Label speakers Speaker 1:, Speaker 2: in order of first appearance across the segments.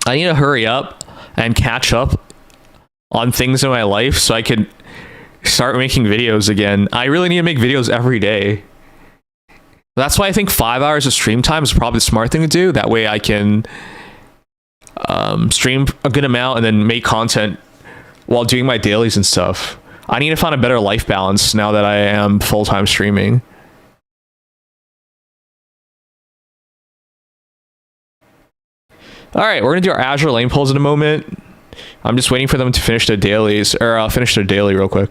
Speaker 1: I need to hurry up and catch up on things in my life so I can start making videos again. I really need to make videos every day. That's why I think 5 hours of stream time is probably the smart thing to do. That way I can stream a good amount and then make content while doing my dailies and stuff. I need to find a better life balance now that I am full-time streaming. All right, we're gonna do our Azur Lane polls in a moment. I'm just waiting for them to finish their dailies, or I'll finish their daily real quick.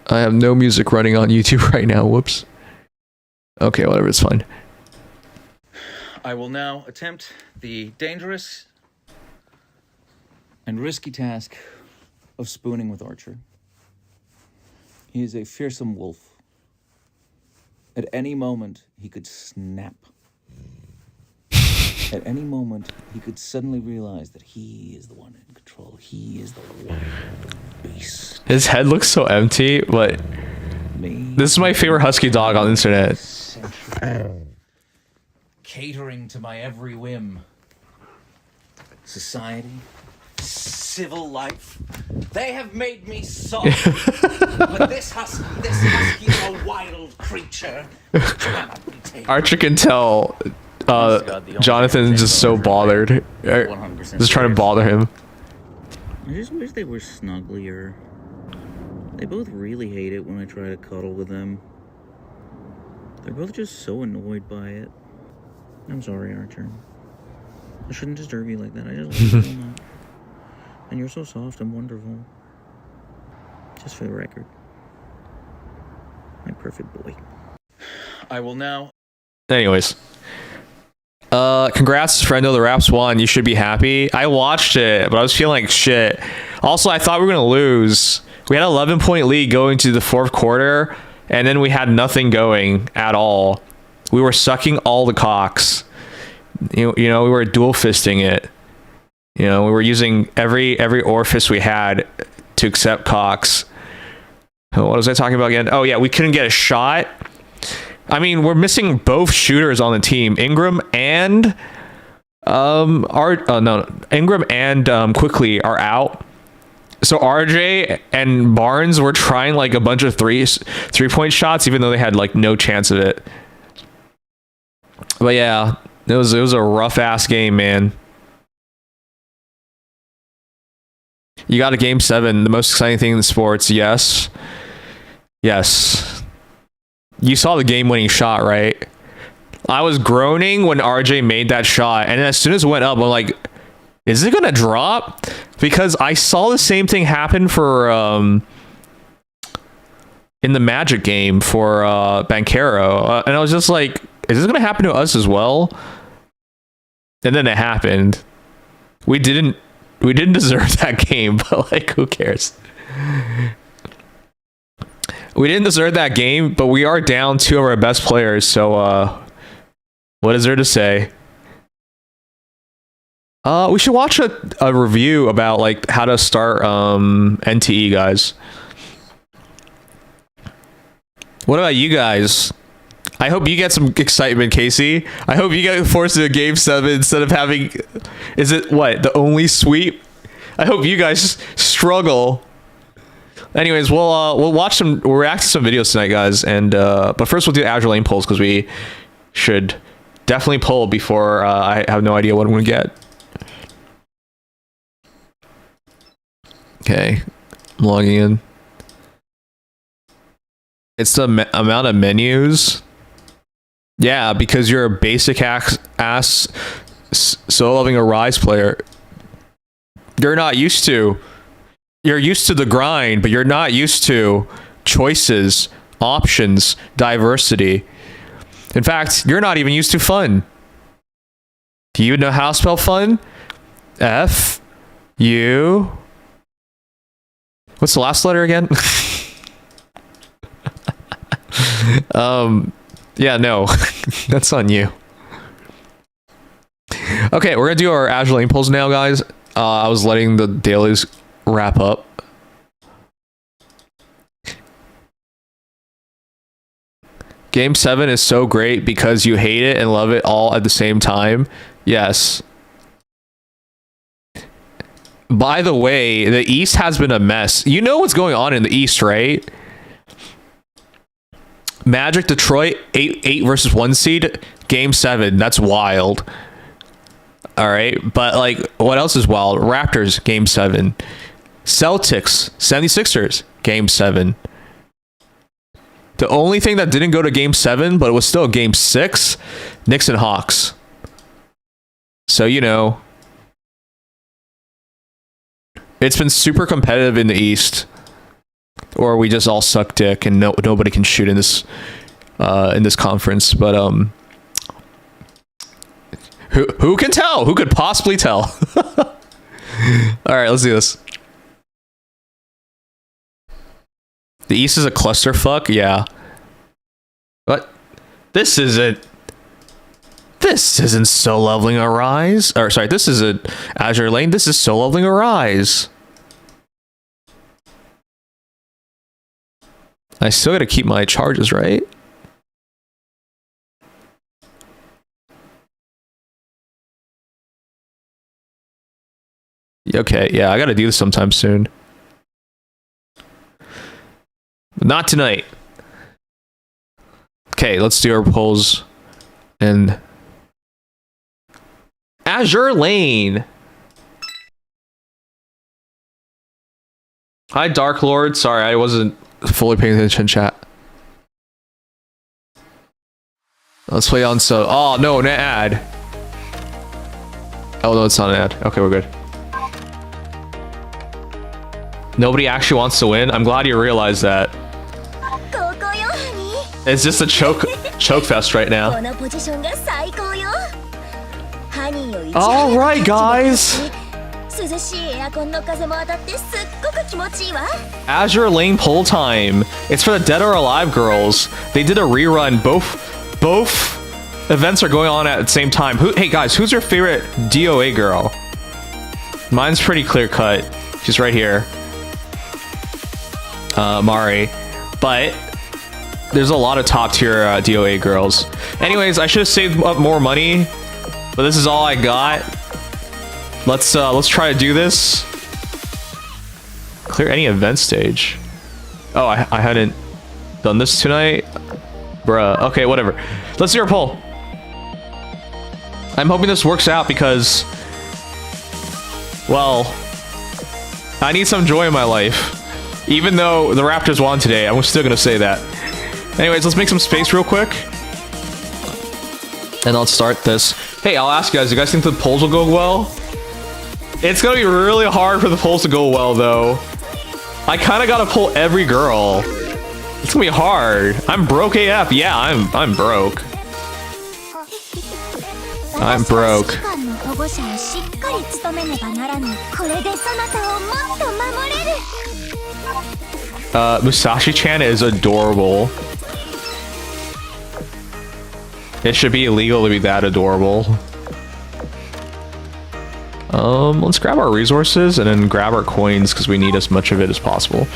Speaker 1: I have no music running on YouTube right now. Whoops. Okay, whatever, it's fine.
Speaker 2: I will now attempt the dangerous and risky task of spooning with Archer. He is a fearsome wolf. At any moment, he could snap. At any moment, he could suddenly realize that he is the one in control. He is the wild beast.
Speaker 1: His head looks so empty, but this is my favorite husky dog on the internet.
Speaker 2: Catering to my every whim. Society, civil life, they have made me soft. But this husky is a wild creature. Cannot be tamed.
Speaker 1: Archer can tell Jonathan's just so bothered. Just trying to bother him.
Speaker 2: I just wish they were snugglier. They both really hate it when I try to cuddle with them. They're both just so annoyed by it. I'm sorry, Archer. I shouldn't disturb you like that. I just love you so much. And you're so soft and wonderful. Just for the record. My perfect boy. I will now...
Speaker 1: Anyways. Congrats, Friendo, the Raps won. You should be happy. I watched it, but I was feeling like shit. Also, I thought we were going to lose. We had an 11-point lead going to the fourth quarter, and then we had nothing going at all. We were sucking all the cocks. You know, we were dual fisting it. You know, we were using every orifice we had to accept cocks. What was I talking about again? Oh yeah, we couldn't get a shot. I mean, we're missing both shooters on the team, Ingram and Ingram and Quickly are out. So RJ and Barnes were trying like a bunch of three-point shots, even though they had like no chance of it. But yeah, it was a rough ass game, man. You got a game 7, the most exciting thing in the sports. Yes. You saw the game-winning shot, right? I was groaning when RJ made that shot, and as soon as it went up, I'm like, is it gonna drop? Because I saw the same thing happen for in the Magic game for Banchero, and I was just like, is this gonna happen to us as well? And then it happened. We didn't deserve that game, but like, who cares? We didn't deserve that game, but we are down 2 of our best players, so what is there to say? We should watch a review about like how to start NTE, guys. What about you guys? I hope you get some excitement, Casey. I hope you get forced to a game 7 instead of having... Is it, what, the only sweep? I hope you guys struggle. Anyways, we'll react to some videos tonight, guys. And but first we'll do Azur Lane polls, because we should definitely poll before I have no idea what I'm going to get. Okay, I'm logging in. It's the amount of menus. Yeah, because you're a basic ass solo loving a Rise player. You're not used to. You're used to the grind, but you're not used to choices, options, diversity. In fact, you're not even used to fun. Do you know how to spell fun? F U. What's the last letter again? Yeah, no. That's on you. Okay, we're gonna do our Azur Lane polls now, guys. I was letting the dailies wrap up. Game 7 is so great because you hate it and love it all at the same time. Yes. By the way, the East has been a mess. You know what's going on in the East, right? Magic Detroit 8 versus 1 seed, Game 7. That's wild. All right, but like, what else is wild? Raptors, Game 7. Celtics, 76ers, Game 7. The only thing that didn't go to Game 7, but it was still Game 6, Knicks and Hawks. So, you know, it's been super competitive in the East. Or we just all suck dick and nobody can shoot in this conference. But who can tell? Who could possibly tell? All right, let's do this. The East is a clusterfuck. Yeah. What? This isn't So Leveling Arise. Or sorry, this isn't Azur Lane. This is So Leveling Arise. I still gotta keep my charges, right? Okay, yeah, I gotta do this sometime soon. But not tonight. Okay, let's do our polls. And Azur Lane. Hi, Dark Lord. Sorry, I wasn't fully paying attention, chat. Let's play on so. Oh no, an ad. Oh no, it's not an ad. Okay, we're good. Nobody actually wants to win. I'm glad you realized that. It's just a choke fest right now. All right, guys. Azur Lane poll time. It's for the Dead or Alive girls. They did a rerun. Both events are going on at the same time. Hey guys, who's your favorite DoA girl? Mine's pretty clear cut. She's right here. Mari. But there's a lot of top tier DoA girls. Anyways, I should have saved up more money, but this is all I got. Let's try to do this. Clear any event stage. Oh, I hadn't done this tonight. Bruh. Okay, whatever. Let's do our poll. I'm hoping this works out because, well, I need some joy in my life. Even though the Raptors won today, I'm still gonna say that. Anyways, let's make some space real quick. And let's start this. Hey, I'll ask you guys, do you guys think the polls will go well? It's gonna be really hard for the polls to go well, though. I kind of gotta pull every girl. It's gonna be hard. I'm broke AF. Yeah, I'm broke. I'm broke. Musashi-chan is adorable. It should be illegal to be that adorable. Let's grab our resources and then grab our coins because we need as much of it as possible.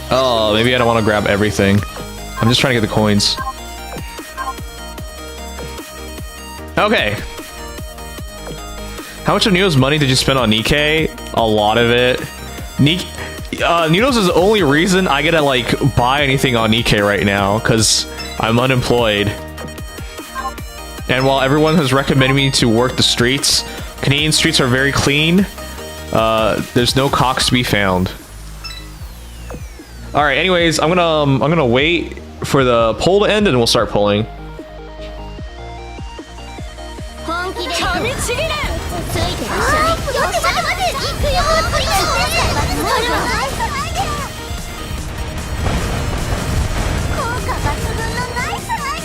Speaker 1: Oh, maybe I don't want to grab everything. I'm just trying to get the coins. Okay. How much of Nuno's money did you spend on Nikkei? A lot of it. Nuno's is the only reason I get to like buy anything on Nikkei right now because I'm unemployed. And while everyone has recommended me to work the streets, Canadian streets are very clean. There's no cocks to be found. All right. Anyways, I'm gonna wait for the poll to end and we'll start polling.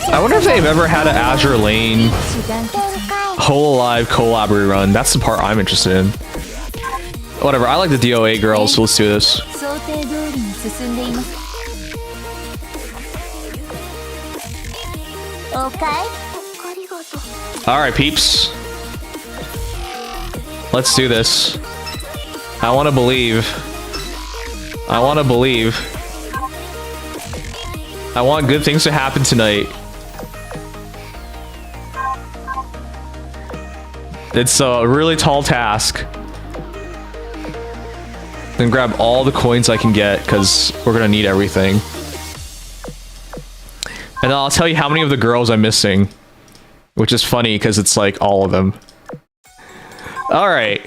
Speaker 1: I wonder if they've ever had an Azur Lane Whole Alive collab rerun. That's the part I'm interested in. Whatever, I like the DoA girls, so let's do this. Alright, peeps. Let's do this. I want to believe. I want to believe. I want good things to happen tonight. It's a really tall task. Then grab all the coins I can get, because we're gonna need everything. And I'll tell you how many of the girls I'm missing. Which is funny, because it's like all of them. Alright.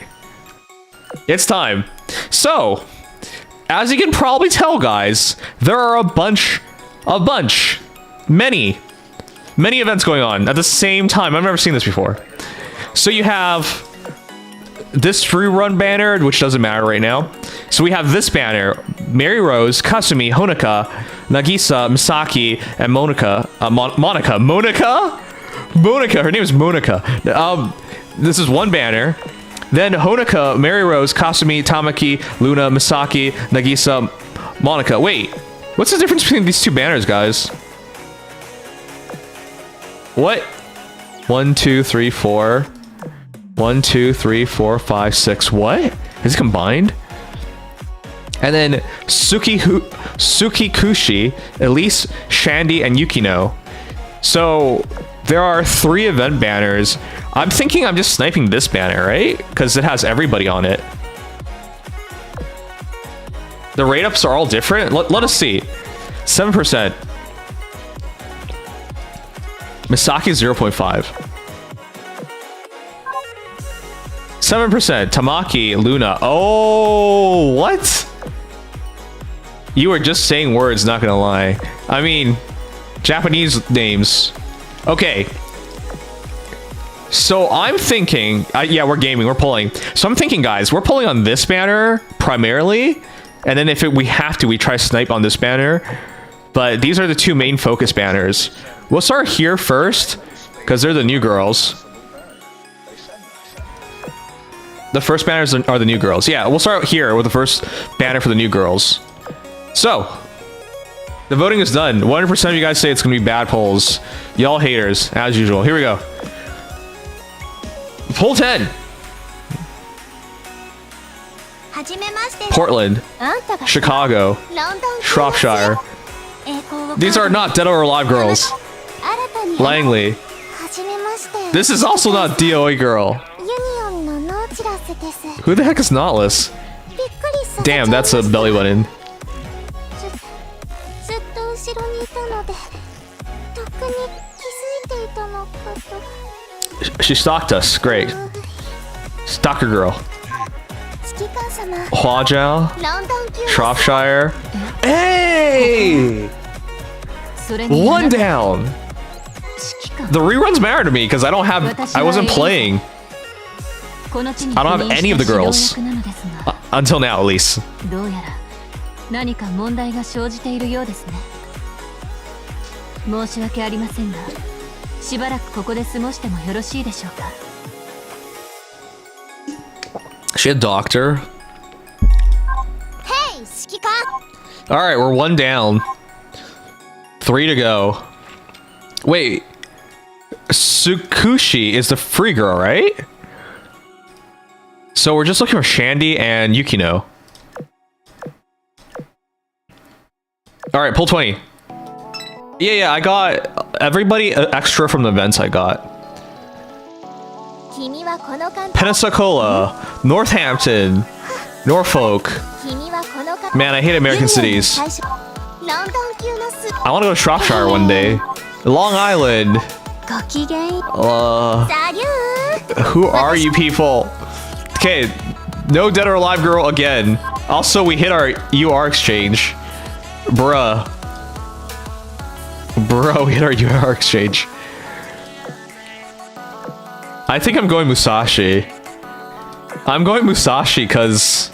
Speaker 1: It's time. So, as you can probably tell, guys, there are many events going on at the same time. I've never seen this before. So you have this free run banner, which doesn't matter right now. So we have this banner: Mary Rose, Kasumi, Honoka, Nagisa, Misaki, and Monica. Monica. Her name is Monica. This is one banner. Then Honoka, Mary Rose, Kasumi, Tamaki, Luna, Misaki, Nagisa, Monica. Wait, what's the difference between these two banners, guys? What? 1, 2, 3, 4. 1, 2, 3, 4, 5, 6. What? Is it combined? And then Tsukikushi, Elise, Shandy, and Yukino. So there are 3 event banners. I'm thinking I'm just sniping this banner, right? Because it has everybody on it. The rate ups are all different. Let us see. 7%. Misaki 0.5. 7%. Tamaki, Luna. Oh, what? You were just saying words, not gonna lie. I mean, Japanese names. Okay. So I'm thinking, yeah, we're gaming, we're pulling. So I'm thinking, guys, we're pulling on this banner primarily, and then if we have to, we try snipe on this banner. But these are the 2 main focus banners. We'll start here first, because they're the new girls. The first banners are the new girls. Yeah, we'll start here with the first banner for the new girls. So, the voting is done. 100% of you guys say it's going to be bad polls. Y'all haters, as usual. Here we go. Poll 10. Portland. Chicago. Shropshire. These are not Dead or Alive girls. Langley. This is also not DoA girl. Who the heck is Nautilus? Damn, that's a belly button. She stalked us. Great. Stalker girl. Huajiao. Shropshire. Hey! 1 down. The reruns matter to me because I wasn't playing. I don't have any of the girls. Until now, at least. She a doctor? Alright, we're 1 down. 3 to go. Wait. Tsukushi is the free girl, right? So we're just looking for Shandy and Yukino. Alright, pull 20. Yeah, I got everybody extra from the events I got. Pensacola, Northampton, Norfolk. Man, I hate American cities. I want to go to Shropshire one day. Long Island. Who are you people? Okay, no Dead or Alive girl again. Also, we hit our UR exchange. Bruh, we hit our UR exchange. I think I'm going Musashi. I'm going Musashi because...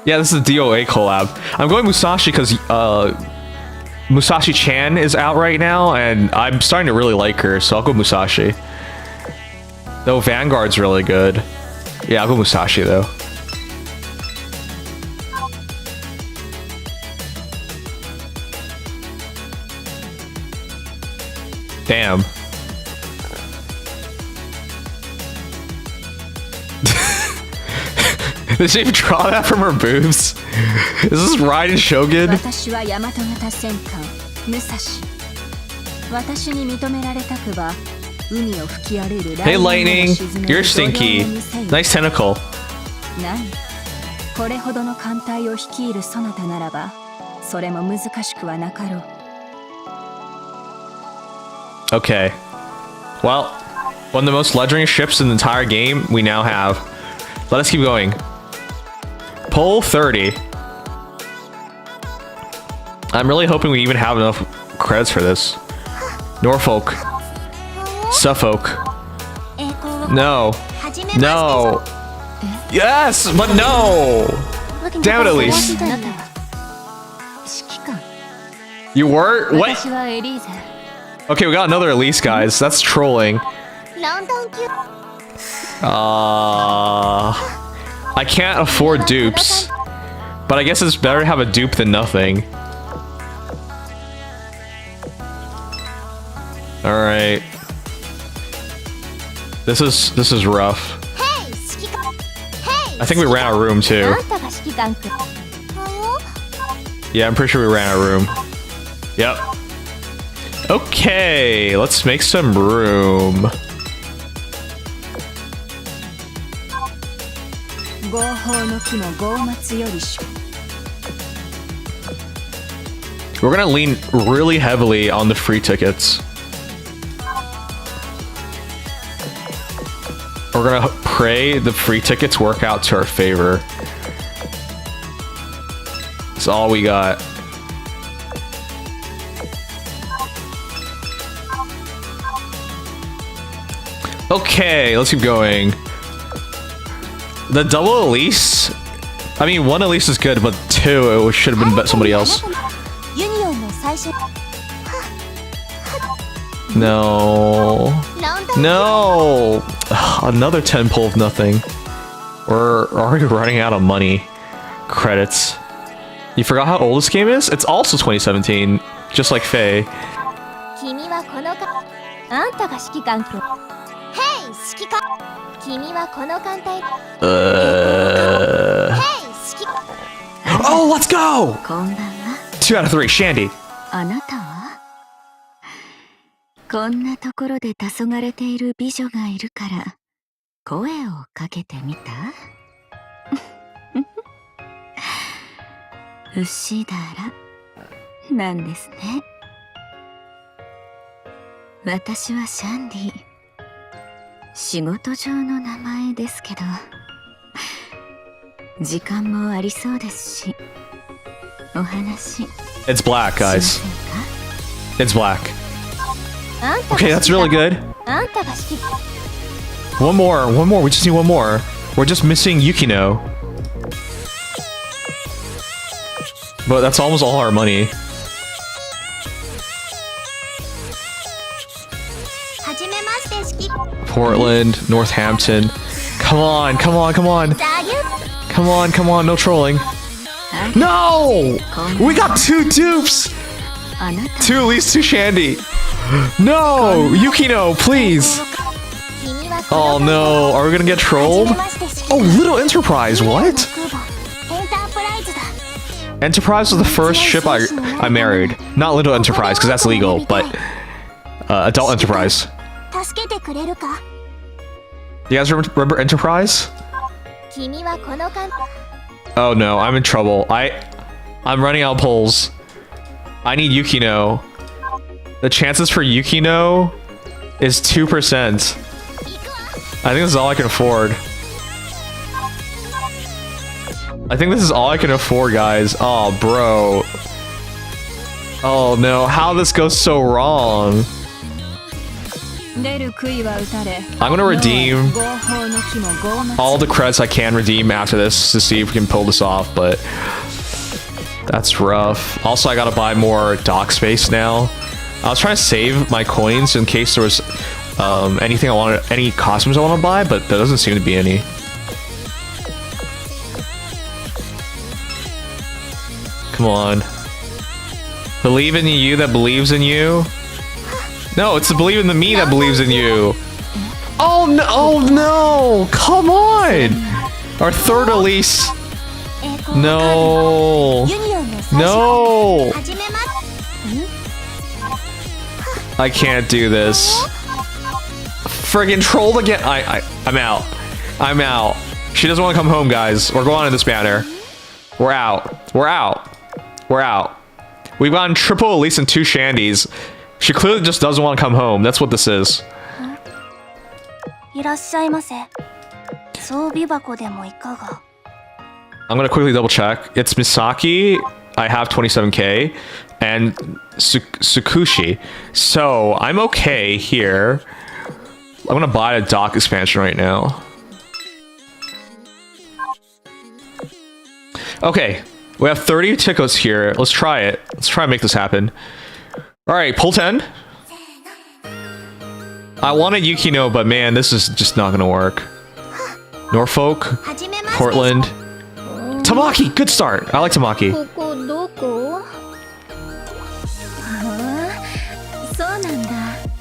Speaker 1: Yeah, this is a DoA collab. I'm going Musashi because Musashi-chan is out right now, and I'm starting to really like her, so I'll go Musashi. Though Vanguard's really good. Yeah, I'll go Musashi, though. Damn. Did she draw that from her boobs? Is this Raiden Shogun?
Speaker 3: 私は大和型戦艦武蔵。私に認められたくば海を吹き荒れる
Speaker 1: Hey Lightning, you're stinky. Nice tentacle.
Speaker 3: 何これほどの艦隊を率いるそなたならばそれも難しくはなかろう。
Speaker 1: Okay. Well, one of the most legendary ships in the entire game we now have. Let us keep going. Pole 30. I'm really hoping we even have enough credits for this. Norfolk. Suffolk. No. No. Yes, but no. Damn it, Elise. You were? What?
Speaker 3: 私はエリーゼ。
Speaker 1: Okay, we got another Elise, guys. That's trolling. I can't afford dupes. But I guess it's better to have a dupe than nothing. Alright. This is rough. I think we ran out of room too. Yeah, I'm pretty sure we ran out of room. Yep. Okay, let's make some room. We're gonna lean really heavily on the free tickets. We're gonna pray the free tickets work out to our favor. That's all we got. Okay, let's keep going. The double Elise, I mean, one Elise is good, but two, it should have been somebody else. No. No. Another 10 pull of nothing. We're already running out of money. Credits. You forgot how old this game is? It's also 2017, just like Faye. Oh, let's go! 2 out of 3, Shandy.
Speaker 3: あなたはこんなところで黄昏ている美女がいるから声をかけてみた牛だらなんですね。私はシャンディ。仕事上の名前ですけど時間もありそうですしお話
Speaker 1: It's black, guys. It's black. Okay, that's really good. One more. We just need one more. We're just missing Yukino. But that's almost all our money. Portland, Northampton. Come on. No trolling. No! We got 2 dupes! 2 Elise, 2 Shandy. No! Yukino, please! Oh no, are we gonna get trolled? Oh, Little Enterprise, what? Enterprise was the first ship I married. Not Little Enterprise, because that's legal, but Adult Enterprise. You guys remember Enterprise? Oh no, I'm in trouble. I'm running out of polls. I need Yukino. The chances for Yukino is 2%. I think this is all I can afford. Guys. Oh, bro. Oh no, how this goes so wrong. I'm gonna redeem all the credits I can redeem after this to see if we can pull this off, but that's rough. Also, I gotta buy more dock space now. I was trying to save my coins in case there was any costumes I want to buy, but there doesn't seem to be any. Come on. Believe in you that believes in you. No, it's the believe in the me that believes in you. Oh no! Oh no! Come on! Our third Elise. No. No. I can't do this. Friggin' trolled again. I'm out. I'm out. She doesn't want to come home, guys. We're going on in this banner. We're out. We're out. We're out. We've gotten triple Elise and 2 Shandies. She clearly just doesn't want to come home. That's what this is. I'm gonna quickly double check. It's Misaki. I have 27k. And Tsukushi. So I'm okay here. I'm gonna buy a dock expansion right now. Okay, we have 30 tickets here. Let's try it. Let's try and make this happen. All right, pull 10. I wanted Yukino, but man, this is just not gonna work. Norfolk, Portland, Tamaki. Good start. I like Tamaki.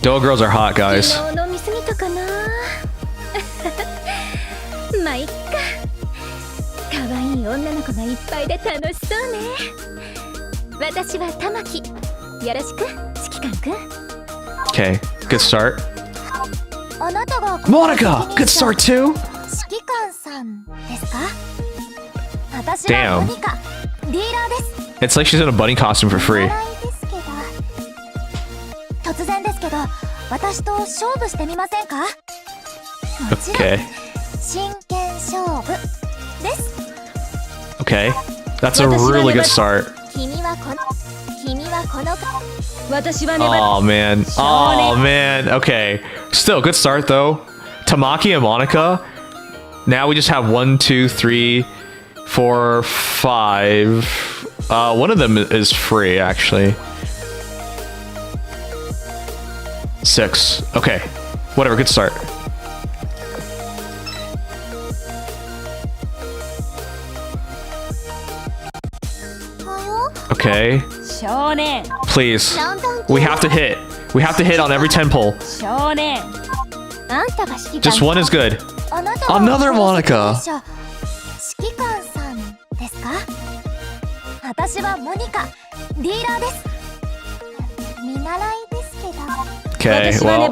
Speaker 1: DoA girls are hot, guys. Okay, good start. Monica, good start too. Damn. It's like she's in a bunny costume for free. Okay. Okay. That's a really good start. Oh man. Oh man. Okay. Still good start though. Tamaki and Monica. Now we just have 1, 2, 3, 4, 5. One of them is free actually. 6. Okay. Whatever. Good start. Okay. Please. We have to hit. We have to hit on every 10 pull. Just one is good. Another Monica. Okay, well.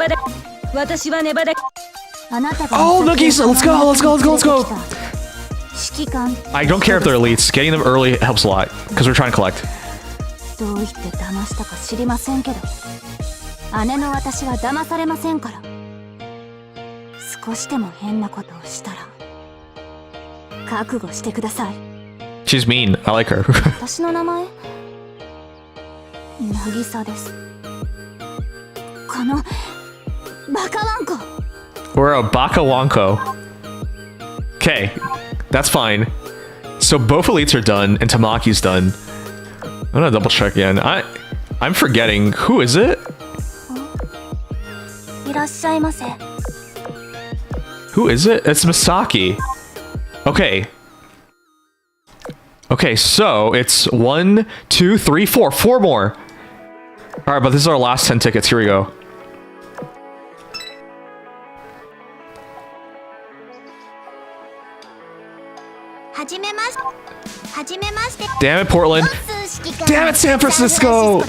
Speaker 1: Oh, Nagisa, let's go, let's go, let's go, let's go. I don't care if they're elites. Getting them early helps a lot, because we're trying to collect. She's mean. I like her. We're a Bakawanko. Okay, that's fine. So both elites are done, and Tamaki's done. I'm gonna double check again. I'm forgetting. Who is it? Who is it? It's Misaki. Okay. Okay, so it's 1, 2, 3, 4. 4 more. All right, but this is our last 10 tickets. Here we go. Damn it, Portland. Damn it, San Francisco.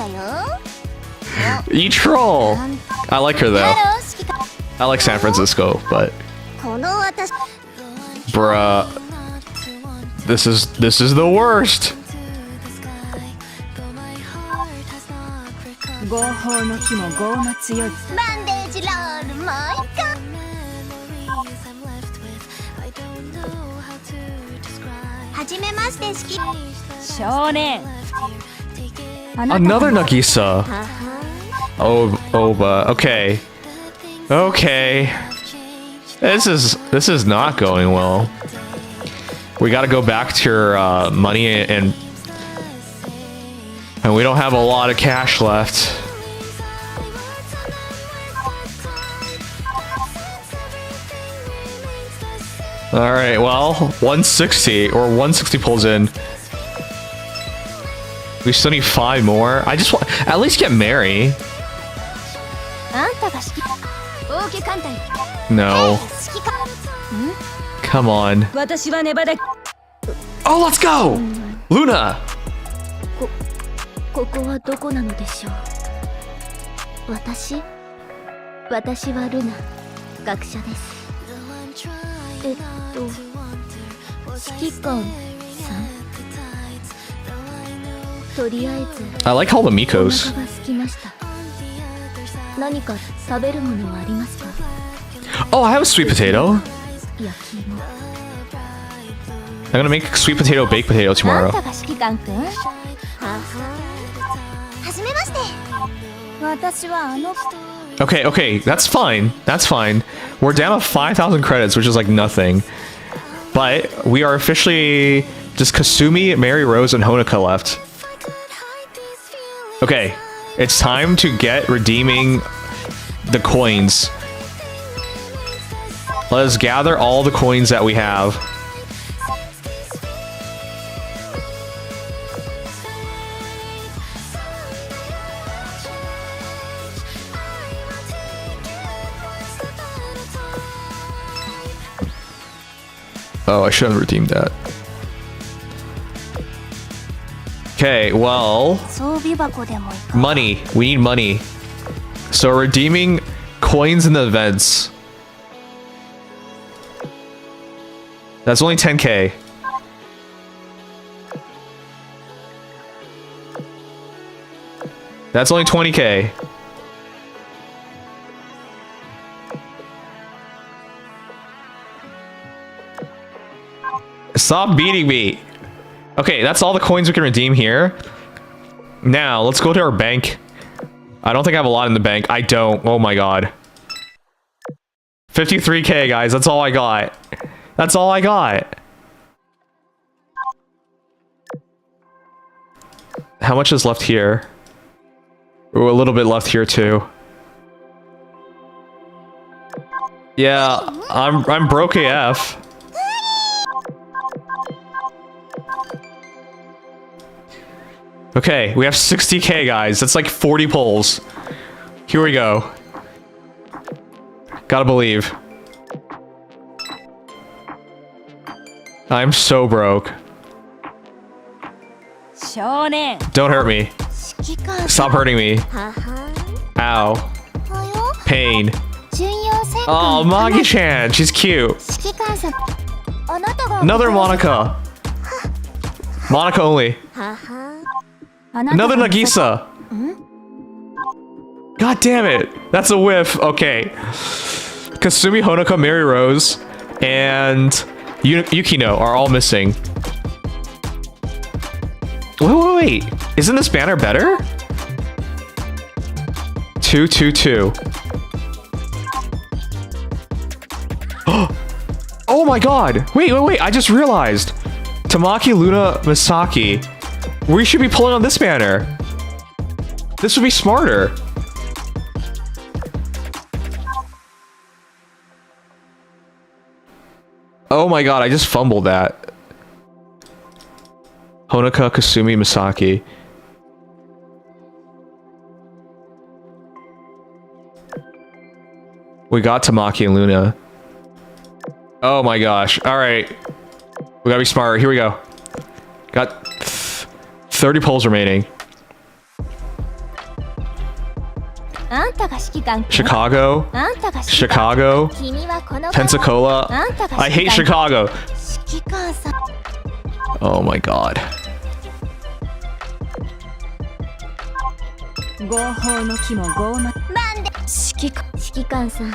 Speaker 1: You troll. I like her though. I like San Francisco, but bruh, this is the worst. Another Nagisa. Oh, Oba. Okay. Okay. This is not going well. We got to go back to your money and we don't have a lot of cash left. All right. Well, 160 or 160 pulls in. We still need 5 more. I just want at least get Mary. No. Come on.
Speaker 3: 私はネバだ
Speaker 1: Oh, let's go! Luna!
Speaker 3: ここはどこなのでしょう。私はルナ、学者です。指揮官さん。とりあえず
Speaker 1: I like all the
Speaker 3: お
Speaker 1: Mikos.
Speaker 3: 腹が空きました。何か食べるものはありますか。
Speaker 1: Oh, I have a sweet potato.
Speaker 3: 焼き芋。
Speaker 1: I'm gonna make sweet potato baked potato
Speaker 3: あ
Speaker 1: tomorrow.
Speaker 3: んたが指揮官くん。はじめまして。私はあの
Speaker 1: Okay, okay, that's fine. That's fine. We're down to 5,000 credits, which is like nothing. But we are officially just Kasumi, Mary Rose, and Honoka left. Okay, it's time to get redeeming the coins. Let us gather all the coins that we have. Oh, I should have redeemed that. Okay, well,
Speaker 3: 装備箱でもいいか。
Speaker 1: money. We need money. So redeeming coins in the events. That's only 10k. That's only 20k. Stop beating me. Okay, that's all the coins we can redeem here. Now, let's go to our bank. I don't think I have a lot in the bank. I don't. Oh my god. 53k, guys. That's all I got. That's all I got. How much is left here? Ooh, a little bit left here too. Yeah, I'm broke AF. Okay, we have 60k, guys. That's like 40 pulls. Here we go. Gotta believe. I'm so broke.
Speaker 3: 少年。
Speaker 1: Don't hurt me.
Speaker 3: 指揮官。
Speaker 1: Stop hurting me.
Speaker 3: はは。
Speaker 1: Ow.
Speaker 3: はよ。
Speaker 1: Pain.
Speaker 3: 巡洋戦
Speaker 1: Oh,
Speaker 3: 艦。
Speaker 1: Magi-chan. She's cute.
Speaker 3: 指揮官さん。あなたが。
Speaker 1: Another Monica. Monica only.
Speaker 3: はは。あなたが
Speaker 1: Another Nagisa. God damn it. That's a whiff. Okay. Kasumi, Honoka, Mary Rose, and Yukino are all missing. Wait. Isn't this banner better? 222. Oh my god. Wait. I just realized. Tamaki, Luna, Misaki. We should be pulling on this banner. This would be smarter. Oh my god, I just fumbled that. Honoka, Kasumi, Misaki. We got Tamaki and Luna. Oh my gosh. Alright. We gotta be smarter. Here we go. Got 30 pulls remaining.
Speaker 3: あんたが指揮官。
Speaker 1: Chicago.
Speaker 3: あんたが指揮官。
Speaker 1: Chicago.
Speaker 3: 君はこの
Speaker 1: Pensacola.
Speaker 3: あんたが
Speaker 1: I hate
Speaker 3: 指揮官。
Speaker 1: Chicago.
Speaker 3: 指揮官さん。
Speaker 1: Oh my god.
Speaker 3: 合法の木も傲慢。なんで指揮官さん。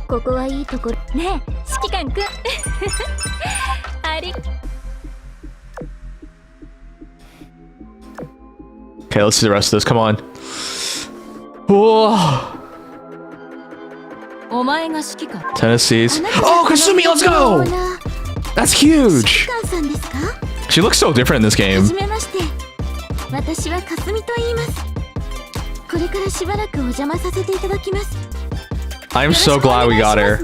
Speaker 3: ここはいいところ。ねえ、指揮官くん。あり。
Speaker 1: Okay, let's see the rest of this. Come on. Whoa.
Speaker 3: お前が指揮官。
Speaker 1: Tennessee's. Oh, Kasumi, let's go! That's huge.
Speaker 3: 指揮官さんですか？
Speaker 1: She looks so different in this
Speaker 3: は
Speaker 1: game.
Speaker 3: じめまして。私はかすみと言います。これからしばらくお邪魔させていただきます。
Speaker 1: I'm so glad we got her.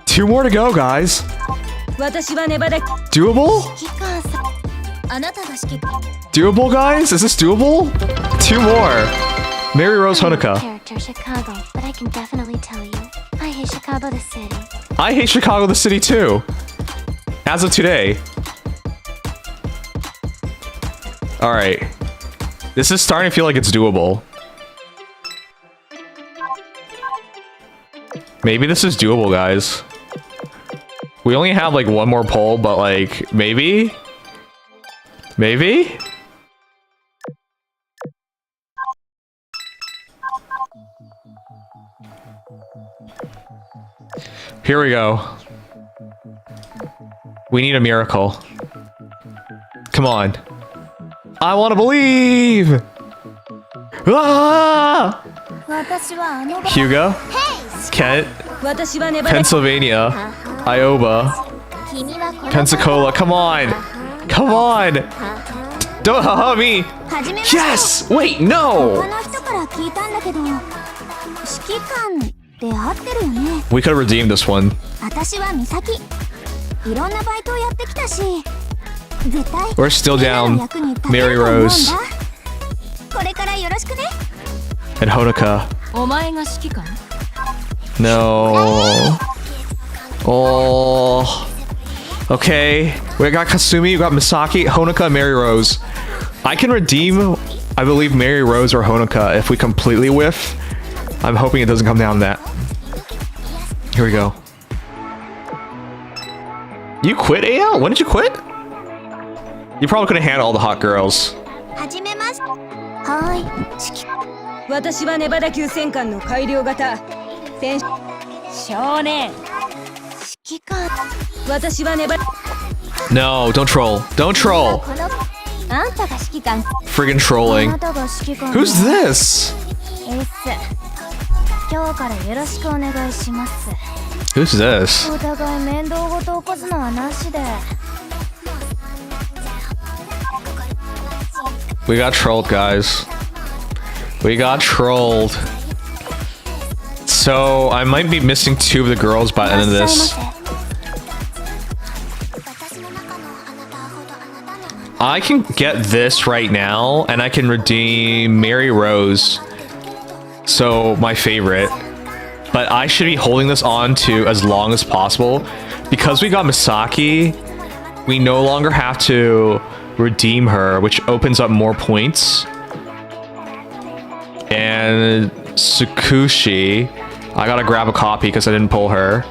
Speaker 1: 2 more to go, guys.
Speaker 3: 私はネバダ。
Speaker 1: Doable?
Speaker 3: 指揮官さん。あなたが指揮官。
Speaker 1: Doable, guys? Is this doable? 2 more. Mary Rose Honoka.
Speaker 3: Character Chicago, but I can definitely tell you, I hate Chicago the city.
Speaker 1: I hate Chicago, the city, too. As of today. Alright. This is starting to feel like it's doable. Maybe this is doable, guys. We only have, like, one more poll, but, like, maybe? Maybe? Here we go. We need a miracle. Come on. I want to believe! Ah! Hugo? Kent? Pennsylvania? Iowa? Pensacola? Come on! Come on! Don't haha me! Yes! Wait, no! We could have redeemed this one. We're still down. Mary Rose. And Honoka. No. Oh. Okay. We got Kasumi, we got Misaki, Honoka, and Mary Rose. I can redeem, I believe, Mary Rose or Honoka if we completely whiff. I'm hoping it doesn't come down to that. Here we go. You quit, AL? When did you quit? You probably couldn't handle all the hot girls. No, don't troll. Don't troll. Friggin' trolling. Who's this? Who's this? We got trolled, guys. We got trolled. So, I might be missing 2 of the girls by the end of this. I can get this right now, and I can redeem Mary Rose. So, my favorite. But I should be holding this on to as long as possible. Because we got Misaki, we no longer have to redeem her, which opens up more points. And Tsukushi, I gotta grab a copy because I didn't pull her.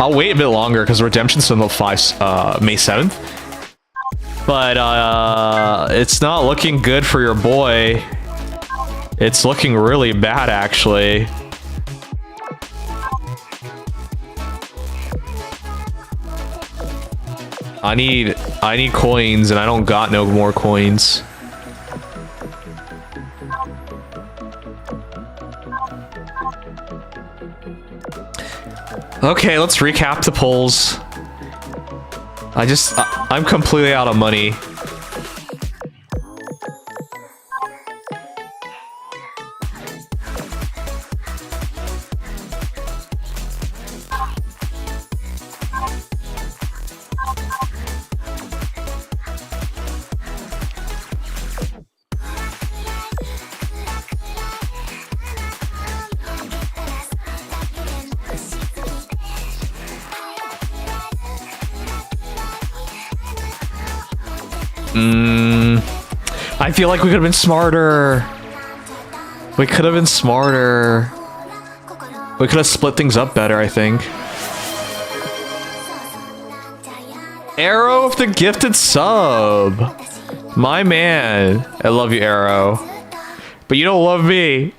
Speaker 1: I'll wait a bit longer because redemption's until May 7th. But it's not looking good for your boy. It's looking really bad, actually. I need coins, and I don't got no more coins. Okay, let's recap the polls. I'm completely out of money. I feel like we could have been smarter. We could have been smarter. We could have split things up better, I think. Arrow of the gifted sub. My man. I love you, Arrow. But you don't love me.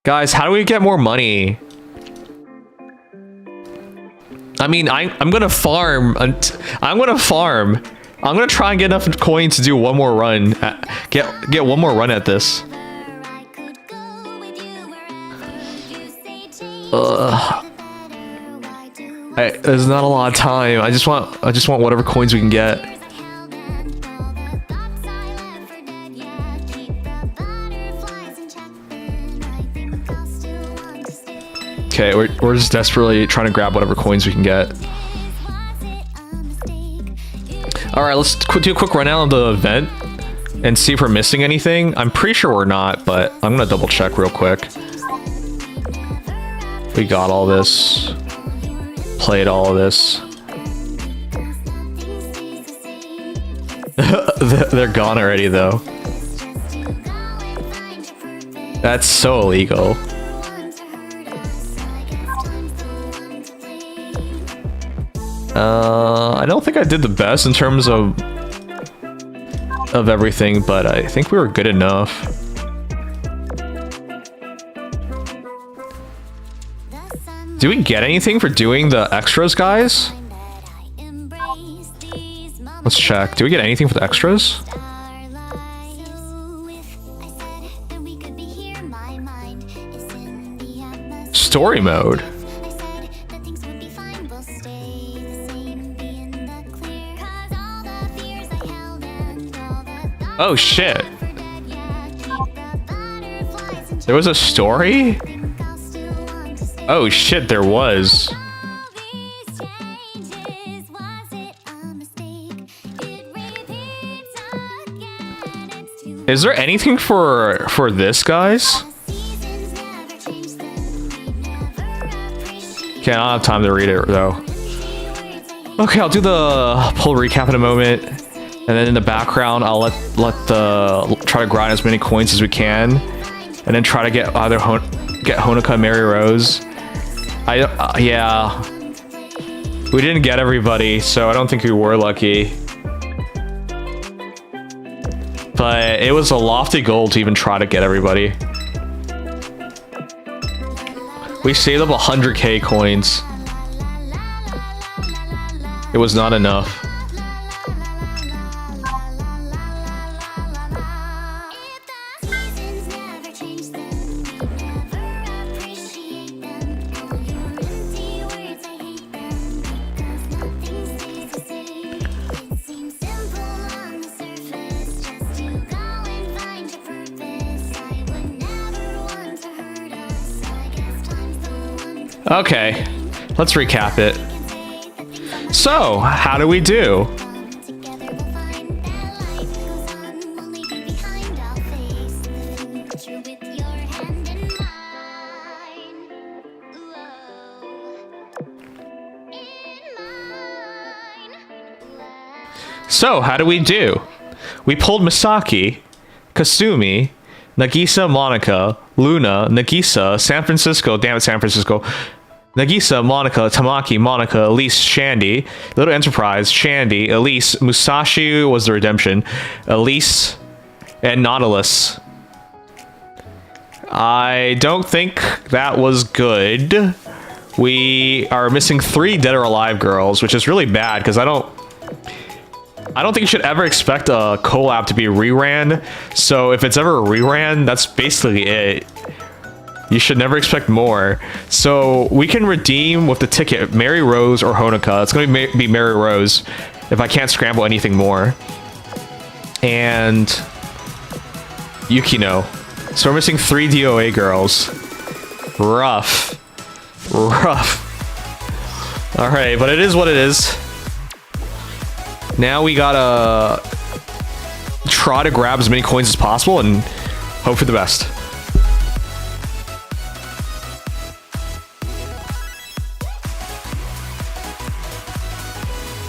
Speaker 1: Guys, how do we get more money? I mean, I'm gonna farm. I'm gonna farm. I'm gonna try and get enough coins to do one more run. Get one more run at this. There's not a lot of time. I just want whatever coins we can get. Okay, we're just desperately trying to grab whatever coins we can get. Alright, let's do a quick rundown of the event. and see if we're missing anything. I'm pretty sure we're not, but I'm gonna double check real quick. We got all this. Played all of this. They're gone already, though. That's so illegal. I don't think I did the best in terms of everything, but I think we were good enough. Do we get anything for doing the extras, guys? Let's check. Do we get anything for the extras? Story mode. Oh shit. There was a story? Oh shit, there was. Is there anything for this, guys? Okay, I don't have time to read it though. Okay, I'll do the pull recap in a moment, and then in the background, I'll try to grind as many coins as we can, and then try to get either get Honoka and Mary Rose. Yeah, we didn't get everybody, so I don't think we were lucky. But it was a lofty goal to even try to get everybody. We saved up 100k coins. It was not enough. Okay, let's recap it. So, how do we do? We pulled Misaki, Kasumi, Nagisa, Monica, Luna, Nagisa, San Francisco, damn it, San Francisco, Nagisa, Monica, Tamaki, Monica, Elise, Shandy, Little Enterprise, Shandy, Elise, Musashi was the redemption, Elise, and Nautilus. I don't think that was good. We are missing 3 dead or alive girls, which is really bad because I don't think you should ever expect a collab to be reran. So if it's ever a reran, that's basically it. You should never expect more. So we can redeem with the ticket Mary Rose or Honoka. It's going to be Mary Rose if I can't scramble anything more. And Yukino. So we're missing 3 DoA girls. Rough. Alright, but it is what it is. Now we gotta try to grab as many coins as possible and hope for the best.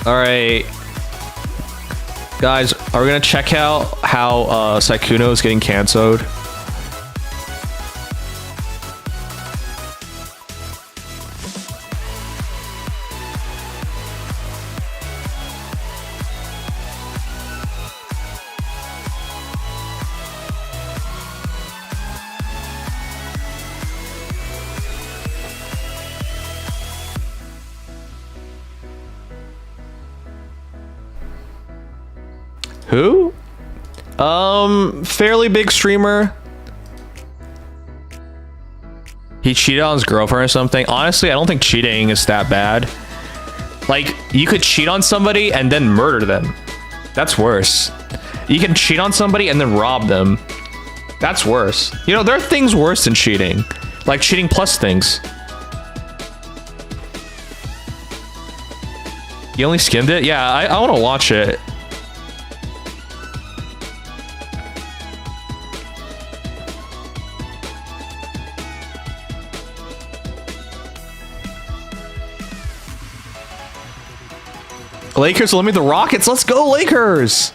Speaker 1: Alright. Guys, are we gonna check out how Saikuno is getting cancelled? Who? Fairly big streamer. He cheated on his girlfriend or something. Honestly, I don't think cheating is that bad. Like, you could cheat on somebody and then murder them. That's worse. You can cheat on somebody and then rob them. That's worse. You know, there are things worse than cheating. Like cheating plus things. You only skimmed it? Yeah, I want to watch it. Lakers eliminate the Rockets. Let's go, Lakers!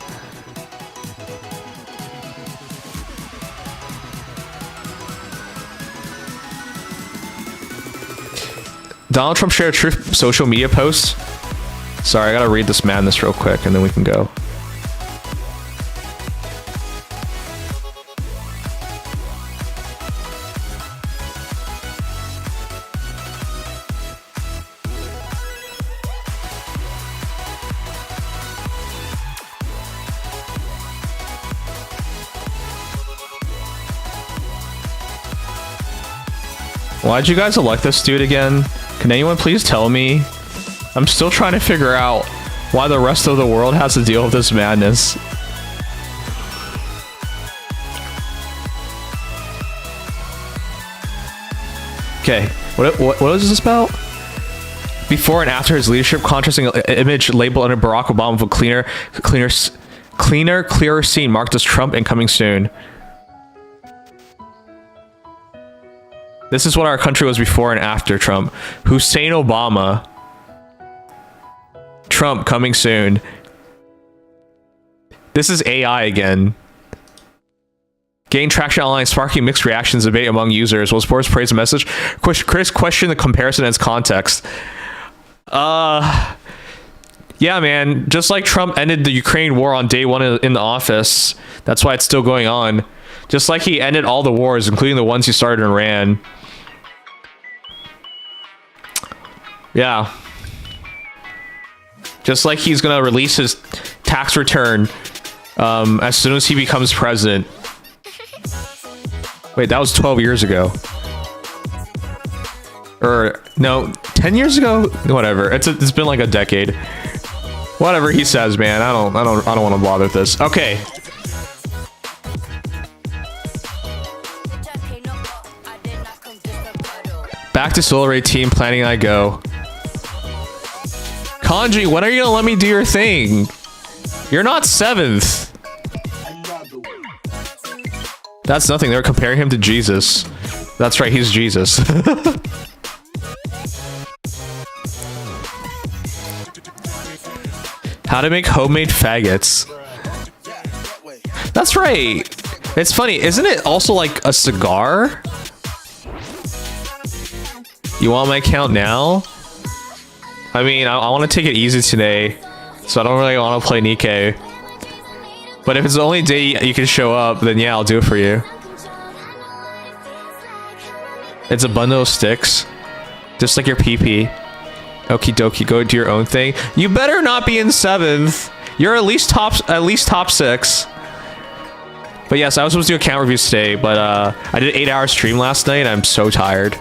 Speaker 1: Donald Trump shared a truth social media post. Sorry, I gotta read this madness real quick and then we can go. Why'd you guys elect this dude again? Can anyone please tell me? I'm still trying to figure out why the rest of the world has to deal with this madness. Okay, what is this about? Before and after his leadership, contrasting image labeled under Barack Obama with a clearer scene marked as Trump and coming soon. This is what our country was before and after Trump. Hussein Obama. Trump coming soon. This is AI again. Gain traction online, sparking mixed reactions, debate among users. Will sports praise the message? Chris question the comparison and its context. Yeah, man. Just like Trump ended the Ukraine war on day one in the office. That's why it's still going on. Just like he ended all the wars, including the ones he started in Iran. Yeah. Just like he's gonna release his tax return as soon as he becomes president. Wait, that was 12 years ago. Or no, 10 years ago? Whatever. It's been like a decade. Whatever he says, man. I don't want to bother with this. Okay. Back to Solar Ray team planning I go. Kanji, when are you gonna let me do your thing? You're not 7th. That's nothing. They're comparing him to Jesus. That's right, he's Jesus. How to make homemade faggots. That's right. It's funny, isn't it also like a cigar? You want my account now? I mean, I want to take it easy today, so I don't really want to play Nikkei. But if it's the only day you can show up, then yeah, I'll do it for you. It's a bundle of sticks, just like your PP. Okie dokie, go do your own thing. You better not be in 7th. You're at least top 6. But yes, I was supposed to do account reviews today, but I did an 8-hour stream last night, and I'm so tired.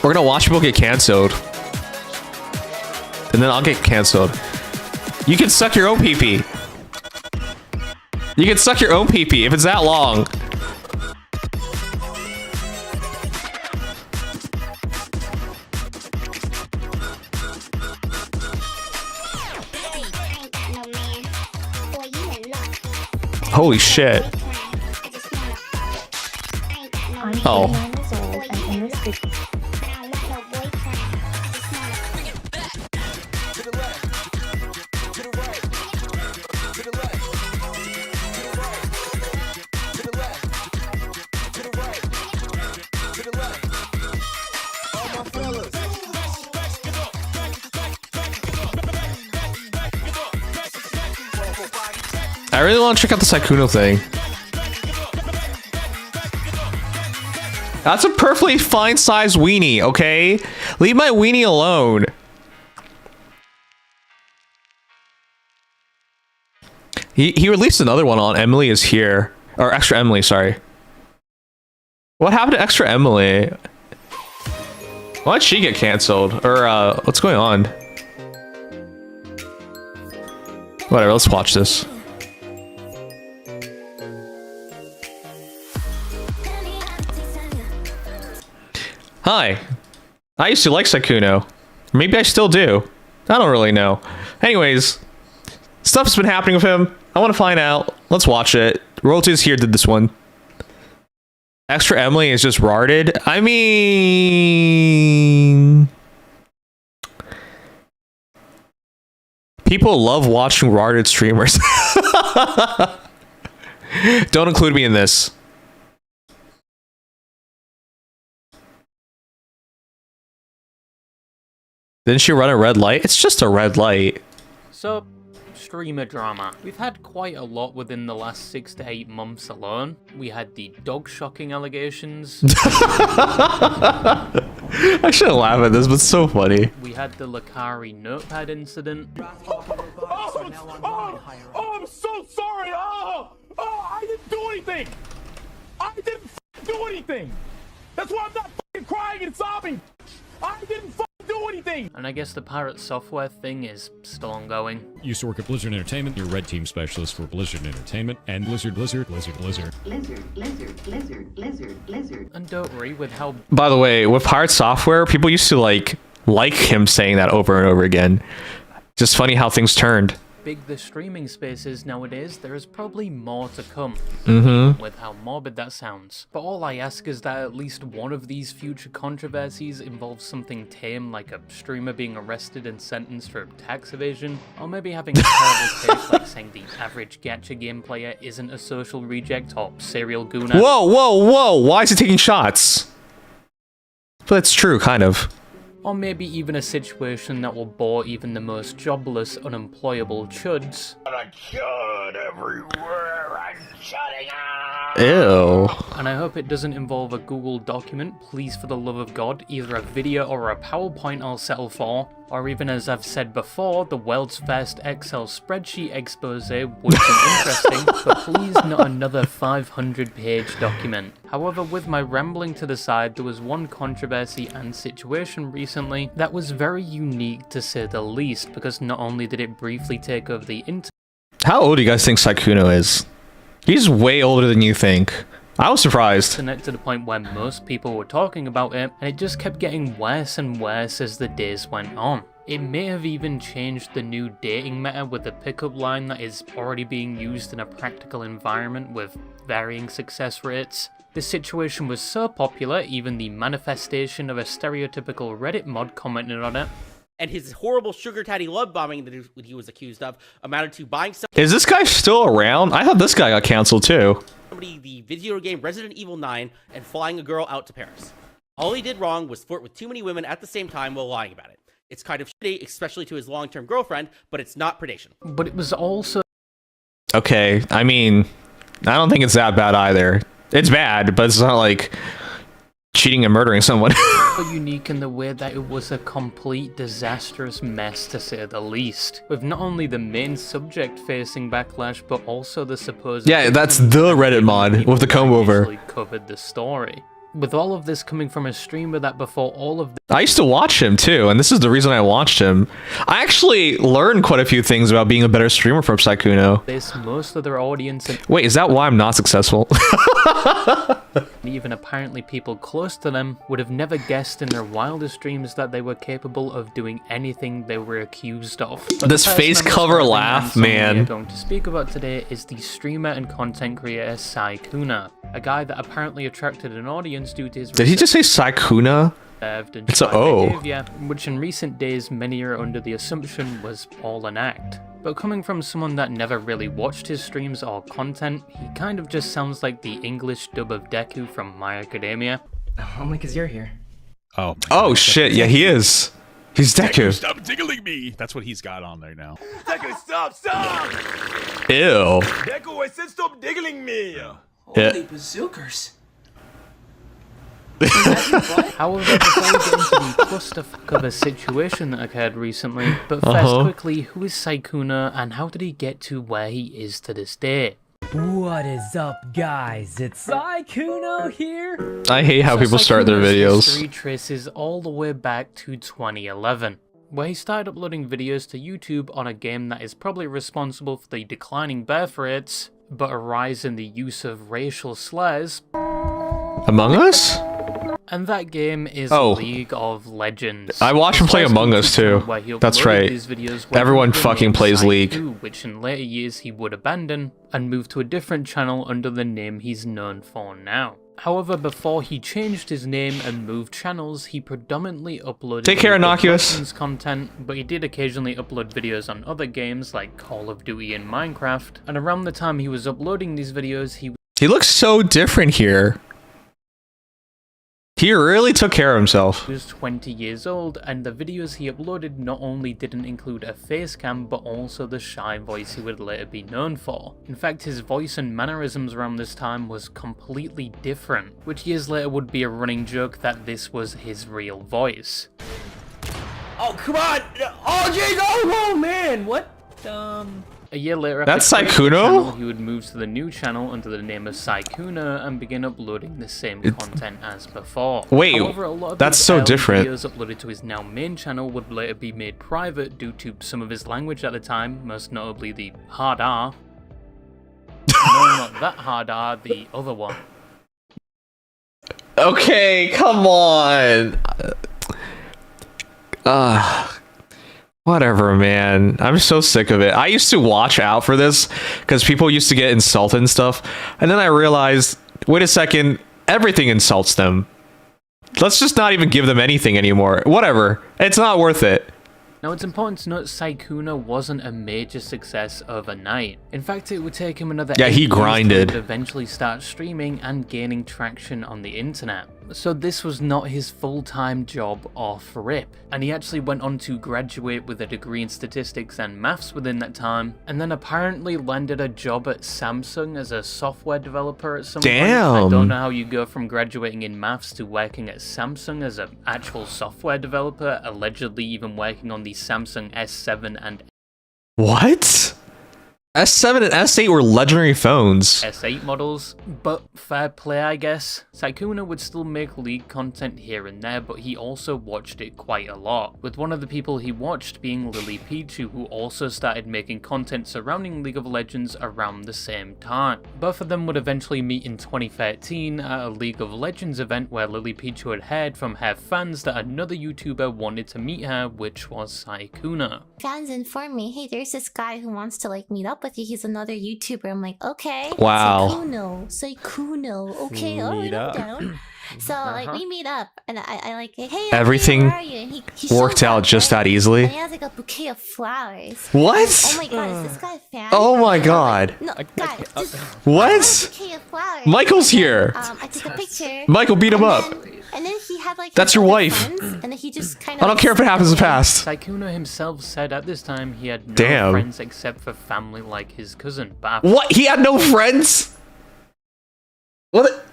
Speaker 1: We're gonna watch people get canceled. And then I'll get canceled. You can suck your own PP. You can suck your own PP if it's that long. Holy shit. Oh. I really want to check out the Sykkuno thing. That's a perfectly fine size weenie, okay? Leave my weenie alone. He released another one on Emily is Here. Or Extra Emily, sorry. What happened to Extra Emily? Why'd she get canceled? Or, what's going on? Whatever, let's watch this. Hi. I used to like Sykkuno. Maybe I still do. I don't really know. Anyways, stuff's been happening with him. I want to find out. Let's watch it. Royalties Here did this one. Extra Emily is just rarded. I mean... People love watching retarded streamers. Don't include me in this. Didn't she run a red light? It's just a red light.
Speaker 4: So, streamer drama. We've had quite a lot within the last 6 to 8 months alone. We had the dog shocking allegations.
Speaker 1: I shouldn't laugh at this, but it's so funny.
Speaker 4: We had the Lakari notepad incident.
Speaker 5: Oh, I'm so sorry. I didn't do anything. I didn't do anything. That's why I'm not crying and sobbing. I didn't do anything.
Speaker 4: And I guess the pirate software thing is still ongoing.
Speaker 6: Used to work at Blizzard Entertainment. You're red team specialist for Blizzard Entertainment and Blizzard.
Speaker 4: And don't worry with how
Speaker 1: By the way, with Pirate Software, people used to like him saying that over and over again. Just funny how things turned.
Speaker 4: big the streaming space is nowadays, there is probably more to come. With how morbid that sounds. But all I ask is that at least one of these future controversies involves something tame, like a streamer being arrested and sentenced for tax evasion, or maybe having a terrible take like saying the average gacha game player isn't a social reject or serial gooner.
Speaker 1: Whoa, whoa, whoa! Why is he taking shots? But it's true, kind of.
Speaker 4: Or maybe even a situation that will bore even the most jobless, unemployable chuds.
Speaker 1: Ew.
Speaker 4: And I hope it doesn't involve a Google document, please for the love of God, either a video or a PowerPoint I'll settle for, or even as I've said before, the world's first Excel spreadsheet expose would be interesting, but please not another 500-page document. However, with my rambling to the side, there was one controversy and situation recently that was very unique to say the least, because not only did it briefly take over the internet.
Speaker 1: How old do you guys think Sykkuno is? He's way older than you think. I was surprised.
Speaker 4: To the point where most people were talking about it, and it just kept getting worse and worse as the days went on. It may have even changed the new dating meta with the pickup line that is already being used in a practical environment with varying success rates. This situation was so popular, even the manifestation of a stereotypical Reddit mod commented on it.
Speaker 7: And his horrible sugar daddy love bombing that he was accused of amounted to buying
Speaker 1: Is this guy still around? I thought this guy got canceled too.
Speaker 7: somebody the video game Resident Evil 9 and flying a girl out to Paris. All he did wrong was flirt with too many women at the same time while lying about it. It's kind of shitty, especially to his long-term girlfriend, but it's not predation.
Speaker 4: But it was also
Speaker 1: Okay, I mean, I don't think it's that bad either. It's bad, but it's not like cheating and murdering someone.
Speaker 4: unique in the way that it was a complete disastrous mess, to say the least, with not only the main subject facing backlash but also the supposed
Speaker 1: That's the Reddit mod with the comb over.
Speaker 4: actually covered the story. With all of this coming from a streamer that before all of
Speaker 1: I used to watch him too, and this is the reason I watched him. I actually learned quite a few things about being a better streamer from Sykkuno.
Speaker 4: this, most of their audience and
Speaker 1: Wait, is that why I'm not successful?
Speaker 4: even apparently people close to them would have never guessed in their wildest dreams that they were capable of doing anything they were accused of. But
Speaker 1: This
Speaker 4: the person
Speaker 1: face
Speaker 4: I'm
Speaker 1: cover
Speaker 4: describing
Speaker 1: laugh,
Speaker 4: and someone
Speaker 1: man.
Speaker 4: we are going to speak about today is the streamer and content creator Sykkuno, a guy that apparently attracted an audience due to his
Speaker 1: Did he just say Sykkuno?
Speaker 4: reserved and
Speaker 1: It's a
Speaker 4: shy
Speaker 1: O.
Speaker 4: behavior, which in recent days many are under the assumption was all an act. But coming from someone that never really watched his streams or content, he kind of just sounds like the English dub of Deku from My Academia.
Speaker 8: Only because you're here.
Speaker 6: Oh,
Speaker 1: Oh shit, yeah he is. He's Deku.
Speaker 6: stop tickling me. That's what he's got on there now.
Speaker 5: Deku, stop!
Speaker 1: Ew.
Speaker 5: Deku, I said stop diggling me!
Speaker 1: Yeah.
Speaker 8: Holy bazookas.
Speaker 4: However, before we get into the clusterfuck of a situation that occurred recently, but first quickly, who is Sykkuno and how did he get to where he is to this day?
Speaker 9: What is up, guys? It's Sykkuno here.
Speaker 1: I hate how people start their
Speaker 4: Sykkuno's
Speaker 1: videos.
Speaker 4: history traces all the way back to 2011, where he started uploading videos to YouTube on a game that is probably responsible for the declining birth rates, but a rise in the use of racial slurs.
Speaker 1: Among Us?
Speaker 4: And that game is
Speaker 1: Oh.
Speaker 4: League of Legends.
Speaker 1: I watch him play
Speaker 4: His
Speaker 1: Among
Speaker 4: first
Speaker 1: Us too.
Speaker 4: where he
Speaker 1: That's
Speaker 4: uploaded
Speaker 1: right.
Speaker 4: these videos when
Speaker 1: Everyone
Speaker 4: he was
Speaker 1: fucking
Speaker 4: named
Speaker 1: plays
Speaker 4: Side
Speaker 1: League.
Speaker 4: 2, which in later years he would abandon and move to a different channel under the name he's known for now. However, before he changed his name and moved channels, he predominantly uploaded
Speaker 1: Take care,
Speaker 4: League of
Speaker 1: Innocuous.
Speaker 4: Legends content, but he did occasionally upload videos on other games like Call of Duty and Minecraft. And around the time he was uploading these videos,
Speaker 1: He looks so different here. He really took care of himself.
Speaker 4: He was 20 years old, and the videos he uploaded not only didn't include a face cam, but also the shy voice he would later be known for. In fact, his voice and mannerisms around this time was completely different, which years later would be a running joke that this was his real voice.
Speaker 8: Oh, come on! Oh, jeez! Oh, man! What?
Speaker 4: A year later, after
Speaker 1: That's
Speaker 4: creating the
Speaker 1: Sykkuno?
Speaker 4: channel, he would move to the new channel under the name of Sykkuno and begin uploading the same content as before.
Speaker 1: Wait,
Speaker 4: However, a lot of
Speaker 1: that's
Speaker 4: his
Speaker 1: so
Speaker 4: early
Speaker 1: different.
Speaker 4: videos uploaded to his now main channel would later be made private due to some of his language at the time, most notably the hard R. No, not that hard R, the other one.
Speaker 1: Okay, come on. Whatever, man. I'm so sick of it. I used to watch out for this because people used to get insulted and stuff. And then I realized, wait a second, everything insults them. Let's just not even give them anything anymore. Whatever. It's not worth it.
Speaker 4: Now, it's important to note Sykkuno wasn't a major success overnight. In fact, it would take him another 8
Speaker 1: he
Speaker 4: years
Speaker 1: grinded.
Speaker 4: to eventually start streaming and gaining traction on the internet. So this was not his full-time job off rip, and he actually went on to graduate with a degree in statistics and maths within that time, and then apparently landed a job at Samsung as a software developer at some point. I don't know how you go from graduating in maths to working at Samsung as an actual software developer, allegedly even working on the Samsung S7 and
Speaker 1: What? S7 and S8 were legendary phones.
Speaker 4: S8 models, but fair play, I guess. Sykkuno would still make League content here and there, but he also watched it quite a lot, with one of the people he watched being Lily Pichu, who also started making content surrounding League of Legends around the same time. Both of them would eventually meet in 2013 at a League of Legends event where Lily Pichu had heard from her fans that another YouTuber wanted to meet her, which was Sykkuno.
Speaker 3: Fans informed me, hey, there's this guy who wants to like meet up with you. He's another YouTuber. I'm like, okay.
Speaker 1: Wow.
Speaker 3: Sykkuno. Okay, alright, I'm down. So like we meet up, and I like, hey,
Speaker 1: Everything
Speaker 3: where are you? And he
Speaker 1: worked
Speaker 3: shows
Speaker 1: out
Speaker 3: up,
Speaker 1: just
Speaker 3: right?
Speaker 1: that easily.
Speaker 3: And he has like a bouquet of flowers.
Speaker 1: What?
Speaker 3: Oh my god, is this guy a fan?
Speaker 1: Oh my god.
Speaker 3: No, guys, just
Speaker 1: What?
Speaker 3: a bouquet of flowers.
Speaker 1: Michael's here.
Speaker 3: I took a picture.
Speaker 1: Michael, beat him up.
Speaker 3: And then he had like
Speaker 1: That's
Speaker 3: his
Speaker 1: your
Speaker 3: other
Speaker 1: wife.
Speaker 3: friends, and then he just kind of.
Speaker 1: I don't care if it happens in the past.
Speaker 4: Sykkuno himself said at this time he had no
Speaker 1: Damn.
Speaker 4: friends except for family like his cousin Bap.
Speaker 1: What? He had no friends? What?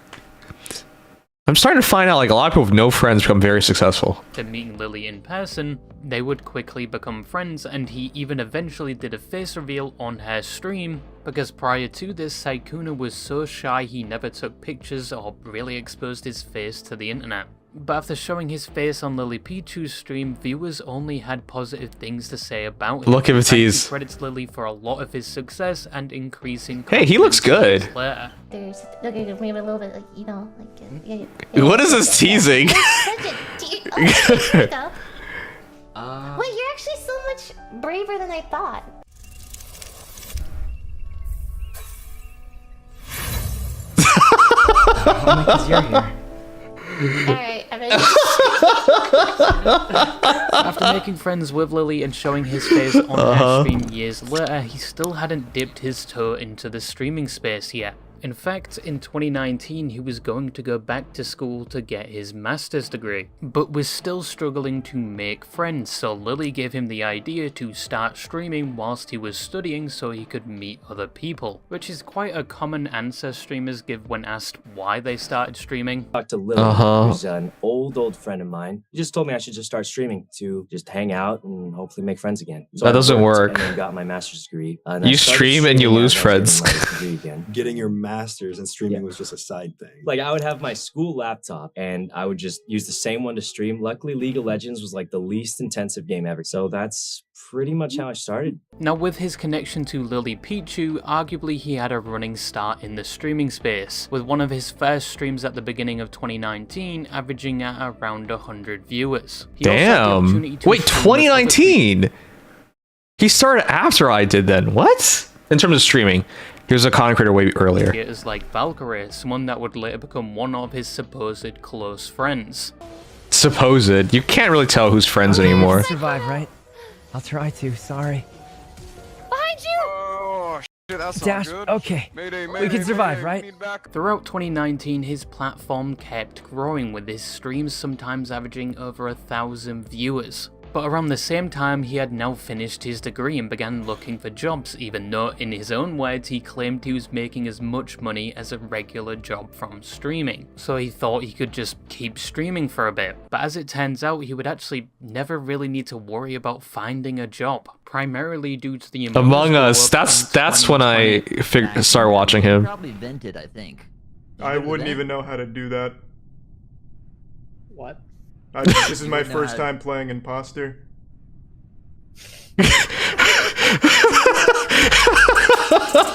Speaker 1: I'm starting to find out like a lot of people with no friends become very successful.
Speaker 4: After meeting Lily in person, they would quickly become friends, and he even eventually did a face reveal on her stream, because prior to this, Sykkuno was so shy he never took pictures or really exposed his face to the internet. But after showing his face on Lily Pichu's stream, viewers only had positive things to say about him.
Speaker 1: Look at
Speaker 4: And
Speaker 1: Matisse.
Speaker 4: he credits Lily for a lot of his success and increasing.
Speaker 1: Hey, he looks
Speaker 4: confidence
Speaker 1: good.
Speaker 4: later.
Speaker 3: There's maybe a little bit like
Speaker 1: What is this teasing?
Speaker 3: Here you go. Wait, you're actually so much braver than I thought.
Speaker 8: Only because you're here.
Speaker 3: Alright, I'm ready.
Speaker 4: After making friends with Lily and showing his face on her stream years later, he still hadn't dipped his toe into the streaming space yet. In fact, in 2019 he was going to go back to school to get his master's degree, but was still struggling to make friends, so Lily gave him the idea to start streaming whilst he was studying so he could meet other people, which is quite a common answer streamers give when asked why they started streaming.
Speaker 10: Talked to Lily, who's an old friend of mine. He just told me I should just start streaming to just hang out and hopefully make friends again. So
Speaker 1: That
Speaker 10: I
Speaker 1: doesn't
Speaker 10: worked
Speaker 1: work.
Speaker 10: And then got my master's degree. And I
Speaker 1: You
Speaker 10: started
Speaker 1: stream and you
Speaker 10: streaming
Speaker 1: lose
Speaker 10: as I was
Speaker 1: friends.
Speaker 10: getting my degree again.
Speaker 11: Getting your master's and streaming was just a side thing.
Speaker 10: Like I would have my school laptop and I would just use the same one to stream. Luckily, League of Legends was like the least intensive game ever. So that's pretty much how I started.
Speaker 4: Now, with his connection to Lily Pichu, arguably he had a running start in the streaming space, with one of his first streams at the beginning of 2019 averaging at around 100 viewers. He also had the
Speaker 1: Damn.
Speaker 4: opportunity to
Speaker 1: Wait,
Speaker 4: stream with other
Speaker 1: 2019? He started after I did then. What? In terms of streaming. He was a content creator way earlier.
Speaker 4: Creators like Valkyrie, someone that would later become one of his supposed close friends.
Speaker 1: Supposed. You can't really tell who's friends anymore.
Speaker 9: Survive, right? I'll try to. Sorry.
Speaker 3: Behind you!
Speaker 12: Oh, shit, that's
Speaker 9: Dash.
Speaker 12: not good.
Speaker 9: Okay.
Speaker 12: Mayday,
Speaker 9: We can survive,
Speaker 12: mayday,
Speaker 9: right?
Speaker 12: need back.
Speaker 4: Throughout 2019, his platform kept growing, with his streams sometimes averaging over 1,000 viewers. But around the same time, he had now finished his degree and began looking for jobs, even though, in his own words, he claimed he was making as much money as a regular job from streaming. So he thought he could just keep streaming for a bit. But as it turns out, he would actually never really need to worry about finding a job, primarily due to the
Speaker 1: Among Us. That's when I started watching him.
Speaker 2: Probably vented, I think.
Speaker 12: I wouldn't even know how to do that.
Speaker 8: What?
Speaker 12: This is my first time playing Imposter.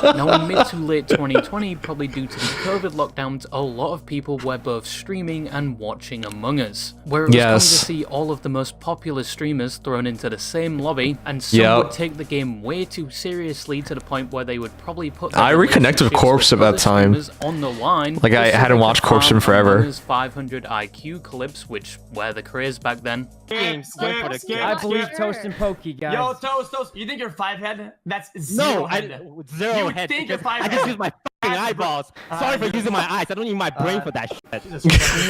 Speaker 4: Now in mid to late 2020, probably due to the COVID lockdowns, a lot of people were both streaming and watching Among Us, where it was common to see all of the most popular streamers thrown into the same lobby, and some would take the game way too seriously to the point where they would probably put their
Speaker 1: I reconnected with Corpse at that time.
Speaker 4: on the line.
Speaker 1: Like, I hadn't watched Corpse in forever.
Speaker 4: Among Us 500 IQ clips, which were the craze back then.
Speaker 9: I believe Toast and Pokey, guys.
Speaker 8: Yo, Toast, you think you're 5-head? That's zero head.
Speaker 13: Zero head.
Speaker 8: Think you're 5-head.
Speaker 13: I just use my fucking eyeballs. Sorry for using my eyes. I don't need my brain for that shit.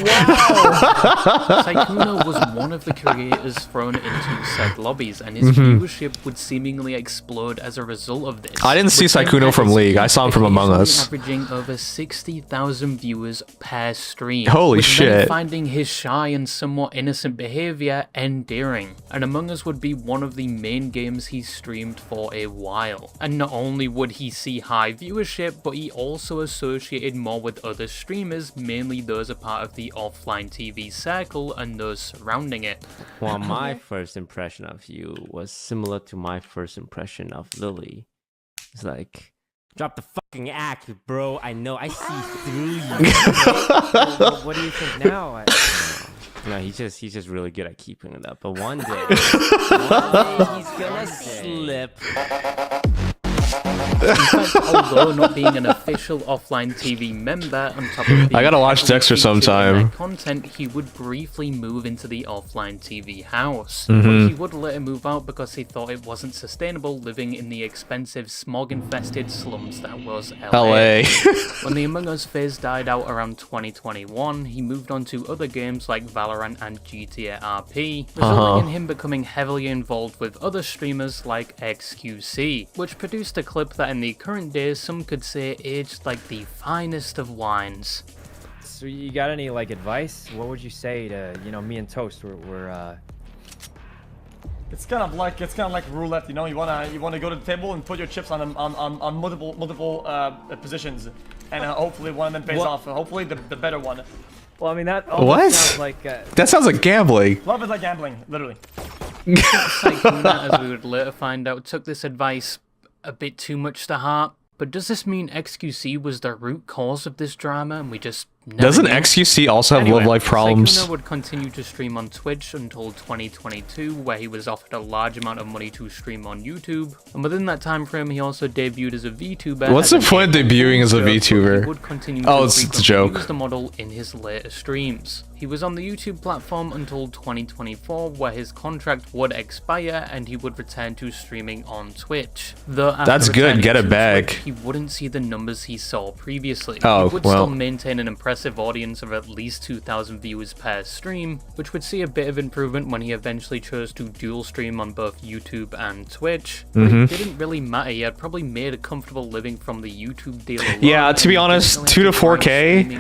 Speaker 4: Wow! Sykkuno was one of the creators thrown into said lobbies, and his viewership would seemingly explode as a result of this.
Speaker 1: I didn't see Sykkuno from League. I saw him from Among Us.
Speaker 4: Averaging over 60,000 viewers per stream.
Speaker 1: Holy
Speaker 4: with
Speaker 1: shit.
Speaker 4: many finding his shy and somewhat innocent behavior endearing. And Among Us would be one of the main games he streamed for a while. And not only would he see high viewership, but he also associated more with other streamers, mainly those a part of the offline TV circle and those surrounding it.
Speaker 13: Well, my first impression of you was similar to my first impression of Lily. It's like, drop the fucking act, bro. I know, I see through you.
Speaker 9: Well, what do you think now?
Speaker 13: No, he's just really good at keeping it up. But one day he's gonna slip.
Speaker 4: In fact, although not being an official offline TV member, on top of
Speaker 1: I gotta watch Dexter sometime.
Speaker 4: Content, he would briefly move into the offline TV house. But he would later move out because he thought it wasn't sustainable living in the expensive, smog-infested slums that was LA. When the Among Us phase died out around 2021, he moved on to other games like Valorant and GTA RP, resulting in him becoming heavily involved with other streamers like XQC, which produced a clip that in the current days some could say aged like the finest of wines.
Speaker 9: So you got any like advice? What would you say to, you know, me and Toast? We're
Speaker 8: It's kind of like roulette, you know. You wanna go to the table and put your chips on multiple positions, and hopefully one of them pays off. Hopefully the better one.
Speaker 9: Well, I mean that.
Speaker 1: Sounds
Speaker 9: like
Speaker 1: that sounds like gambling.
Speaker 8: Love is like gambling, literally.
Speaker 4: Sykkuno, as we would later find out, took this advice a bit too much to heart. But does this mean XQC was the root cause of this drama and we just never
Speaker 1: Doesn't
Speaker 4: knew?
Speaker 1: XQC also have love-life problems?
Speaker 4: Sykkuno would continue to stream on Twitch until 2022, where he was offered a large amount of money to stream on YouTube. And within that time frame, he also debuted as a VTuber.
Speaker 1: What's the point of debuting as a VTuber?
Speaker 4: He would continue
Speaker 1: Oh,
Speaker 4: to
Speaker 1: it's a
Speaker 4: frequently
Speaker 1: joke.
Speaker 4: use the model in his later streams. He was on the YouTube platform until 2024, where his contract would expire and he would return to streaming on Twitch. Though after
Speaker 1: That's good,
Speaker 4: returning
Speaker 1: get it
Speaker 4: to
Speaker 1: back.
Speaker 4: Twitch, he wouldn't see the numbers he saw previously.
Speaker 1: Oh,
Speaker 4: he would
Speaker 1: well.
Speaker 4: still maintain an impressive audience of at least 2,000 viewers per stream, which would see a bit of improvement when he eventually chose to dual stream on both YouTube and Twitch. But it didn't really matter, he had probably made a comfortable living from the YouTube deal alone.
Speaker 1: Yeah, to be honest, 2 to 4K,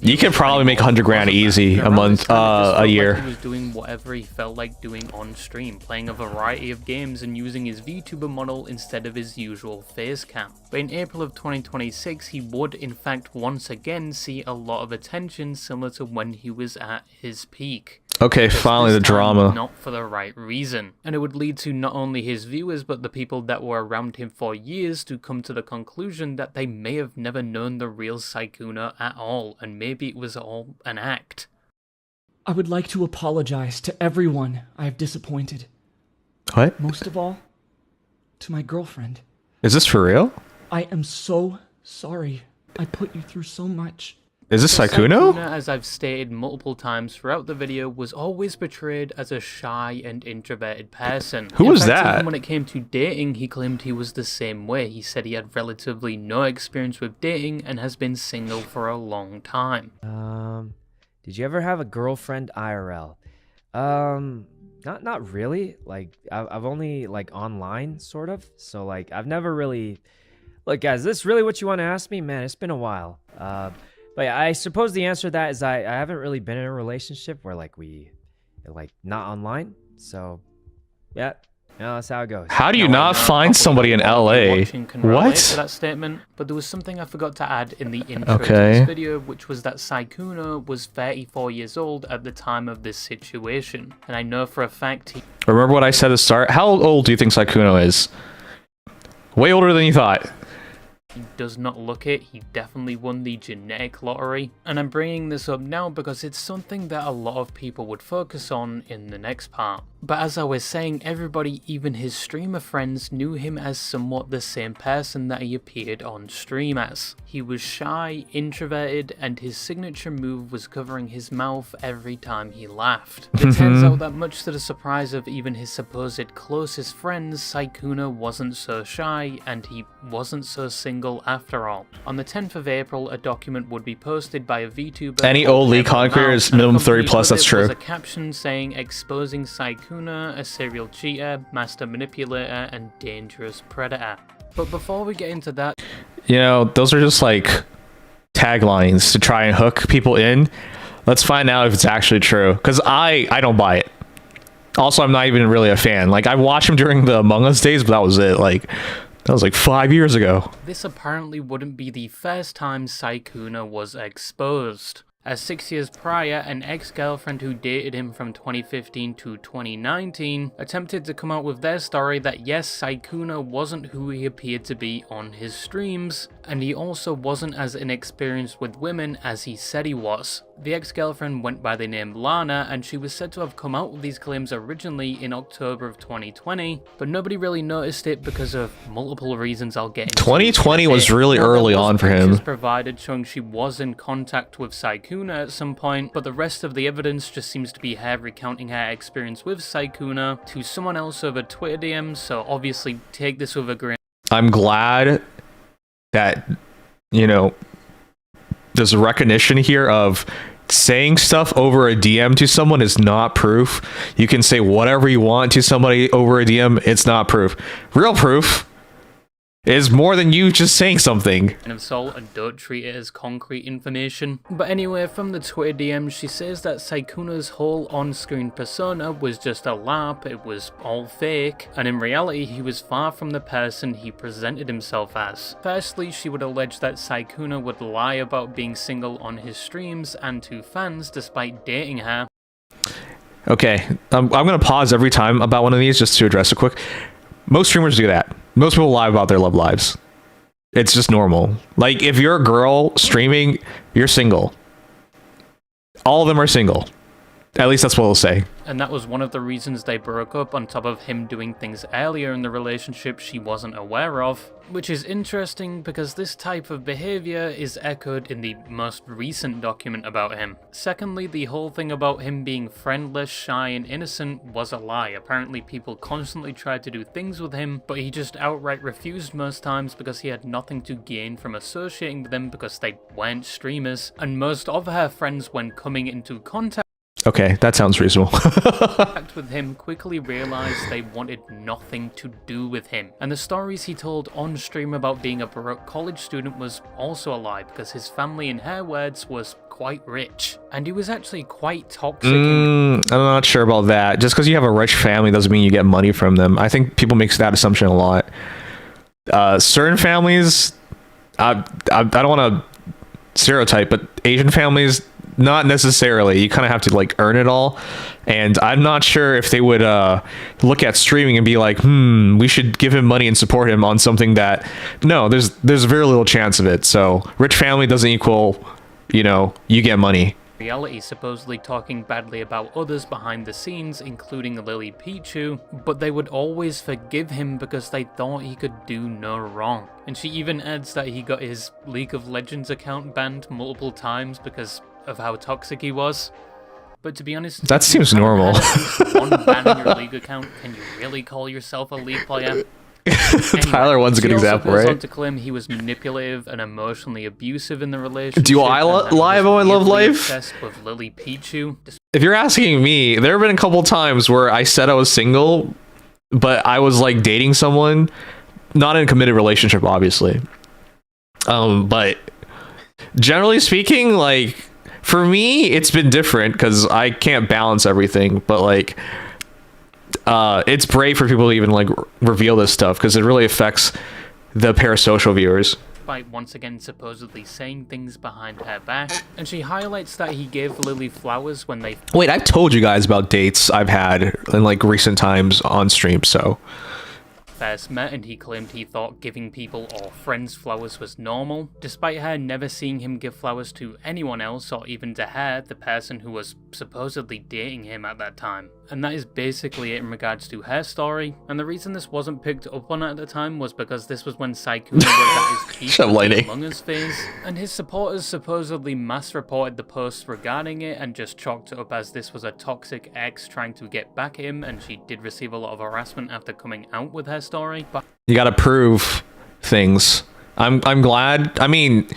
Speaker 1: you could probably make 100 grand easy a month, a year.
Speaker 4: He was doing whatever he felt like doing on stream, playing a variety of games and using his VTuber model instead of his usual face cam. But in April of 2026, he would in fact once again see a lot of attention similar to when he was at his peak.
Speaker 1: Okay,
Speaker 4: Just
Speaker 1: finally the
Speaker 4: this time,
Speaker 1: drama.
Speaker 4: Not for the right reason. And it would lead to not only his viewers, but the people that were around him for years to come to the conclusion that they may have never known the real Sykkuno at all, and maybe it was all an act.
Speaker 14: I would like to apologize to everyone I have disappointed.
Speaker 1: What?
Speaker 14: Most of all, to my girlfriend.
Speaker 1: Is this for real?
Speaker 14: I am so sorry. I put you through so much.
Speaker 1: Is this Saikuno?
Speaker 4: Saikuno, as I've stated multiple times throughout the video, was always portrayed as a shy and introverted person.
Speaker 1: Who was
Speaker 4: In fact,
Speaker 1: that?
Speaker 4: even when it came to dating, he claimed he was the same way. He said he had relatively no experience with dating and has been single for a long time.
Speaker 9: Did you ever have a girlfriend IRL? Not really. Like, I've only, like, online, sort of. So, like, I've never really... Look, guys, is this really what you want to ask me? Man, it's been a while. But yeah, I suppose the answer to that is I haven't really been in a relationship where, like, not online. So, yeah, that's how it goes.
Speaker 1: How do you not find somebody in LA?
Speaker 4: Can relate
Speaker 1: What?
Speaker 4: to that statement, but there was something I forgot to add in the intro to
Speaker 1: Okay.
Speaker 4: this video, which was that Saikuno was 34 years old at the time of this situation, and I know for a fact he
Speaker 1: Remember what I said at the start? How old do you think Saikuno is? Way older than you thought.
Speaker 4: does not look it. He definitely won the genetic lottery, and I'm bringing this up now because it's something that a lot of people would focus on in the next part. But as I was saying, everybody, even his streamer friends, knew him as somewhat the same person that he appeared on stream as. He was shy, introverted, and his signature move was covering his mouth every time he laughed. It turns out that much to the surprise of even his supposed closest friends, Saikuno wasn't so shy, and he wasn't so single after all. On the 10th of April, a document would be posted by a VTuber.
Speaker 1: Any old league content creator is minimum 30 plus, that's true.
Speaker 4: A caption saying exposing Saikuno, a serial cheater, master manipulator, and dangerous predator. But before we get into that,
Speaker 1: you know, those are just like taglines to try and hook people in. Let's find out if it's actually true, because I don't buy it. Also, I'm not even really a fan. Like, I watched him during the Among Us days, but that was it. Like, that was like 5 years ago.
Speaker 4: this apparently wouldn't be the first time Saikuno was exposed. As 6 years prior, an ex-girlfriend who dated him from 2015 to 2019 attempted to come out with their story that yes, Saikuno wasn't who he appeared to be on his streams, and he also wasn't as inexperienced with women as he said he was. The ex-girlfriend went by the name Lana, and she was said to have come out with these claims originally in October of 2020, but nobody really noticed it because of multiple reasons I'll get into.
Speaker 1: 2020 was really early on for him.
Speaker 4: Provided showing she was in contact with Saikuno at some point, but the rest of the evidence just seems to be her recounting her experience with Saikuno to someone else over Twitter DMs, so obviously take this with a grain.
Speaker 1: I'm glad that, you know, there's a recognition here of saying stuff over a DM to someone is not proof. You can say whatever you want to somebody over a DM, it's not proof. Real proof is more than you just saying something.
Speaker 4: Of salt and don't treat it as concrete information. But anyway, from the Twitter DM, she says that Saikuno's whole on-screen persona was just a LARP, it was all fake, and in reality he was far from the person he presented himself as. Firstly, she would allege that Saikuno would lie about being single on his streams and to fans despite dating her.
Speaker 1: Okay, I'm gonna pause every time about one of these just to address it quick. Most streamers do that. Most people lie about their love lives. It's just normal. Like, if you're a girl streaming, you're single. All of them are single. At least that's what they'll say.
Speaker 4: And that was one of the reasons they broke up, on top of him doing things earlier in the relationship she wasn't aware of. Which is interesting because this type of behavior is echoed in the most recent document about him. Secondly, the whole thing about him being friendless, shy, and innocent was a lie. Apparently people constantly tried to do things with him, but he just outright refused most times because he had nothing to gain from associating with them because they weren't streamers. And most of her friends, when coming into contact
Speaker 1: Okay, that sounds reasonable.
Speaker 4: with him, quickly realized they wanted nothing to do with him. And the stories he told on stream about being a broke college student was also a lie, because his family, in her words, was quite rich. And he was actually quite toxic.
Speaker 1: I'm not sure about that. Just because you have a rich family doesn't mean you get money from them. I think people make that assumption a lot. Certain families, I don't want to stereotype, but Asian families, not necessarily. You kind of have to like earn it all, and I'm not sure if they would look at streaming and be like, we should give him money and support him on something that, no, there's very little chance of it. So rich family doesn't equal, you know, you get money.
Speaker 4: reality, supposedly talking badly about others behind the scenes, including Lily Pichu, but they would always forgive him because they thought he could do no wrong. And she even adds that he got his League of Legends account banned multiple times because of how toxic he was. But to be honest,
Speaker 1: that seems normal.
Speaker 4: One ban on your League account, can you really call yourself a League player? Anyway,
Speaker 1: Tyler one's a good example,
Speaker 4: goes
Speaker 1: right?
Speaker 4: On to claim he was manipulative and emotionally abusive in the relationship.
Speaker 1: Do I lie about my love life?
Speaker 4: With Lily Pichu.
Speaker 1: If you're asking me, there have been a couple times where I said I was single, but I was like dating someone, not in a committed relationship, obviously. But generally speaking, like for me, it's been different because I can't balance everything. But like, it's brave for people to even like reveal this stuff because it really affects the parasocial viewers.
Speaker 4: By once again supposedly saying things behind her back, and she highlights that he gave Lily flowers when they
Speaker 1: Wait, I've told you guys about dates I've had in like recent times on stream, so
Speaker 4: first met, and he claimed he thought giving people or friends flowers was normal, despite her never seeing him give flowers to anyone else or even to her, the person who was supposedly dating him at that time. And that is basically it in regards to her story, and the reason this wasn't picked up on at the time was because this was when Saikuna was at his peak of the Among Us phase, and his supporters supposedly mass reported the posts regarding it and just chalked it up as this was a toxic ex trying to get back at him, and she did receive a lot of harassment after coming out with her story. But
Speaker 1: you gotta prove things. I'm glad. I mean,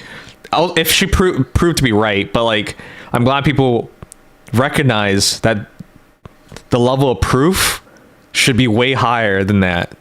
Speaker 1: if she proved to be right, but like, I'm glad people recognize that the level of proof should be way higher than that.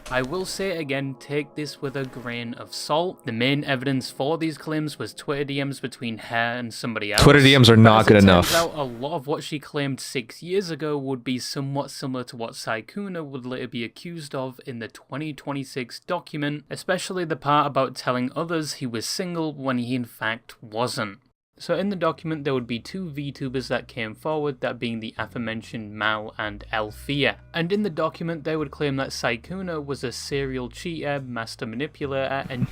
Speaker 4: I will say again, take this with a grain of salt. The main evidence for these claims was Twitter DMs between her and somebody else.
Speaker 1: Twitter DMs are not good enough.
Speaker 4: Turns out, a lot of what she claimed 6 years ago would be somewhat similar to what Saikuna would later be accused of in the 2026 document, especially the part about telling others he was single when he in fact wasn't. So in the document there would be two VTubers that came forward, that being the aforementioned Mal and Elfia. And in the document they would claim that Saikuna was a serial cheater, master manipulator, and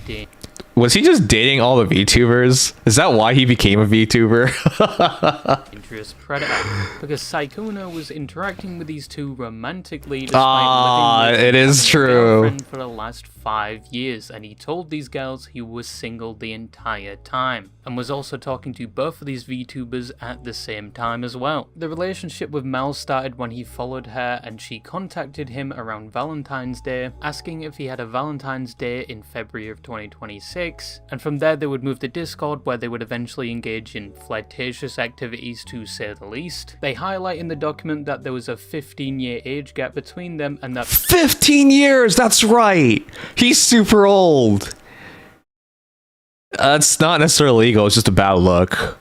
Speaker 1: Was he just dating all the VTubers? Is that why he became a VTuber?
Speaker 4: dangerous predator. Because Saikuna was interacting with these two romantically despite living with
Speaker 1: it is true.
Speaker 4: girlfriend for the last 5 years, and he told these girls he was single the entire time, and was also talking to both of these VTubers at the same time as well. The relationship with Mal started when he followed her and she contacted him around Valentine's Day, asking if he had a Valentine's Day in February of 2026, and from there they would move to Discord, where they would eventually engage in flirtatious activities to say the least. They highlight in the document that there was a 15-year age gap between them, and that
Speaker 1: 15 years, that's right! He's super old. It's not necessarily legal, it's just a bad look.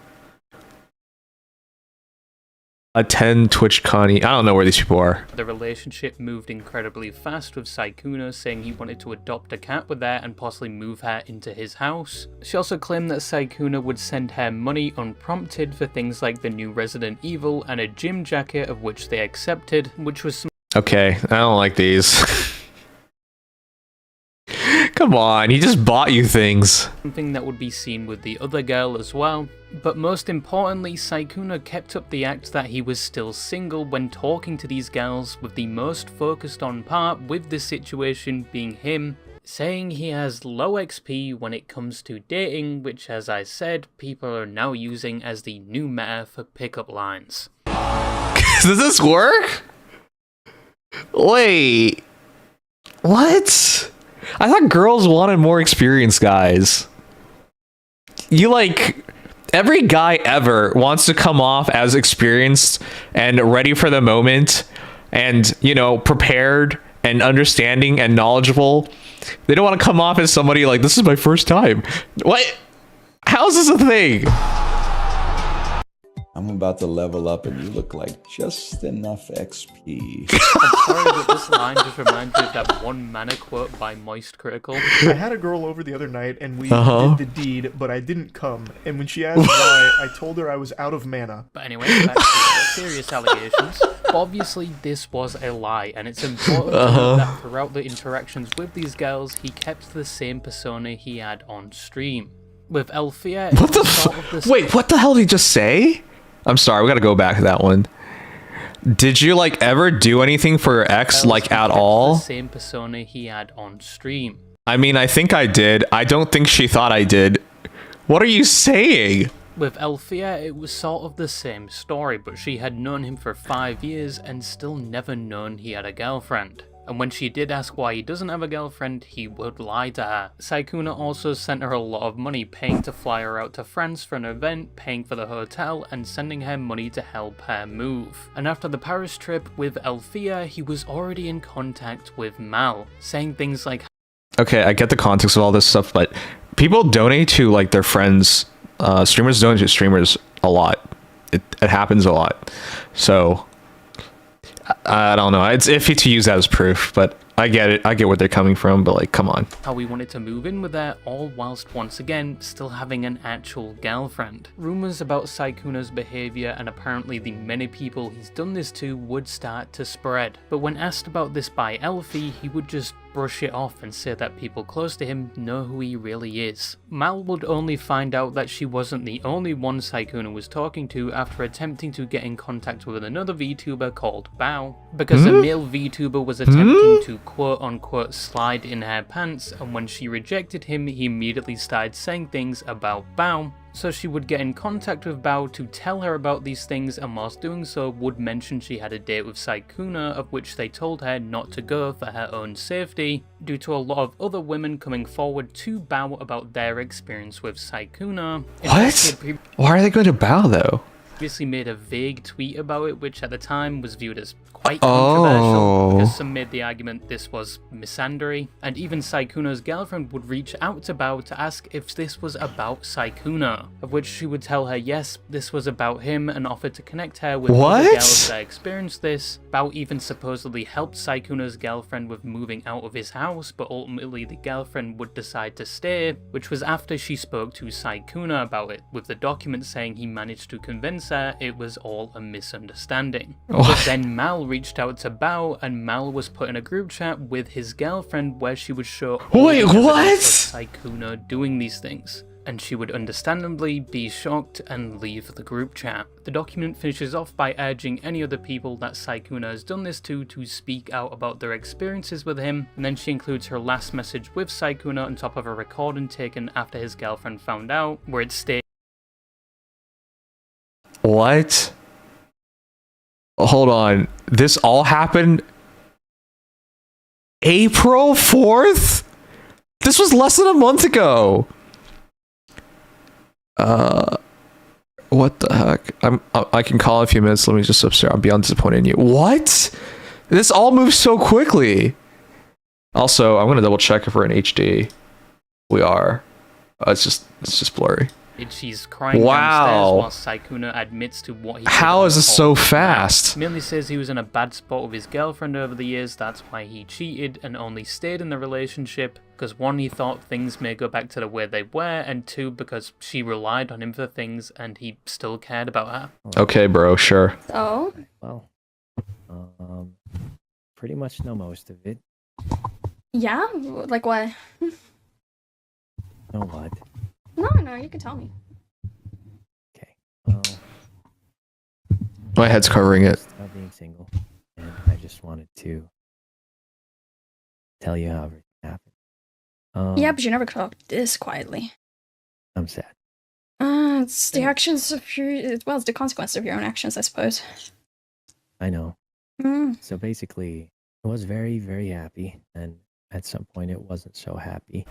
Speaker 1: A 10 Twitch Connie. I don't know where these people are.
Speaker 4: the relationship moved incredibly fast, with Saikuna saying he wanted to adopt a cat with her and possibly move her into his house. She also claimed that Saikuna would send her money unprompted for things like the new Resident Evil and a gym jacket, of which they accepted, which was
Speaker 1: Okay, I don't like these. Come on, he just bought you things.
Speaker 4: something that would be seen with the other girl as well. But most importantly, Saikuna kept up the act that he was still single when talking to these girls, with the most focused on part with this situation being him, saying he has low XP when it comes to dating, which, as I said, people are now using as the new meta for pickup lines.
Speaker 1: Does this work? Wait. What? I thought girls wanted more experienced guys. You like... Every guy ever wants to come off as experienced and ready for the moment and, you know, prepared and understanding and knowledgeable. They don't want to come off as somebody like, this is my first time. What? How is this a thing?
Speaker 15: I'm about to level up and you look like just enough XP.
Speaker 4: I'm sorry, but this line just reminds me of that one mana quote by Moist Critical.
Speaker 12: I had a girl over the other night and we did the deed, but I didn't come. And when she asked why, I told her I was out of mana.
Speaker 4: But anyway, back to serious allegations. Obviously, this was a lie, and it's important to note that throughout the interactions with these girls, he kept the same persona he had on stream. With Elfia,
Speaker 1: What the fuck? Wait, what the hell did he just say? I'm sorry, we gotta go back to that one. Did you like ever do anything for your ex, like at all?
Speaker 4: The same persona he had on stream.
Speaker 1: I mean, I think I did. I don't think she thought I did. What are you saying?
Speaker 4: With Althea, it was sort of the same story, but she had known him for 5 years and still never known he had a girlfriend. And when she did ask why he doesn't have a girlfriend, he would lie to her. Saikuna also sent her a lot of money, paying to fly her out to France for an event, paying for the hotel, and sending her money to help her move. And after the Paris trip with Althea, he was already in contact with Mal, saying things like,
Speaker 1: Okay, I get the context of all this stuff, but people donate to like their friends. Streamers donate to streamers a lot. It happens a lot. So I don't know. It's iffy to use that as proof, but I get it. I get where they're coming from, but like, come on.
Speaker 4: how he wanted to move in with her, all whilst once again still having an actual girlfriend. Rumours about Saikuna's behaviour and apparently the many people he's done this to would start to spread. But when asked about this by Elfie, he would just brush it off and say that people close to him know who he really is. Mal would only find out that she wasn't the only one Saikuna was talking to after attempting to get in contact with another VTuber called Bao, because a male VTuber was attempting to quote-unquote slide in her pants, and when she rejected him, he immediately started saying things about Bao. So she would get in contact with Bao to tell her about these things, and whilst doing so would mention she had a date with Saikuna, of which they told her not to go for her own safety, due to a lot of other women coming forward to Bao about their experience with Saikuna.
Speaker 1: What? Why are they going to Bao though?
Speaker 4: Previously made a vague tweet about it, which at the time was viewed as quite controversial, because some made the argument this was misandry, and even Saikuna's girlfriend would reach out to Bao to ask if this was about Saikuna, of which she would tell her yes, this was about him, and offered to connect her with other girls that experienced this. Bao even supposedly helped Saikuna's girlfriend with moving out of his house, but ultimately the girlfriend would decide to stay, which was after she spoke to Saikuna about it, with the document saying he managed to convince her it was all a misunderstanding. But then Mal reached out to Bao, and Mal was put in a group chat with his girlfriend where she would show all the evidence of Saikuna doing these things, and she would understandably be shocked and leave the group chat. The document finishes off by urging any other people that Saikuna has done this to speak out about their experiences with him, and then she includes her last message with Saikuna on top of a recording taken after his girlfriend found out, where it states,
Speaker 1: What? Hold on. This all happened April 4th? This was less than a month ago. What the heck? I can call in a few minutes. Let me just upstairs. I'm beyond disappointed in you. What? This all moves so quickly. Also, I'm gonna double check if we're in HD. We are. It's just blurry.
Speaker 4: She's crying downstairs while Saikuna admits to what he did.
Speaker 1: How is this so fast?
Speaker 4: Merely says he was in a bad spot with his girlfriend over the years, that's why he cheated and only stayed in the relationship, because one, he thought things may go back to the way they were, and two, because she relied on him for things and he still cared about her.
Speaker 1: Okay, bro, sure.
Speaker 3: Oh?
Speaker 10: Well, pretty much know most of it.
Speaker 3: Yeah? Like what?
Speaker 10: Know what?
Speaker 3: No, you can tell me.
Speaker 10: Well,
Speaker 1: my head's covering it.
Speaker 10: About being single, and I just wanted to tell you how everything happened.
Speaker 3: Yeah, but you never talk this quietly.
Speaker 10: I'm sad.
Speaker 3: It's the actions of your... Well, it's the consequence of your own actions, I suppose.
Speaker 10: I know. So basically, I was very, very happy, and at some point it wasn't so happy.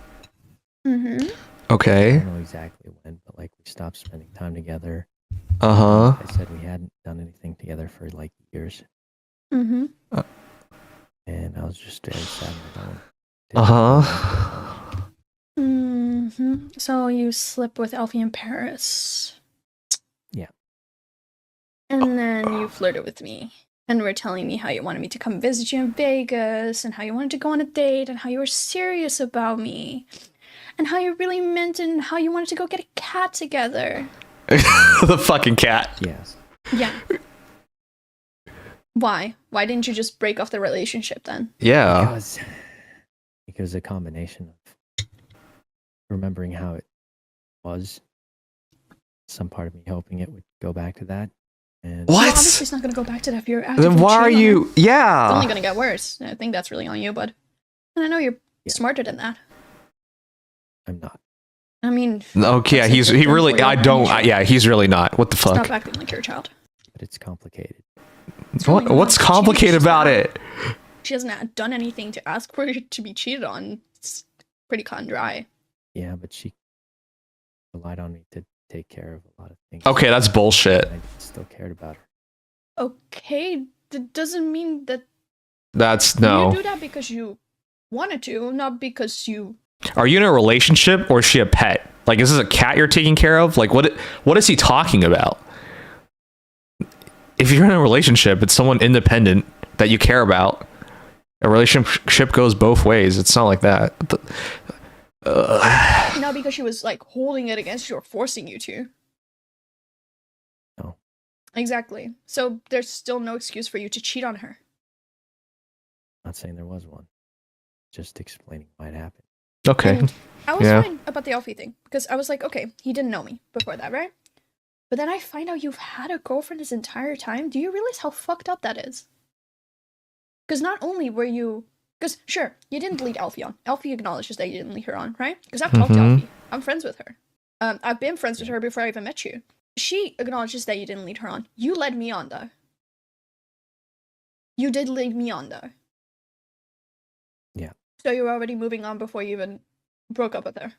Speaker 1: Okay.
Speaker 10: I don't know exactly when, but like we stopped spending time together.
Speaker 1: Uh-huh.
Speaker 10: I said we hadn't done anything together for like years.
Speaker 3: Mm-hmm.
Speaker 10: And I was just very sad about it.
Speaker 1: Uh-huh.
Speaker 3: Mm-hmm. So you slept with Elfie in Paris.
Speaker 10: Yeah.
Speaker 3: And then you flirted with me. And were telling me how you wanted me to come visit you in Vegas, and how you wanted to go on a date, and how you were serious about me. And how you really meant, and how you wanted to go get a cat together.
Speaker 1: The fucking cat.
Speaker 10: Yes.
Speaker 3: Yeah. Why? Why didn't you just break off the relationship then?
Speaker 1: Yeah.
Speaker 10: Because a combination of remembering how it was, some part of me hoping it would go back to that, And
Speaker 3: Well,
Speaker 1: What?
Speaker 3: obviously, it's not gonna go back to that if you're
Speaker 1: Then
Speaker 3: actively
Speaker 1: why are
Speaker 3: cheating on
Speaker 1: you?
Speaker 3: her. It's
Speaker 1: Yeah.
Speaker 3: only gonna get worse. I think that's really on you, bud. And I know you're smarter than that.
Speaker 10: I'm not.
Speaker 3: I mean,
Speaker 1: Okay, yeah,
Speaker 3: that's a
Speaker 1: he
Speaker 3: good thing
Speaker 1: really.
Speaker 3: for you.
Speaker 1: I don't. Yeah, he's really not. What the fuck?
Speaker 3: Stop acting like you're a child.
Speaker 10: But it's complicated.
Speaker 1: What's complicated about it?
Speaker 3: She hasn't done anything to ask for it to be cheated on. It's pretty cut and dry.
Speaker 10: Yeah, but she relied on me to take care of a lot of things.
Speaker 1: Okay, that's bullshit.
Speaker 10: I still cared about her.
Speaker 3: Okay, that doesn't mean that
Speaker 1: That's
Speaker 3: you
Speaker 1: no.
Speaker 3: do that because you wanted to, not because you.
Speaker 1: Are you in a relationship or is she a pet? Like, is this a cat you're taking care of? Like, what is he talking about? If you're in a relationship, it's someone independent that you care about. A relationship goes both ways. It's not like that.
Speaker 3: Not because she was like holding it against you or forcing you to.
Speaker 10: No.
Speaker 3: Exactly. So there's still no excuse for you to cheat on her.
Speaker 10: Not saying there was one. Just explaining why it happened.
Speaker 1: Okay.
Speaker 3: And I was
Speaker 1: Yeah.
Speaker 3: fine about the Alfie thing because I was like, okay, he didn't know me before that, right? But then I find out you've had a girlfriend this entire time. Do you realize how fucked up that is? Because not only were you, because sure, you didn't lead Alfie on. Alfie acknowledges that you didn't lead her on, right? Because I've talked to Alfie. I'm friends with her. I've been friends with her before I even met you. She acknowledges that you didn't lead her on. You led me on, though. You did lead me on, though.
Speaker 10: Yeah.
Speaker 3: So you were already moving on before you even broke up with her.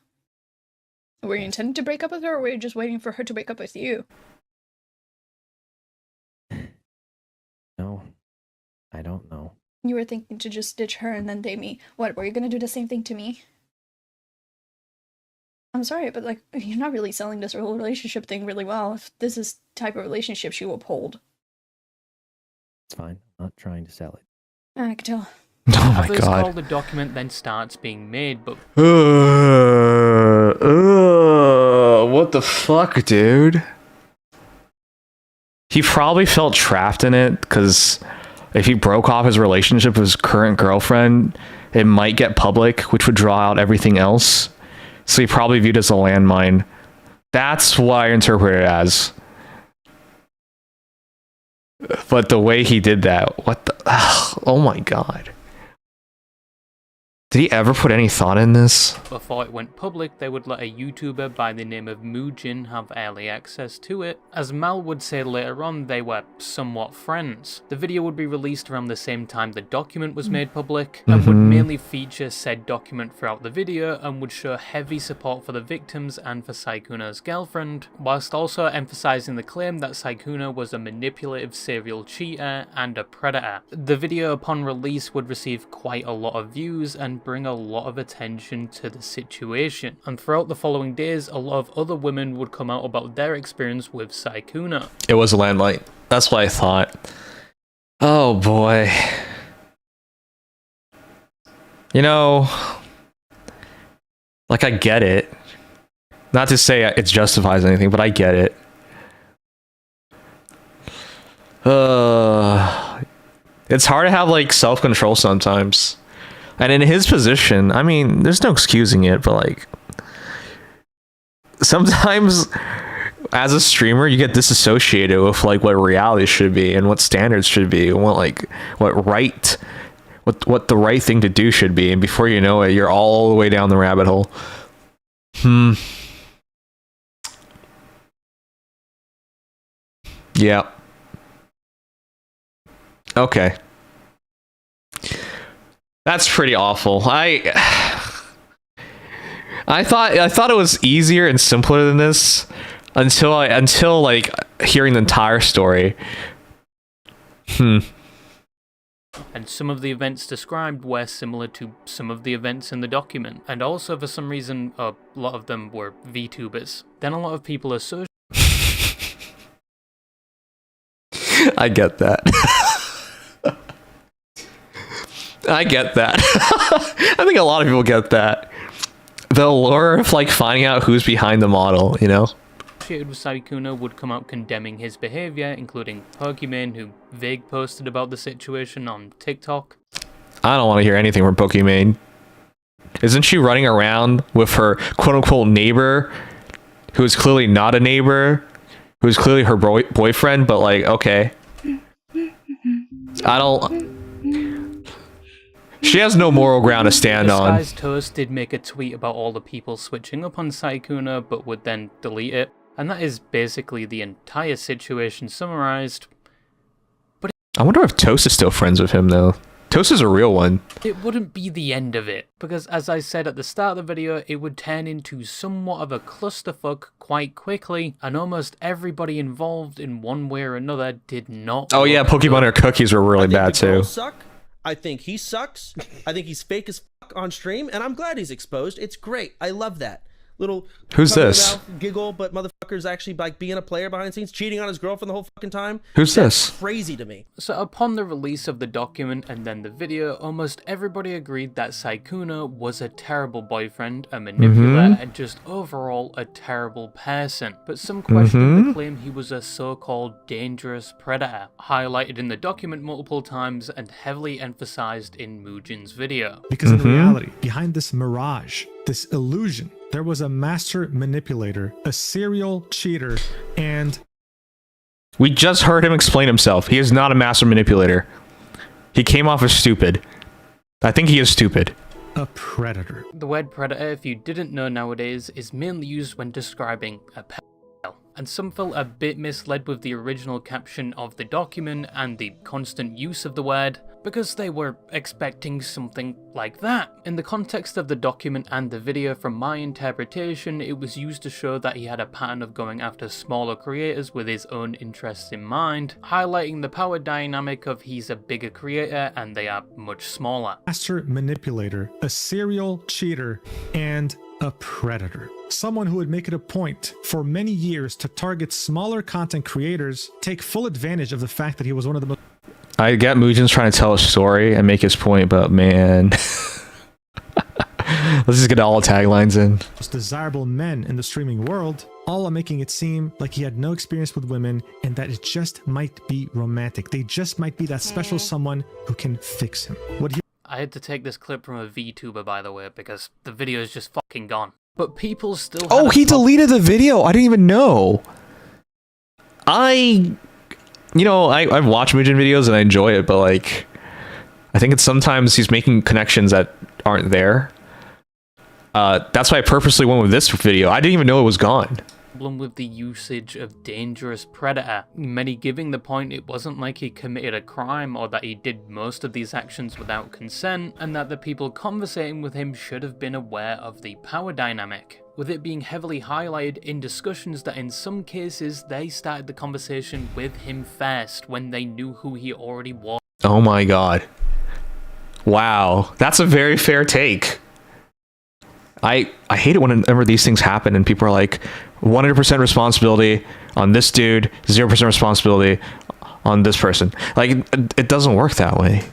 Speaker 3: Were you intending to break up with her, or were you just waiting for her to break up with you?
Speaker 10: No, I don't know.
Speaker 3: You were thinking to just ditch her and then date me. What, were you gonna do the same thing to me? I'm sorry, but like, you're not really selling this whole relationship thing really well. If this is the type of relationship you uphold.
Speaker 10: It's fine. I'm not trying to sell it.
Speaker 3: I can tell.
Speaker 1: Oh my
Speaker 4: After this
Speaker 1: god.
Speaker 4: call, the document then starts being made, but
Speaker 1: What the fuck, dude? He probably felt trapped in it because if he broke off his relationship with his current girlfriend, it might get public, which would draw out everything else. So he probably viewed it as a landmine. That's what I interpret it as. But the way he did that, what the... Oh my god. Did he ever put any thought in this?
Speaker 4: before it went public, they would let a YouTuber by the name of Muujin have early access to it. As Mal would say later on, they were somewhat friends. The video would be released around the same time the document was made public, and would mainly feature said document throughout the video, and would show heavy support for the victims and for Saikuna's girlfriend, whilst also emphasizing the claim that Saikuna was a manipulative serial cheater and a predator. The video upon release would receive quite a lot of views and bring a lot of attention to the situation, and throughout the following days a lot of other women would come out about their experience with Saikuna.
Speaker 1: It was a landmine. That's what I thought. Oh boy. You know, like I get it. Not to say it justifies anything, but I get it. It's hard to have like self-control sometimes. And in his position, I mean, there's no excusing it, but like sometimes as a streamer you get disassociated with like what reality should be and what standards should be and what the right thing to do should be, and before you know it you're all the way down the rabbit hole. Yeah. Okay. That's pretty awful. I thought it was easier and simpler than this until like hearing the entire story.
Speaker 4: And some of the events described were similar to some of the events in the document, and also for some reason a lot of them were VTubers. Then a lot of people associated
Speaker 1: I get that. I get that. I think a lot of people get that. The allure of like finding out who's behind the model, you know?
Speaker 4: with Saikuna would come out condemning his behavior, including Pokimane, who Vig posted about the situation on TikTok.
Speaker 1: I don't want to hear anything from Pokimane. Isn't she running around with her quote-unquote neighbor, who is clearly not a neighbor, who's clearly her boyfriend, but like, okay. I don't... She has no moral ground to stand on.
Speaker 4: Disguised Toast did make a tweet about all the people switching up on Saikuna, but would then delete it. And that is basically the entire situation summarized. But
Speaker 1: I wonder if Toast is still friends with him, though. Toast is a real one.
Speaker 4: it wouldn't be the end of it, because as I said at the start of the video, it would turn into somewhat of a clusterfuck quite quickly, and almost everybody involved in one way or another did not.
Speaker 1: Oh yeah, Pokemon or cookies were really bad too.
Speaker 16: Suck. I think he sucks. I think he's fake as fuck on stream, and I'm glad he's exposed. It's great. I love that. Little
Speaker 1: Who's
Speaker 16: cover
Speaker 1: this?
Speaker 16: the mouth giggle, but motherfucker's actually like being a player behind the scenes, cheating on his girlfriend the whole fucking time.
Speaker 1: Who's
Speaker 16: That's
Speaker 1: this?
Speaker 16: Crazy to me.
Speaker 4: So upon the release of the document and then the video, almost everybody agreed that Saikuna was a terrible boyfriend, a manipulator, and just overall a terrible person. But some questioned the claim he was a so-called dangerous predator, highlighted in the document multiple times and heavily emphasized in Mujin's video.
Speaker 17: Because in reality, behind this mirage, this illusion, there was a master manipulator, a serial cheater, and...
Speaker 1: We just heard him explain himself. He is not a master manipulator. He came off as stupid. I think he is stupid.
Speaker 17: a predator.
Speaker 4: The word predator, if you didn't know nowadays, is mainly used when describing a pedophile, and some felt a bit misled with the original caption of the document and the constant use of the word, because they were expecting something like that. In the context of the document and the video, from my interpretation, it was used to show that he had a pattern of going after smaller creators with his own interests in mind, highlighting the power dynamic of he's a bigger creator and they are much smaller.
Speaker 17: Master manipulator, a serial cheater, and a predator. Someone who would make it a point for many years to target smaller content creators, take full advantage of the fact that he was one of the most...
Speaker 1: I get Mujin's trying to tell a story and make his point, but man... Let's just get all the taglines in.
Speaker 17: most desirable men in the streaming world, all while making it seem like he had no experience with women and that it just might be romantic. They just might be that special someone who can fix him. What he...
Speaker 4: I had to take this clip from a VTuber, by the way, because the video is just fucking gone. But people still...
Speaker 1: Oh, he deleted the video. I didn't even know. I've watched Mujin videos and I enjoy it, but like, I think it's sometimes he's making connections that aren't there. That's why I purposely went with this video. I didn't even know it was gone.
Speaker 4: Problem with the usage of dangerous predator, many giving the point it wasn't like he committed a crime or that he did most of these actions without consent, and that the people conversating with him should have been aware of the power dynamic, with it being heavily highlighted in discussions that in some cases they started the conversation with him first when they knew who he already was.
Speaker 1: Oh my god. Wow, that's a very fair take. I hate it whenever these things happen and people are like 100% responsibility on this dude, 0% responsibility on this person. Like, it doesn't work that way.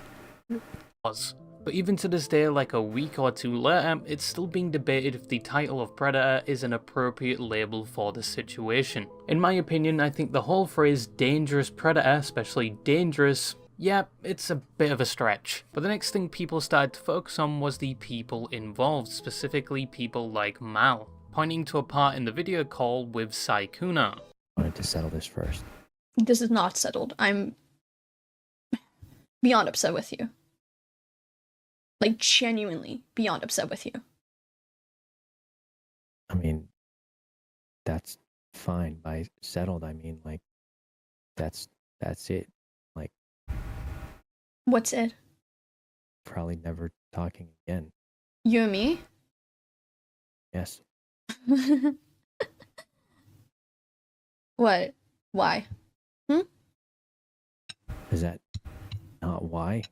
Speaker 4: But even to this day, like a week or two later, it's still being debated if the title of Predator is an appropriate label for the situation. In my opinion, I think the whole phrase dangerous predator, especially dangerous, yeah, it's a bit of a stretch. But the next thing people started to focus on was the people involved, specifically people like Mal, pointing to a part in the video call with Saikuna.
Speaker 18: I wanted to settle this first.
Speaker 3: This is not settled. I'm beyond upset with you. Like, genuinely beyond upset with you.
Speaker 18: I mean, that's fine. By settled, I mean, like, that's it. Like,
Speaker 3: What's it?
Speaker 18: probably never talking again.
Speaker 3: You and me?
Speaker 18: Yes.
Speaker 3: What? Why?
Speaker 18: Is that not why?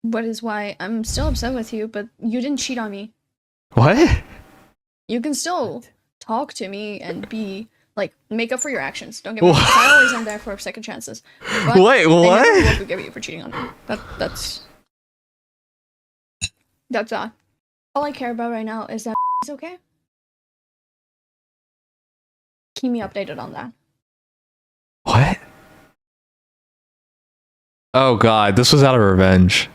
Speaker 3: What is why? I'm still upset with you, but you didn't cheat on me.
Speaker 1: What?
Speaker 3: You can still talk to me and be like, make up for your actions. Don't get me wrong. I always am there for second chances. But
Speaker 1: Wait, what?
Speaker 3: I never will forgive you for cheating on me. That's that. All I care about right now is that he's okay. Keep me updated on that.
Speaker 1: What? Oh god, this was out of revenge.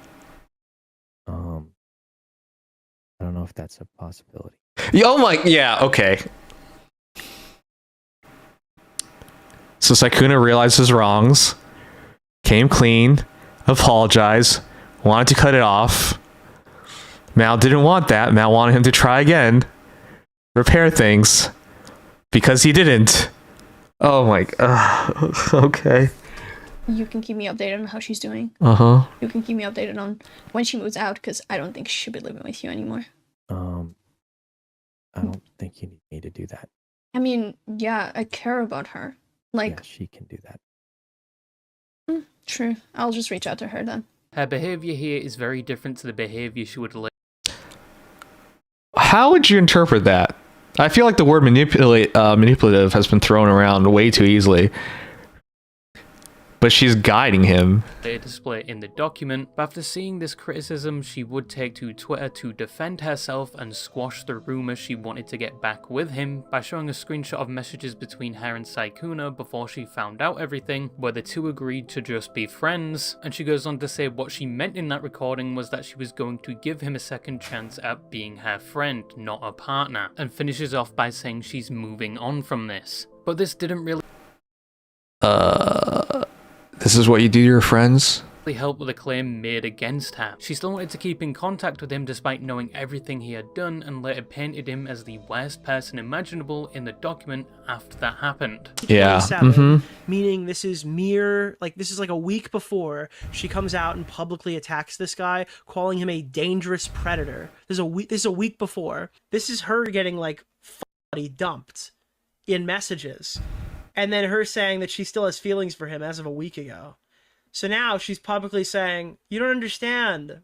Speaker 18: I don't know if that's a possibility.
Speaker 1: Oh my, yeah, okay. So Sykuna realized his wrongs, came clean, apologized, wanted to cut it off. Mal didn't want that. Mal wanted him to try again, repair things, because he didn't. Oh my god. Okay.
Speaker 3: You can keep me updated on how she's doing.
Speaker 1: Uh-huh.
Speaker 3: You can keep me updated on when she moves out, because I don't think she should be living with you anymore.
Speaker 18: I don't think you need me to do that.
Speaker 3: I mean, yeah, I care about her. Like,
Speaker 18: Yeah, she can do that.
Speaker 3: True. I'll just reach out to her then.
Speaker 4: Her behavior here is very different to the behavior she would
Speaker 1: How would you interpret that? I feel like the word manipulative has been thrown around way too easily. But she's guiding him.
Speaker 4: display in the document. But after seeing this criticism, she would take to Twitter to defend herself and squash the rumor she wanted to get back with him by showing a screenshot of messages between her and Sykuna before she found out everything, where the two agreed to just be friends. And she goes on to say what she meant in that recording was that she was going to give him a second chance at being her friend, not a partner, and finishes off by saying she's moving on from this. But this didn't really
Speaker 1: This is what you do to your friends?
Speaker 4: help with the claim made against her. She still wanted to keep in contact with him despite knowing everything he had done, and later painted him as the worst person imaginable in the document after that happened.
Speaker 1: Yeah.
Speaker 19: 27, meaning this is like a week before she comes out and publicly attacks this guy, calling him a dangerous predator. This is a week before. This is her getting like dumped in messages, and then her saying that she still has feelings for him as of a week ago. So now she's publicly saying, "You don't understand."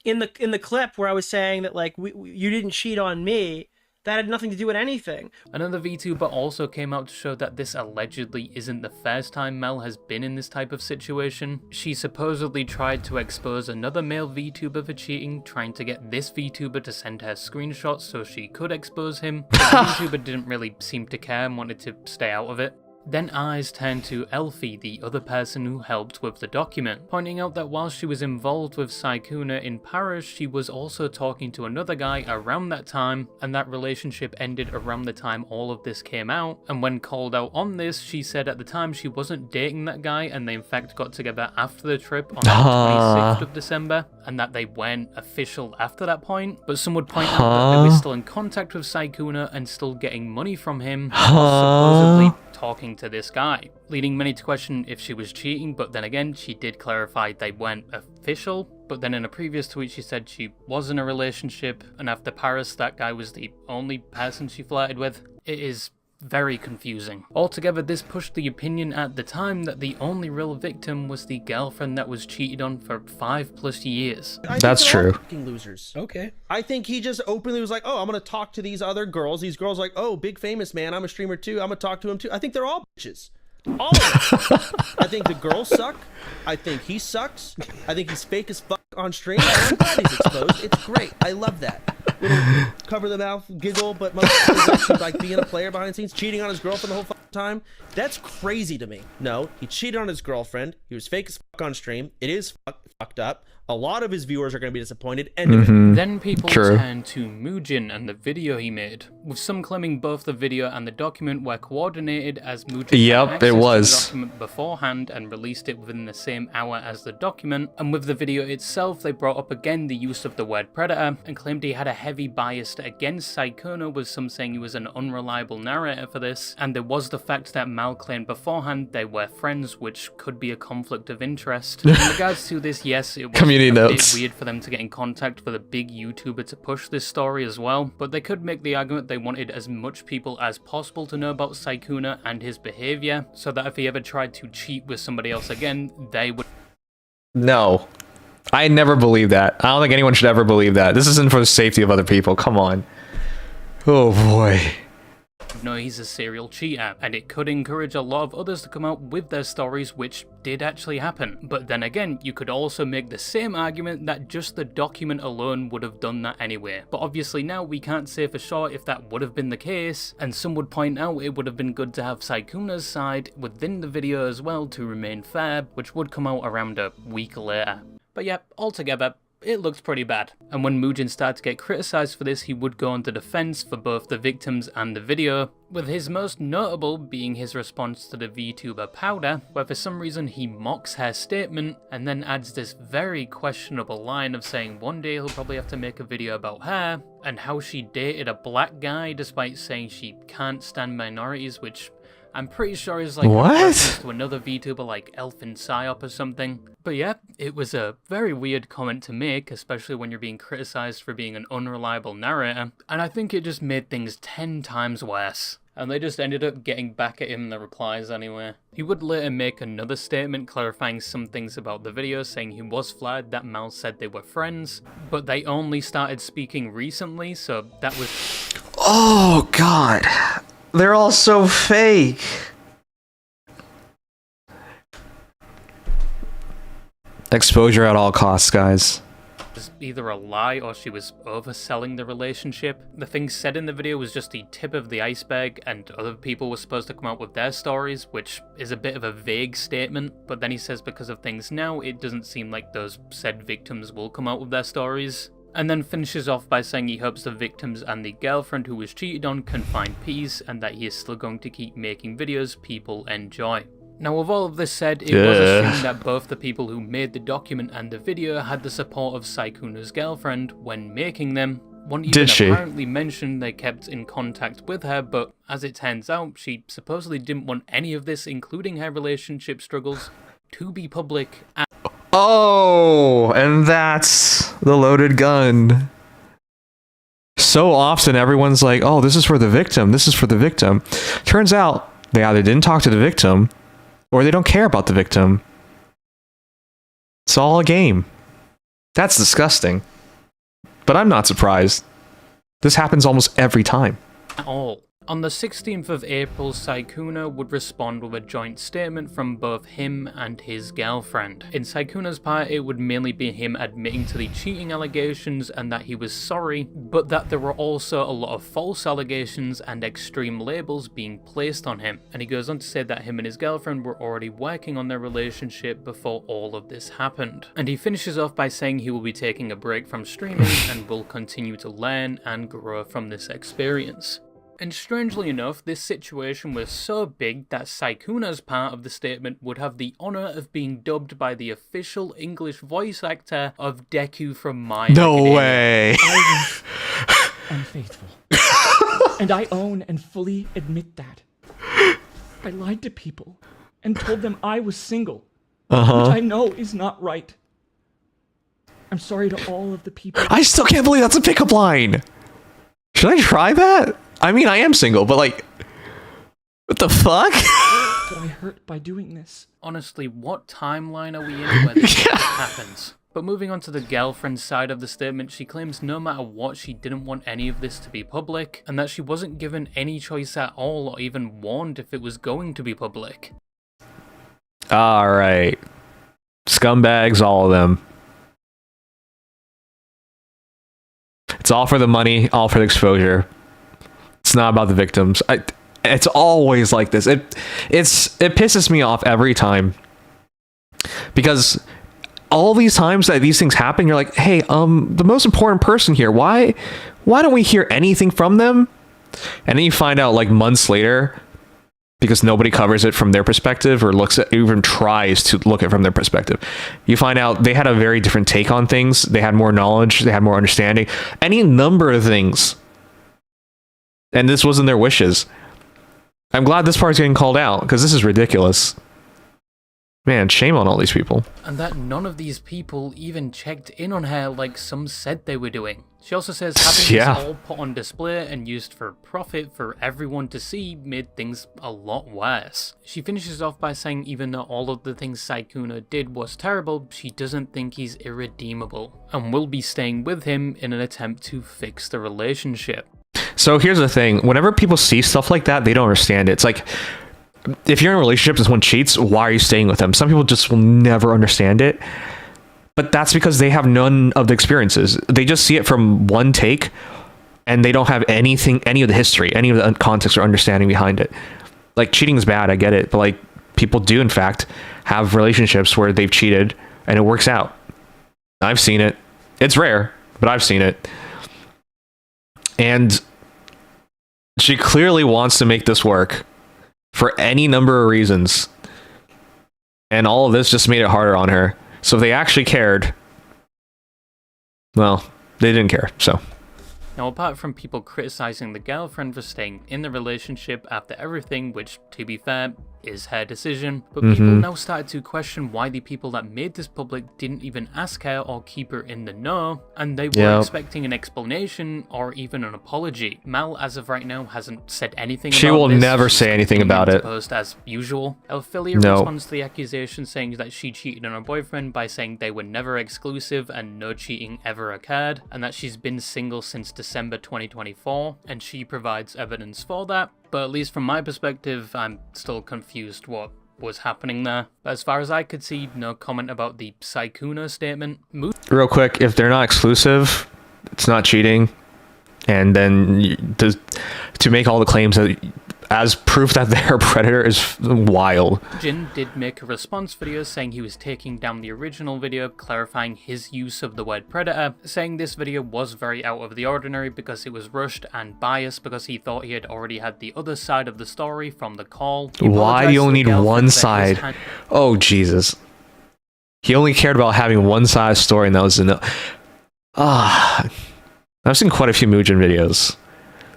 Speaker 19: In the clip where I was saying that like you didn't cheat on me, that had nothing to do with anything.
Speaker 4: Another VTuber also came out to show that this allegedly isn't the first time Mel has been in this type of situation. She supposedly tried to expose another male VTuber for cheating, trying to get this VTuber to send her screenshots so she could expose him. The VTuber didn't really seem to care and wanted to stay out of it. Then eyes turned to Elfie, the other person who helped with the document, pointing out that while she was involved with Sykuna in Paris, she was also talking to another guy around that time, and that relationship ended around the time all of this came out. And when called out on this, she said at the time she wasn't dating that guy, and they in fact got together after the trip on the 26th of December, and that they weren't official after that point. But some would point out that they were still in contact with Sykuna and still getting money from him, supposedly talking to this guy, leading many to question if she was cheating. But then again, she did clarify they weren't official. But then in a previous tweet she said she was in a relationship, and after Paris that guy was the only person she flirted with. It is very confusing. Altogether, this pushed the opinion at the time that the only real victim was the girlfriend that was cheated on for 5+ years.
Speaker 1: That's true.
Speaker 16: Fucking losers. Okay. I think he just openly was like, "Oh, I'm gonna talk to these other girls." These girls are like, "Oh, big famous man, I'm a streamer too. I'm gonna talk to him too." I think they're all bitches. All of them. I think the girls suck. I think he sucks. I think he's fake as fuck on stream. And I'm glad he's exposed. It's great. I love that. Little cover the mouth, giggle, but most actually like being a player behind the scenes, cheating on his girlfriend the whole fucking time. That's crazy to me. No, he cheated on his girlfriend. He was fake as fuck on stream. It is fucked up. A lot of his viewers are going to be disappointed. And
Speaker 4: then people turned to Muujin and the video he made, with some claiming both the video and the document were coordinated, as Muujin had access to the document beforehand and released it within the same hour as the document. And with the video itself, they brought up again the use of the word predator and claimed he had a heavy bias against Sykuna, with some saying he was an unreliable narrator for this. And there was the fact that Mal claimed beforehand they were friends, which could be a conflict of interest. In regards to this, yes, it was a bit weird for them to get in contact with a big YouTuber to push this story as well, but they could make the argument they wanted as much people as possible to know about Sykuna and his behavior, so that if he ever tried to cheat with somebody else again, they would...
Speaker 1: No. I never believe that. I don't think anyone should ever believe that. This isn't for the safety of other people. Come on. Oh boy.
Speaker 4: know he's a serial cheater, and it could encourage a lot of others to come out with their stories, which did actually happen. But then again, you could also make the same argument that just the document alone would have done that anyway. But obviously now we can't say for sure if that would have been the case, and some would point out it would have been good to have Sykuna's side within the video as well to remain fair, which would come out around a week later. But yeah, altogether, it looked pretty bad. And when Mugen started to get criticised for this, he would go on the defence for both the victims and the video, with his most notable being his response to the VTuber Powder, where for some reason he mocks her statement and then adds this very questionable line of saying one day he'll probably have to make a video about her and how she dated a black guy despite saying she can't stand minorities, which I'm pretty sure is like a reference to another VTuber like Elfin Psyop or something. But yeah, it was a very weird comment to make, especially when you're being criticised for being an unreliable narrator, and I think it just made things 10 times worse. And they just ended up getting back at him in the replies anyway. He would later make another statement clarifying some things about the video, saying he was flattered that Mal said they were friends, but they only started speaking recently, so that was...
Speaker 1: Oh god. They're all so fake. Exposure at all costs, guys.
Speaker 4: Was either a lie or she was overselling the relationship. The things said in the video was just the tip of the iceberg, and other people were supposed to come out with their stories, which is a bit of a vague statement, but then he says because of things now, it doesn't seem like those said victims will come out with their stories. And then finishes off by saying he hopes the victims and the girlfriend who was cheated on can find peace, and that he is still going to keep making videos people enjoy. Now, with all of this said, it was assumed that both the people who made the document and the video had the support of Saikuna's girlfriend when making them. One even apparently mentioned they kept in contact with her, but as it turns out, she supposedly didn't want any of this, including her relationship struggles, to be public.
Speaker 1: Oh, and that's the loaded gun. So often everyone's like, oh, this is for the victim, this is for the victim. Turns out they either didn't talk to the victim or they don't care about the victim. It's all a game. That's disgusting. But I'm not surprised. This happens almost every time.
Speaker 4: At all. On the 16th of April, Saikuna would respond with a joint statement from both him and his girlfriend. In Saikuna's part, it would mainly be him admitting to the cheating allegations and that he was sorry, but that there were also a lot of false allegations and extreme labels being placed on him. And he goes on to say that him and his girlfriend were already working on their relationship before all of this happened. And he finishes off by saying he will be taking a break from streaming and will continue to learn and grow from this experience. And strangely enough, this situation was so big that Saikuna's part of the statement would have the honour of being dubbed by the official English voice actor of Deku from My
Speaker 1: No
Speaker 4: Academia.
Speaker 1: way!
Speaker 14: I was unfaithful. And I own and fully admit that. I lied to people and told them I was single, which I know is not right. I'm sorry to all of the people.
Speaker 1: I still can't believe that's a pickup line! Should I try that? I mean, I am single, but like, what the fuck?
Speaker 14: That I hurt by doing this.
Speaker 4: Honestly, what timeline are we in where this happens? But moving on to the girlfriend side of the statement, she claims no matter what, she didn't want any of this to be public, and that she wasn't given any choice at all or even warned if it was going to be public.
Speaker 1: Alright. Scumbags, all of them. It's all for the money, all for the exposure. It's not about the victims. It's always like this. It pisses me off every time. Because all these times that these things happen, you're like, hey, the most important person here, why don't we hear anything from them? And then you find out like months later, because nobody covers it from their perspective or even tries to look at it from their perspective. You find out they had a very different take on things. They had more knowledge. They had more understanding. Any number of things. And this wasn't their wishes. I'm glad this part's getting called out, because this is ridiculous. Man, shame on all these people.
Speaker 4: And that none of these people even checked in on her like some said they were doing. She also says having this all put on display and used for profit for everyone to see made things a lot worse. She finishes off by saying even though all of the things Saikuna did was terrible, she doesn't think he's irredeemable, and will be staying with him in an attempt to fix the relationship.
Speaker 1: So here's the thing. Whenever people see stuff like that, they don't understand it. It's like, if you're in a relationship and someone cheats, why are you staying with them? Some people just will never understand it. But that's because they have none of the experiences. They just see it from one take, and they don't have any of the history, any of the context or understanding behind it. Like, cheating is bad, I get it. But like, people do in fact have relationships where they've cheated and it works out. I've seen it. It's rare, but I've seen it. And she clearly wants to make this work for any number of reasons. And all of this just made it harder on her. So if they actually cared, well, they didn't care, so.
Speaker 4: Now, apart from people criticizing the girlfriend for staying in the relationship after everything, which, to be fair, is her decision, but people now started to question why the people that made this public didn't even ask her or keep her in the know, and they were expecting an explanation or even an apology. Mal, as of right now, hasn't said anything
Speaker 1: She
Speaker 4: about
Speaker 1: will
Speaker 4: this.
Speaker 1: never say anything about it.
Speaker 4: Post as usual. Ophelia responds to the accusation saying that she cheated on her boyfriend by saying they were never exclusive and no cheating ever occurred, and that she's been single since December 2024, and she provides evidence for that. But at least from my perspective, I'm still confused what was happening there. But as far as I could see, no comment about the Sykkuno statement.
Speaker 1: Real quick, if they're not exclusive, it's not cheating. And then to make all the claims that as proof that they're a predator is wild.
Speaker 4: Jin did make a response video saying he was taking down the original video, clarifying his use of the word predator, saying this video was very out of the ordinary because it was rushed and biased because he thought he had already had the other side of the story from the call.
Speaker 1: Why do you only need one side? Oh, Jesus. He only cared about having one side story, and that was enough. I've seen quite a few Mugen videos.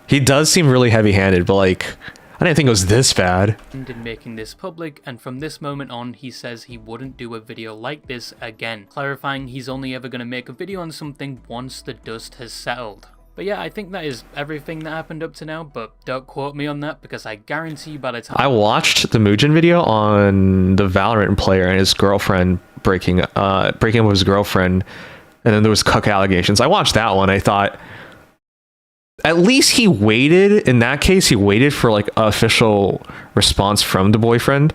Speaker 1: He does seem really heavy-handed, but like, I didn't think it was this bad.
Speaker 4: In making this public, and from this moment on, he says he wouldn't do a video like this again, clarifying he's only ever going to make a video on something once the dust has settled. But yeah, I think that is everything that happened up to now, but don't quote me on that because I guarantee by the time
Speaker 1: I watched the Mugen video on the Valorant player and his girlfriend breaking up with his girlfriend, and then there was cuck allegations. I watched that one. I thought, at least he waited. In that case, he waited for like an official response from the boyfriend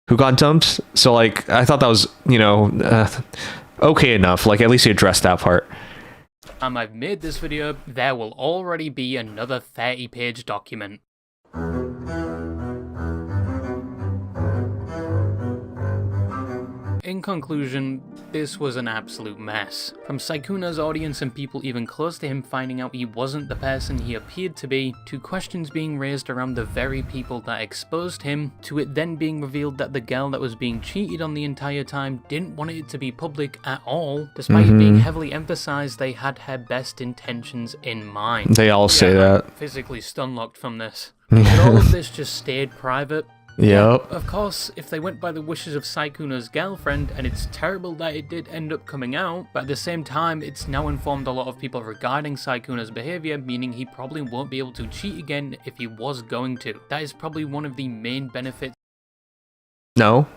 Speaker 1: who got dumped. So like, I thought that was, you know, okay enough. Like, at least he addressed that part.
Speaker 4: I've made this video, there will already be another 30-page document. In conclusion, this was an absolute mess. From Sykkuno's audience and people even close to him finding out he wasn't the person he appeared to be, to questions being raised around the very people that exposed him, to it then being revealed that the girl that was being cheated on the entire time didn't want it to be public at all, despite it being heavily emphasized they had her best intentions in mind.
Speaker 1: They all say that.
Speaker 4: I'm physically stunlocked from this. But all of this just stayed private.
Speaker 1: Yep.
Speaker 4: Of course, if they went by the wishes of Sykkuno's girlfriend, and it's terrible that it did end up coming out, but at the same time, it's now informed a lot of people regarding Sykkuno's behavior, meaning he probably won't be able to cheat again if he was going to. That is probably one of the main benefits.
Speaker 1: No.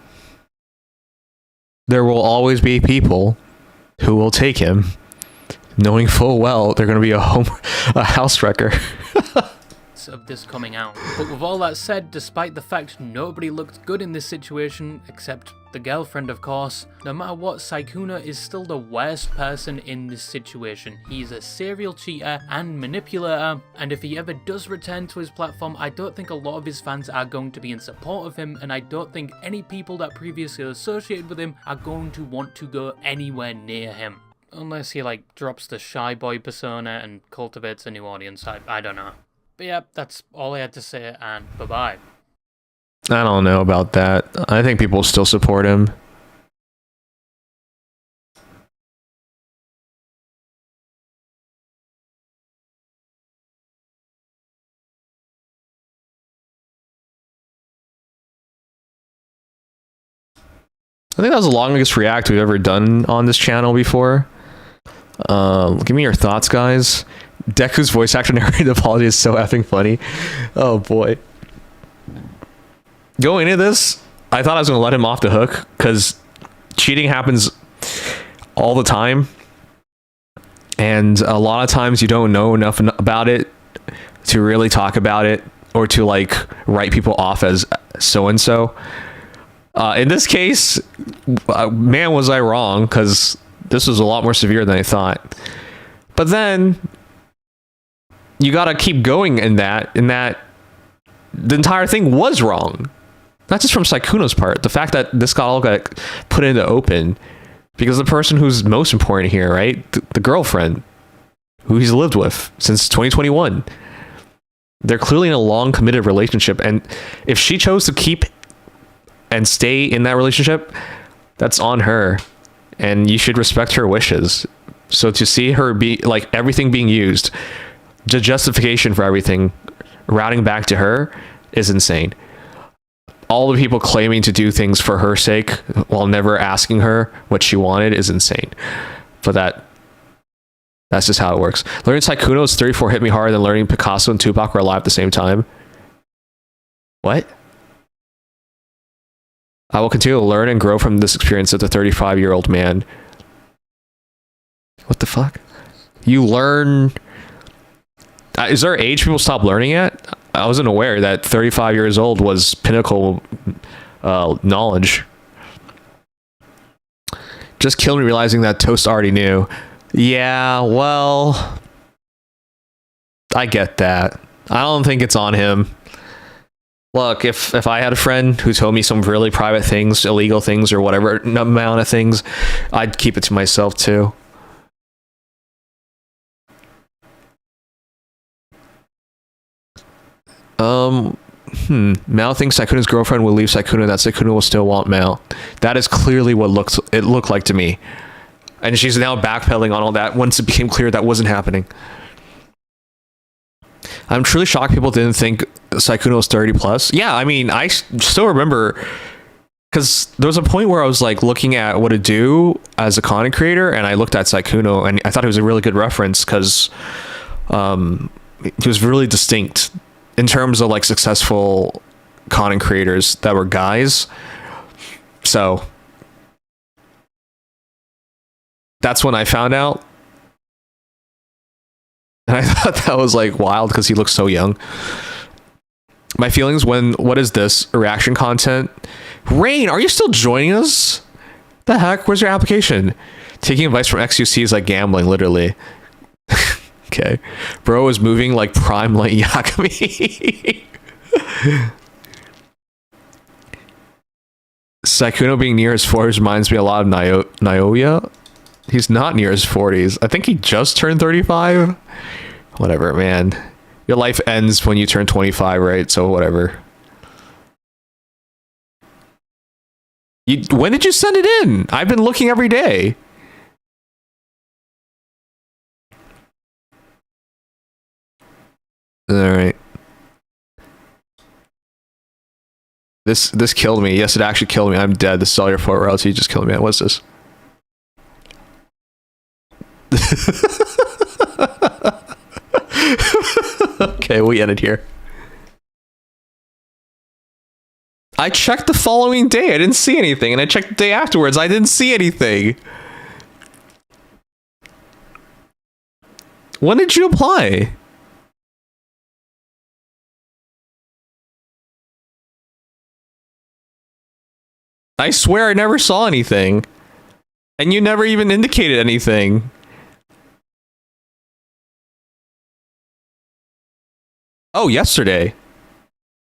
Speaker 1: There will always be people who will take him, knowing full well they're going to be a house wrecker.
Speaker 4: Of this coming out. But with all that said, despite the fact nobody looked good in this situation, except the girlfriend of course, no matter what, Sykkuno is still the worst person in this situation. He's a serial cheater and manipulator, and if he ever does return to his platform, I don't think a lot of his fans are going to be in support of him, and I don't think any people that previously associated with him are going to want to go anywhere near him. Unless he like drops the shy boy persona and cultivates a new audience, I don't know. But yeah, that's all I had to say, and bye-bye.
Speaker 1: I don't know about that. I think people still support him. I think that was the longest react we've ever done on this channel before. Give me your thoughts, guys. Deku's voice actor narrated apology is so effing funny. Oh boy. Going into this, I thought I was going to let him off the hook because cheating happens all the time. And a lot of times you don't know enough about it to really talk about it or to like write people off as so-and-so. In this case, man, was I wrong, because this was a lot more severe than I thought. But then you gotta keep going in that the entire thing was wrong. Not just from Sykkuno's part. The fact that this got all got put into open Because the person who's most important here, right? The girlfriend who he's lived with since 2021. They're clearly in a long committed relationship, and if she chose to keep and stay in that relationship, that's on her, and you should respect her wishes. So to see her be like everything being used, the justification for everything routing back to her is insane. All the people claiming to do things for her sake while never asking her what she wanted is insane. But that's just how it works. Learning Sykkuno's 34 hit me harder than learning Picasso and Tupac were alive at the same time. What? I will continue to learn and grow from this experience as a 35-year-old man. What the fuck? You learn... is there an age people stop learning at? I wasn't aware that 35 years old was pinnacle knowledge. Just killed me realizing that Toast already knew. Yeah, well, I get that. I don't think it's on him. Look, if I had a friend who told me some really private things, illegal things, or whatever amount of things, I'd keep it to myself too. Mao thinks Sykkuno's girlfriend will leave Sykkuno, that Sykkuno will still want Mao. That is clearly what it looked like to me. And she's now backpedaling on all that once it became clear that wasn't happening. I'm truly shocked people didn't think Sykkuno was 30 plus. Yeah, I mean, I still remember, because there was a point where I was like looking at what to do as a content creator, and I looked at Sykkuno, and I thought it was a really good reference because he was really distinct in terms of like successful content creators that were guys. So that's when I found out. And I thought that was like wild because he looks so young. My feelings when, what is this? Reaction content? Rain, are you still joining us? The heck? Where's your application? Taking advice from XUC is like gambling, literally. Okay. Bro is moving like prime light Yakami. Sykkuno being near his 40s reminds me a lot of Naoya. He's not near his 40s. I think he just turned 35. Whatever, man. Your life ends when you turn 25, right? So whatever. When did you send it in? I've been looking every day. All right. This killed me. Yes, it actually killed me. I'm dead. The cellular photo royalty just killed me. What's this? Okay, we ended here. I checked the following day. I didn't see anything. And I checked the day afterwards. I didn't see anything. When did you apply? I swear I never saw anything. And you never even indicated anything. Oh, yesterday.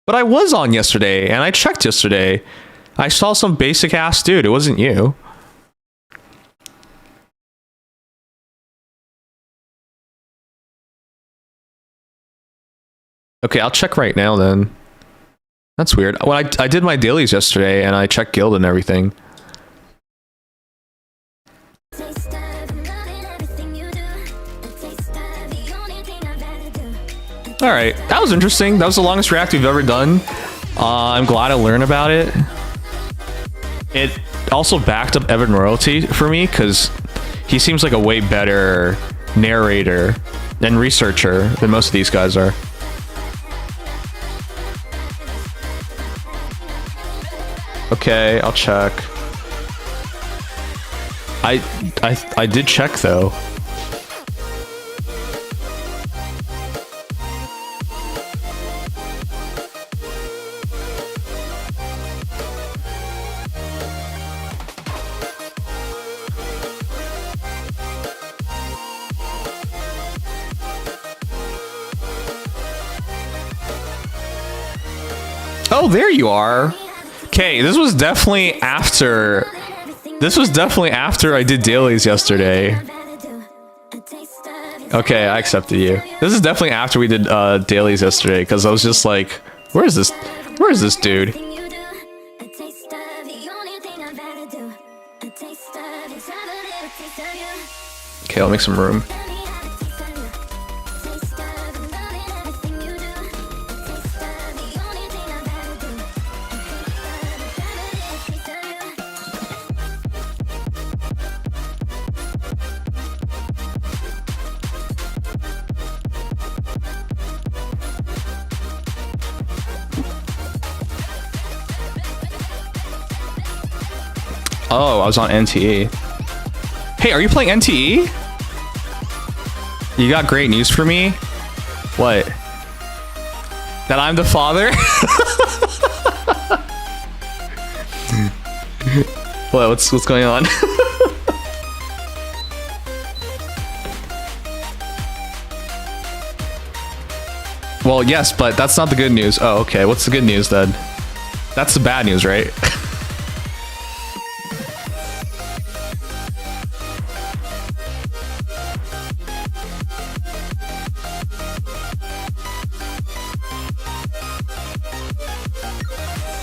Speaker 1: But I was on yesterday, and I checked yesterday. I saw some basic ass dude. It wasn't you. Okay, I'll check right now then. That's weird. Well, I did my dailies yesterday, and I checked guild and everything. Alright, that was interesting. That was the longest react we've ever done. I'm glad I learned about it. It also backed up Evan Royalty for me, because he seems like a way better narrator and researcher than most of these guys are. Okay, I'll check. I did check though. Oh, there you are. Okay, this was definitely after This was definitely after I did dailies yesterday. Okay, I accepted you. This is definitely after we did dailies yesterday, because I was just like, where's this dude? Okay, I'll make some room. Oh, I was on NTE. Hey, are you playing NTE? You got great news for me? What? That I'm the father? What? What's going on? Well, yes, but that's not the good news. Oh, okay. What's the good news then? That's the bad news, right?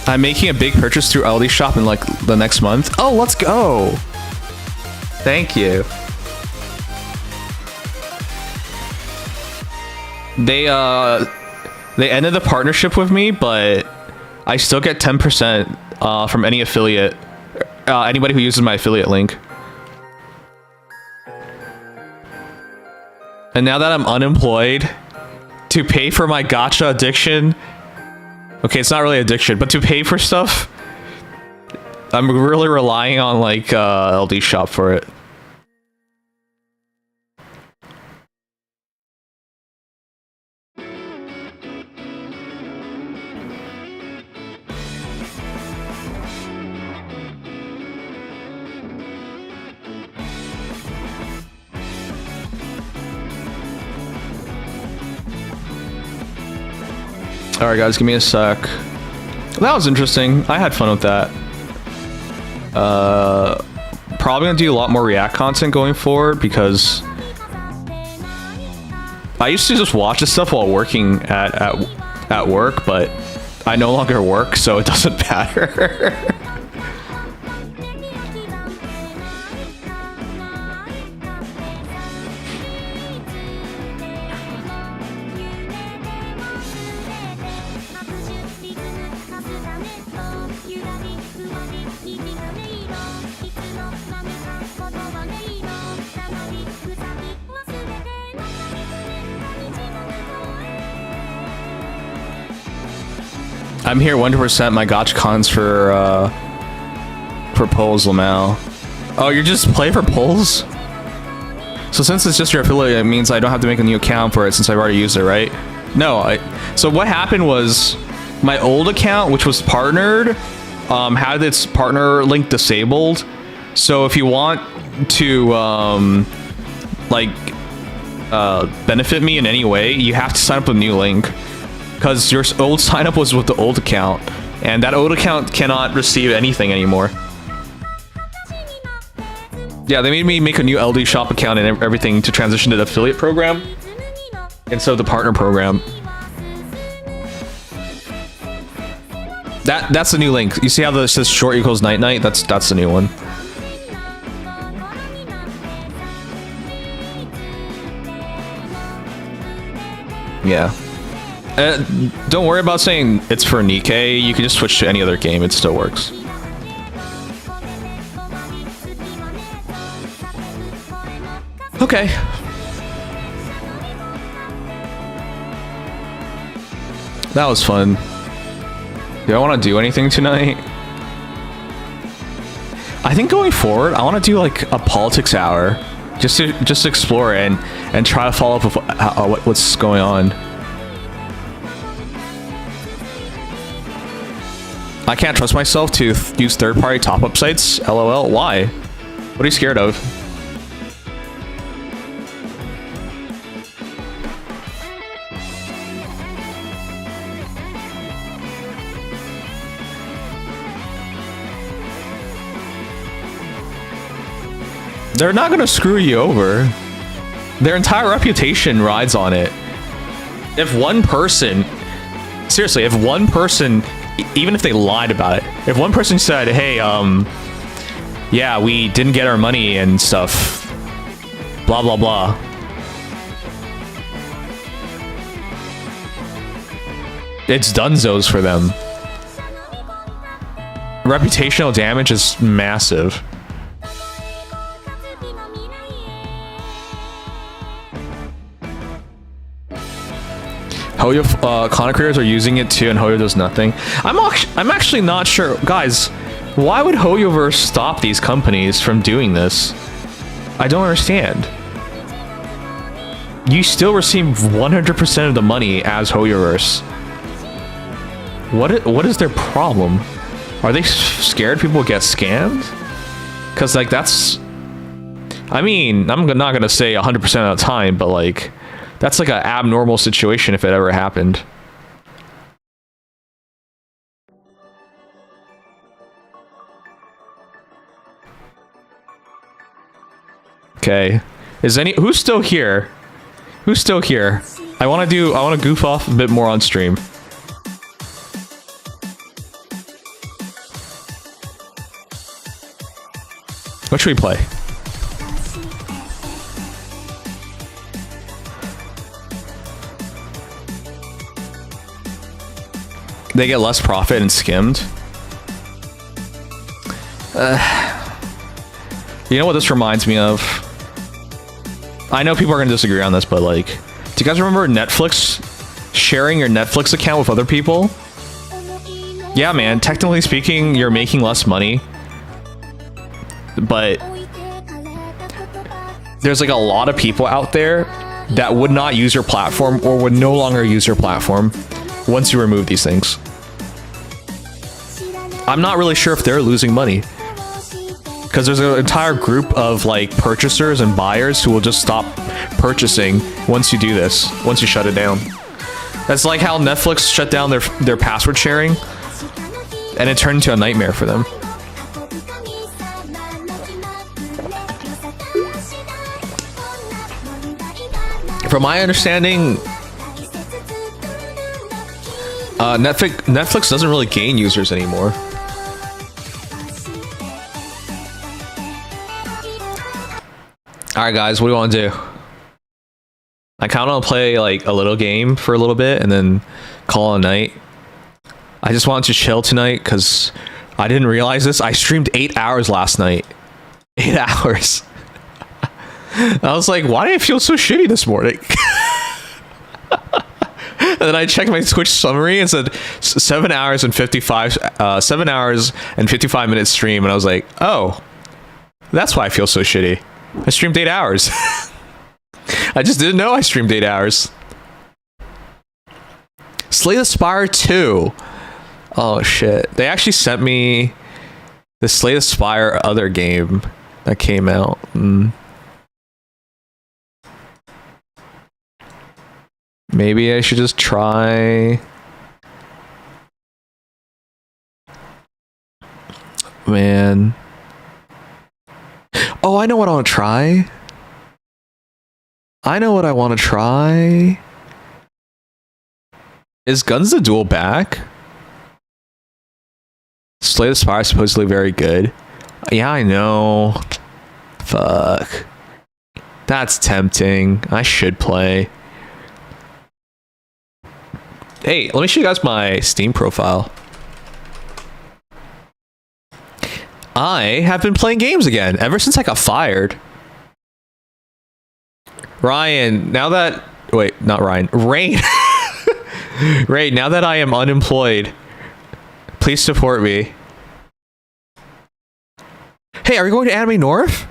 Speaker 1: I'm making a big purchase through Aldi Shop in like the next month. Oh, let's go. Thank you. They ended the partnership with me, but I still get 10% from any affiliate, anybody who uses my affiliate link. And now that I'm unemployed, to pay for my gacha addiction, okay, it's not really addiction, but to pay for stuff, I'm really relying on like LD Shop for it. Alright guys, give me a sec. That was interesting. I had fun with that. Probably gonna do a lot more React content going forward because I used to just watch this stuff while working at work, but I no longer work, so it doesn't matter. I'm here 100% my gotcha cons for polls, Lamau. Oh, you just play for polls? So since it's just your affiliate, it means I don't have to make a new account for it since I've already used it, right? No, so what happened was my old account, which was partnered, had its partner link disabled. So if you want to benefit me in any way, you have to sign up with a new link. Because your old sign up was with the old account, and that old account cannot receive anything anymore. Yeah, they made me make a new LD Shop account and everything to transition to the affiliate program, and so the partner program. That's the new link. You see how this says short equals night night? That's the new one. Yeah. Don't worry about saying it's for Nikkei. You can just switch to any other game. It still works. Okay. That was fun. Do I want to do anything tonight? I think going forward, I want to do like a politics hour. Just to explore it and try to follow up with what's going on. I can't trust myself to use third-party top-up sites. LOL. Why? What are you scared of? They're not gonna screw you over. Their entire reputation rides on it. If one person, seriously, if one person, even if they lied about it, if one person said, hey, yeah, we didn't get our money and stuff, blah, blah, blah. It's dunzos for them. Reputational damage is massive. Hoyo content creators are using it too, and Hoyo does nothing. I'm actually not sure, guys. Why would Hoyoverse stop these companies from doing this? I don't understand. You still receive 100% of the money as Hoyoverse. What is their problem? Are they scared people get scammed? Cause like that's, I mean, I'm not gonna say 100% of the time, but like, that's like an abnormal situation if it ever happened. Okay, who's still here? Who's still here? I want to goof off a bit more on stream. What should we play? They get less profit and skimmed. You know what this reminds me of? I know people are gonna disagree on this, but like, do you guys remember Netflix sharing your Netflix account with other people? Yeah, man, technically speaking, you're making less money, but there's like a lot of people out there that would not use your platform or would no longer use your platform once you remove these things. I'm not really sure if they're losing money, because there's an entire group of like purchasers and buyers who will just stop purchasing once you do this, once you shut it down. That's like how Netflix shut down their password sharing, and it turned into a nightmare for them. From my understanding, Netflix doesn't really gain users anymore. Alright guys, what do you want to do? I kind of want to play like a little game for a little bit and then call it a night. I just wanted to chill tonight because I didn't realize this. I streamed 8 hours last night. 8 hours. I was like, why do I feel so shitty this morning? And then I checked my Twitch summary and said 7 hours and 55 minutes stream, and I was like, oh, that's why I feel so shitty. I streamed 8 hours. I just didn't know I streamed 8 hours. Slay the Spire 2. Oh shit. They actually sent me the Slay the Spire other game that came out. Maybe I should just try. Man. Oh, I know what I want to try. I know what I want to try. Is Guns the Duel back? Slay the Spire is supposedly very good. Yeah, I know. Fuck. That's tempting. I should play. Hey, let me show you guys my Steam profile. I have been playing games again ever since I got fired. Ryan, now that... Wait, not Ryan. Rain. Rain, now that I am unemployed, please support me. Hey, are we going to Anime North?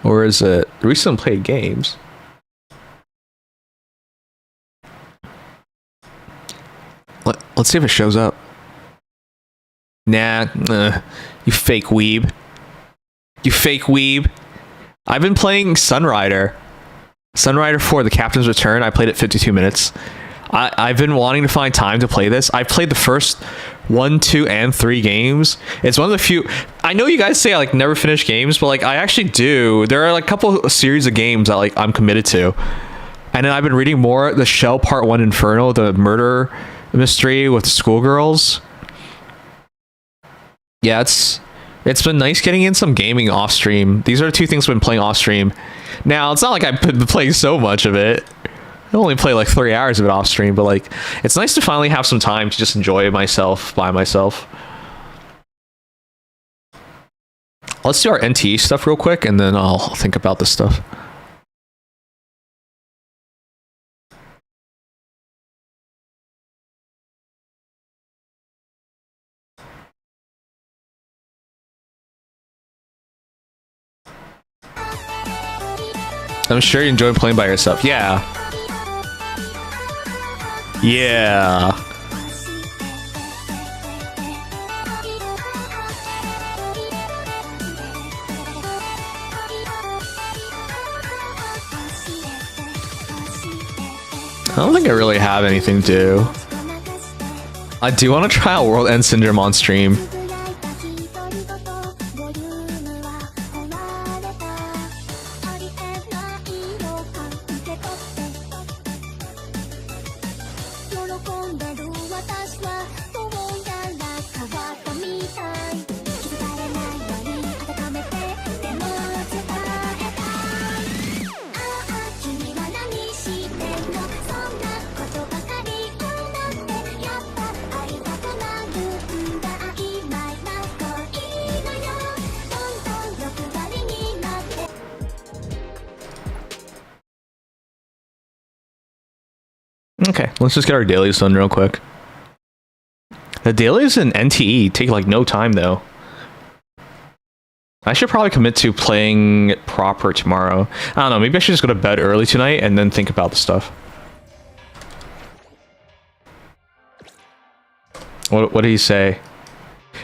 Speaker 1: Where is it? We still played games. Let's see if it shows up. Nah, you fake weeb. You fake weeb. I've been playing Sunrider. Sunrider 4, The Captain's Return. I played it 52 minutes. I've been wanting to find time to play this. I've played the first 1, 2, and 3 games. It's one of the few. I know you guys say I like never finish games, but like I actually do. There are like a couple series of games that like I'm committed to. And then I've been reading more the Shell Part 1 Inferno, the murder mystery with the schoolgirls. Yeah, it's been nice getting in some gaming off stream. These are the 2 things I've been playing off stream. Now, it's not like I've been playing so much of it. I only play like 3 hours of it off stream, but like it's nice to finally have some time to just enjoy myself by myself. Let's do our NTE stuff real quick, and then I'll think about this stuff. I'm sure you enjoy playing by yourself. Yeah. Yeah. I don't think I really have anything to do. I do want to try out World End Syndrome on stream. Okay, let's just get our dailies done real quick. The dailies in NTE take like no time though. I should probably commit to playing it proper tomorrow. I don't know, maybe I should just go to bed early tonight and then think about the stuff. What did he say?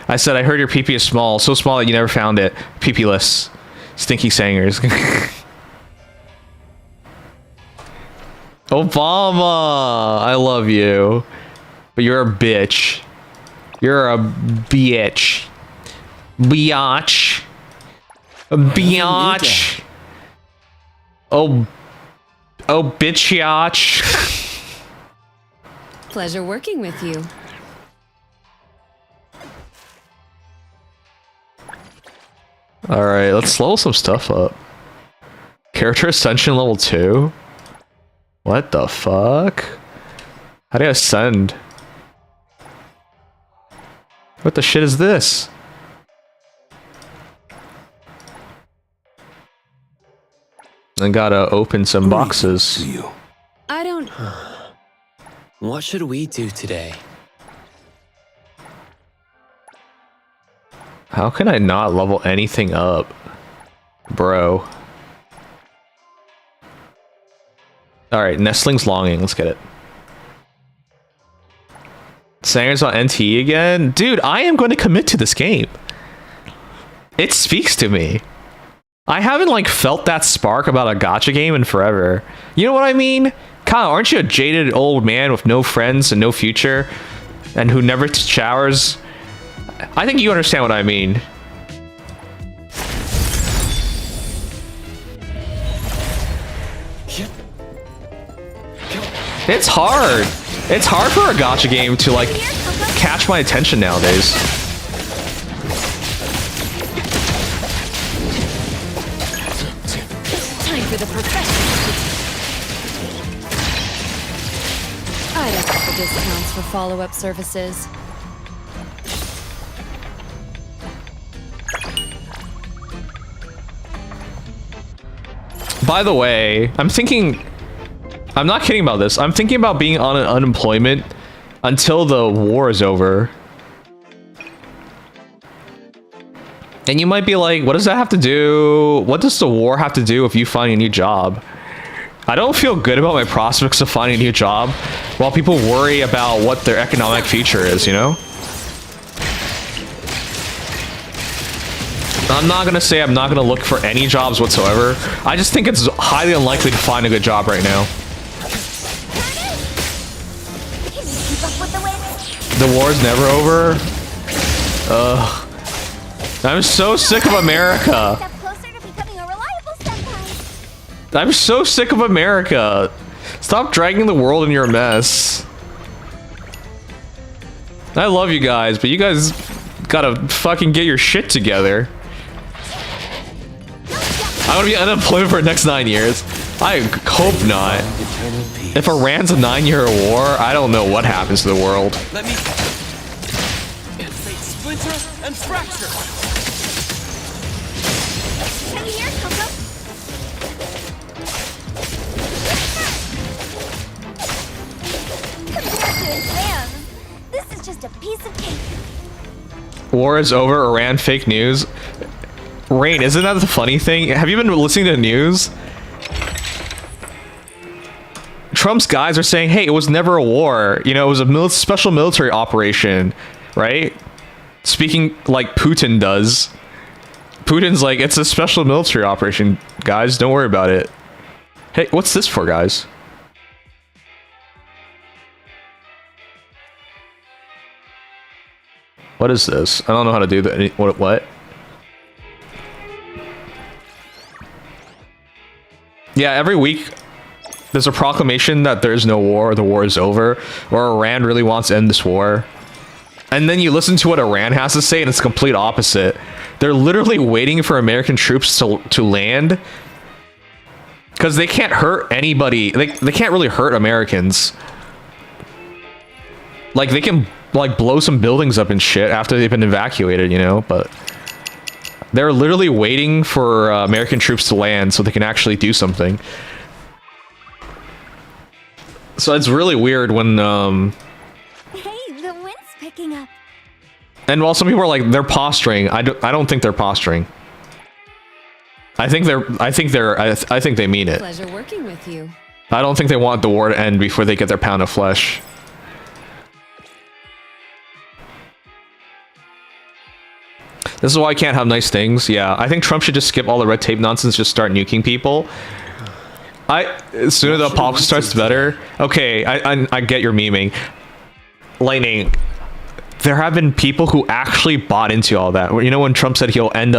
Speaker 1: I said, I heard your PP is small, so small that you never found it. PP-less. Stinky sangers. Obama! I love you. But you're a bitch. You're a bitch. Biatch. Biatch. Oh bitch-yatch.
Speaker 20: Pleasure working with you.
Speaker 1: Alright, let's level some stuff up. Character Ascension level 2? What the fuck? How do I ascend? What the shit is this? I gotta open some boxes.
Speaker 20: I don't...
Speaker 21: What should we do today?
Speaker 1: How can I not level anything up? Bro. Alright, Nestling's Longing. Let's get it. Sangers on NTE again? Dude, I am going to commit to this game. It speaks to me. I haven't, like, felt that spark about a gacha game in forever. You know what I mean? Kyle, aren't you a jaded old man with no friends and no future? And who never showers? I think you understand what I mean. It's hard. It's hard for a gacha game to, like, catch my attention nowadays.
Speaker 20: Time for the professional. I'd offer discounts for follow-up services.
Speaker 1: By the way, I'm not kidding about this. I'm thinking about being on an unemployment until the war is over. And you might be like, what does that have to do? What does the war have to do with you finding a new job? I don't feel good about my prospects of finding a new job while people worry about what their economic future is, you know? I'm not gonna say I'm not gonna look for any jobs whatsoever. I just think it's highly unlikely to find a good job right now. The war's never over. Ugh. I'm so sick of America. I'm so sick of America. Stop dragging the world into your mess. I love you guys, but you guys gotta fucking get your shit together. I'm gonna be unemployed for the next 9 years. I hope not. If Iran's a 9-year war, I don't know what happens to the world.
Speaker 21: Let me splinter and fracture.
Speaker 7: This is just a piece of cake.
Speaker 1: War is over, Iran fake news. Rain, isn't that the funny thing? Have you been listening to the news? Trump's guys are saying, hey, it was never a war. You know, it was a special military operation, right? Speaking like Putin does. Putin's like, it's a special military operation, guys. Don't worry about it. Hey, what's this for, guys? What is this? I don't know how to do that. What? Yeah, every week there's a proclamation that there is no war, or the war is over, or Iran really wants to end this war. And then you listen to what Iran has to say, and it's the complete opposite. They're literally waiting for American troops to land, because they can't hurt anybody. They can't really hurt Americans. Like, they can like blow some buildings up and shit after they've been evacuated, you know, but they're literally waiting for American troops to land so they can actually do something. So it's really weird when
Speaker 7: Hey, the wind's picking up.
Speaker 1: and while some people are like they're posturing, I don't think they're posturing. I think they mean it.
Speaker 20: Pleasure working with you.
Speaker 1: I don't think they want the war to end before they get their pound of flesh. This is why I can't have nice things. Yeah, I think Trump should just skip all the red tape nonsense, just start nuking people. Sooner the apocalypse starts, the better. Okay, I get your memeing. Lightning, there have been people who actually bought into all that. You know when Trump said he'll end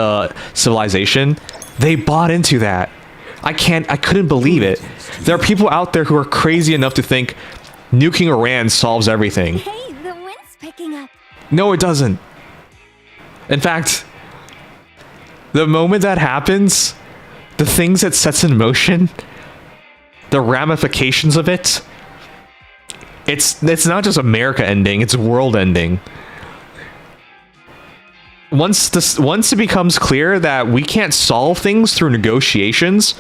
Speaker 1: civilization? They bought into that. I couldn't believe it. There are people out there who are crazy enough to think nuking Iran solves everything.
Speaker 7: Hey, the wind's picking up.
Speaker 1: No, it doesn't. In fact, the moment that happens, the things it sets in motion, the ramifications of it, it's not just America ending, it's world ending. Once it becomes clear that we can't solve things through negotiations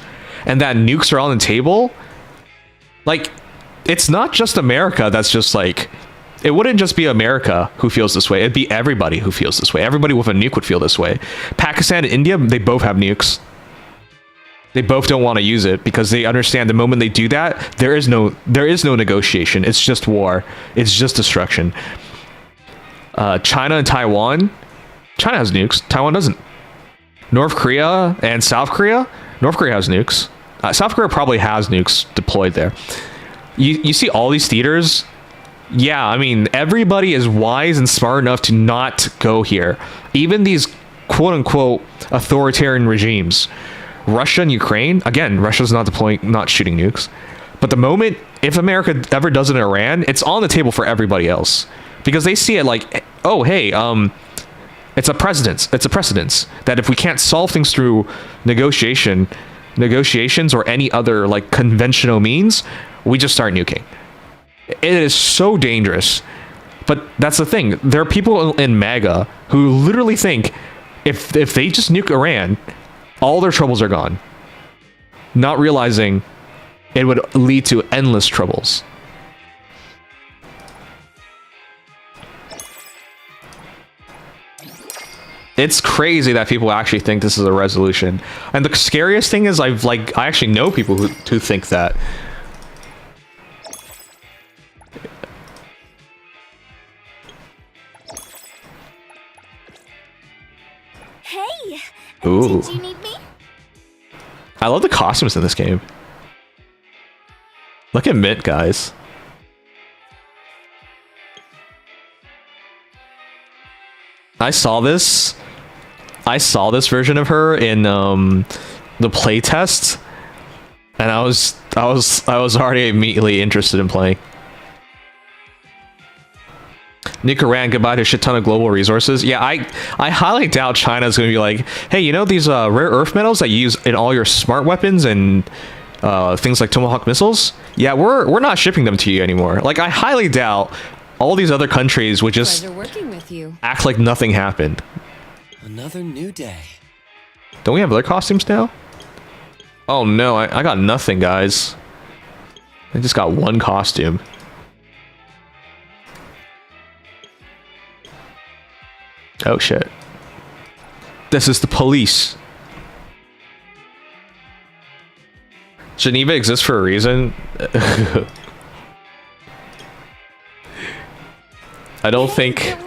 Speaker 1: and that nukes are on the table, like, it's not just America that's just like, it wouldn't just be America who feels this way. It'd be everybody who feels this way. Everybody with a nuke would feel this way. Pakistan and India, they both have nukes. They both don't want to use it because they understand the moment they do that, there is no negotiation. It's just war. It's just destruction. China and Taiwan. China has nukes. Taiwan doesn't. North Korea and South Korea. North Korea has nukes. South Korea probably has nukes deployed there. You see all these theaters. Yeah, I mean, everybody is wise and smart enough to not go here. Even these quote-unquote authoritarian regimes. Russia and Ukraine, again, Russia's not shooting nukes. But the moment, if America ever does it in Iran, it's on the table for everybody else. Because they see it like, oh, hey, it's a precedence that if we can't solve things through negotiations or any other like conventional means, we just start nuking. It is so dangerous. But that's the thing. There are people in MAGA who literally think if they just nuke Iran, all their troubles are gone. Not realizing it would lead to endless troubles. It's crazy that people actually think this is a resolution. And the scariest thing is I actually know people who think that.
Speaker 7: Hey,
Speaker 1: Ooh.
Speaker 7: did you need me?
Speaker 1: I love the costumes in this game. Look at Mint, guys. I saw this version of her in the playtest, and I was already immediately interested in playing. Nicaragua, goodbye to a shit ton of global resources. Yeah, I highly doubt China's going to be like, hey, you know these rare earth metals that you use in all your smart weapons and things like Tomahawk missiles? Yeah, we're not shipping them to you anymore. Like, I highly doubt all these other countries would just
Speaker 20: Pleasure working with you.
Speaker 1: act like nothing happened.
Speaker 21: Another new day.
Speaker 1: Don't we have other costumes now? Oh no, I got nothing, guys. I just got one costume. Oh shit. This is the police. Geneva exists for a reason. I don't think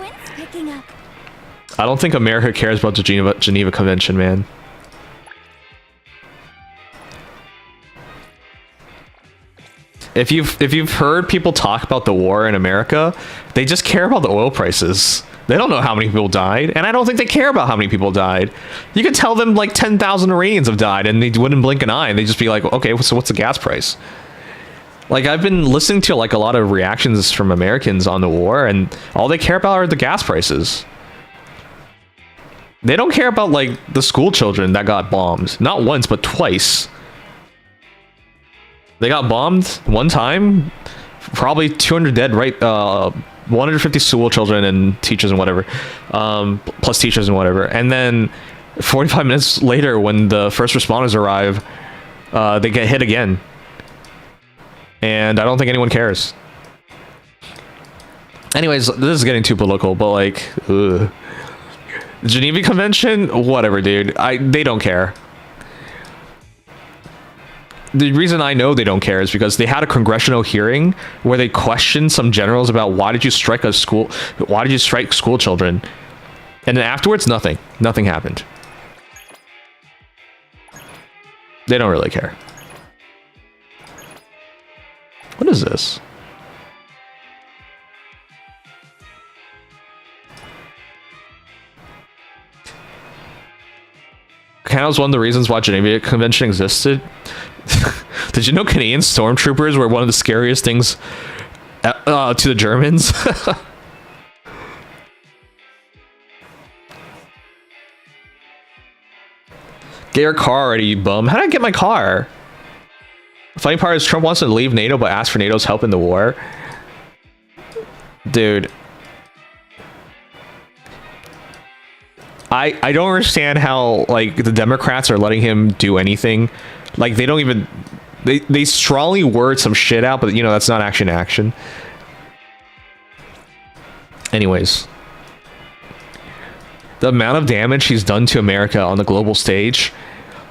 Speaker 1: America cares about the Geneva Convention, man. If you've heard people talk about the war in America, they just care about the oil prices. They don't know how many people died, and I don't think they care about how many people died. You could tell them like 10,000 Iranians have died, and they wouldn't blink an eye, and they'd just be like, okay, so what's the gas price? Like, I've been listening to like a lot of reactions from Americans on the war, and all they care about are the gas prices. They don't care about like the school children that got bombed. Not once, but twice. They got bombed one time, probably 200 dead, right? 150 school children and teachers and whatever, plus teachers and whatever. And then 45 minutes later, when the first responders arrive, they get hit again. And I don't think anyone cares. Anyways, this is getting too political, but like, ugh. The Geneva Convention, whatever, dude. They don't care. The reason I know they don't care is because they had a congressional hearing where they questioned some generals about why did you strike school children, and then afterwards nothing happened. They don't really care. What is this? Canada's one of the reasons why Geneva Convention existed. Did you know Canadian stormtroopers were one of the scariest things to the Germans? Get your car already, you bum. How did I get my car? The funny part is Trump wants to leave NATO but asks for NATO's help in the war. Dude. I don't understand how like the Democrats are letting him do anything. Like they don't even they strongly word some shit out, but you know that's not action. Anyways, the amount of damage he's done to America on the global stage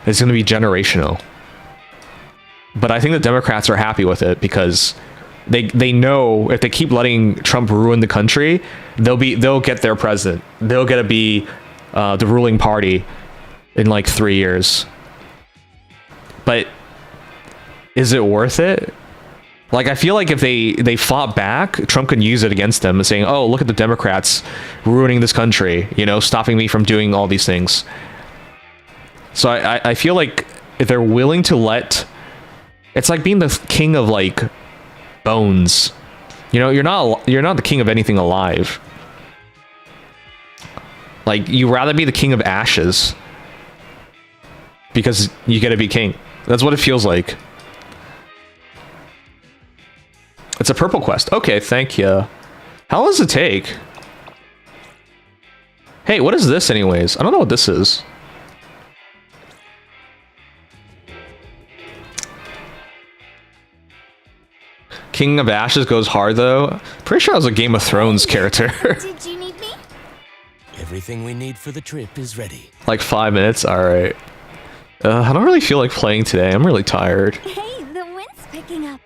Speaker 1: is going to be generational. But I think the Democrats are happy with it because they know if they keep letting Trump ruin the country, they'll get their president. They'll get to be the ruling party in like 3 years. But is it worth it? Like, I feel like if they fought back, Trump could use it against them and saying, oh, look at the Democrats ruining this country, you know, stopping me from doing all these things. So I feel like if they're willing to let, it's like being the king of like bones. You know, you're not the king of anything alive. Like, you'd rather be the king of ashes because you get to be king. That's what it feels like. It's a purple quest. Okay, thank you. How long does it take? Hey, what is this anyways? I don't know what this is. King of Ashes goes hard though. Pretty sure I was a Game of Thrones character.
Speaker 7: Did you need me?
Speaker 21: Everything we need for the trip is ready.
Speaker 1: Like 5 minutes? Alright. I don't really feel like playing today. I'm really tired.
Speaker 7: Hey, the wind's picking up.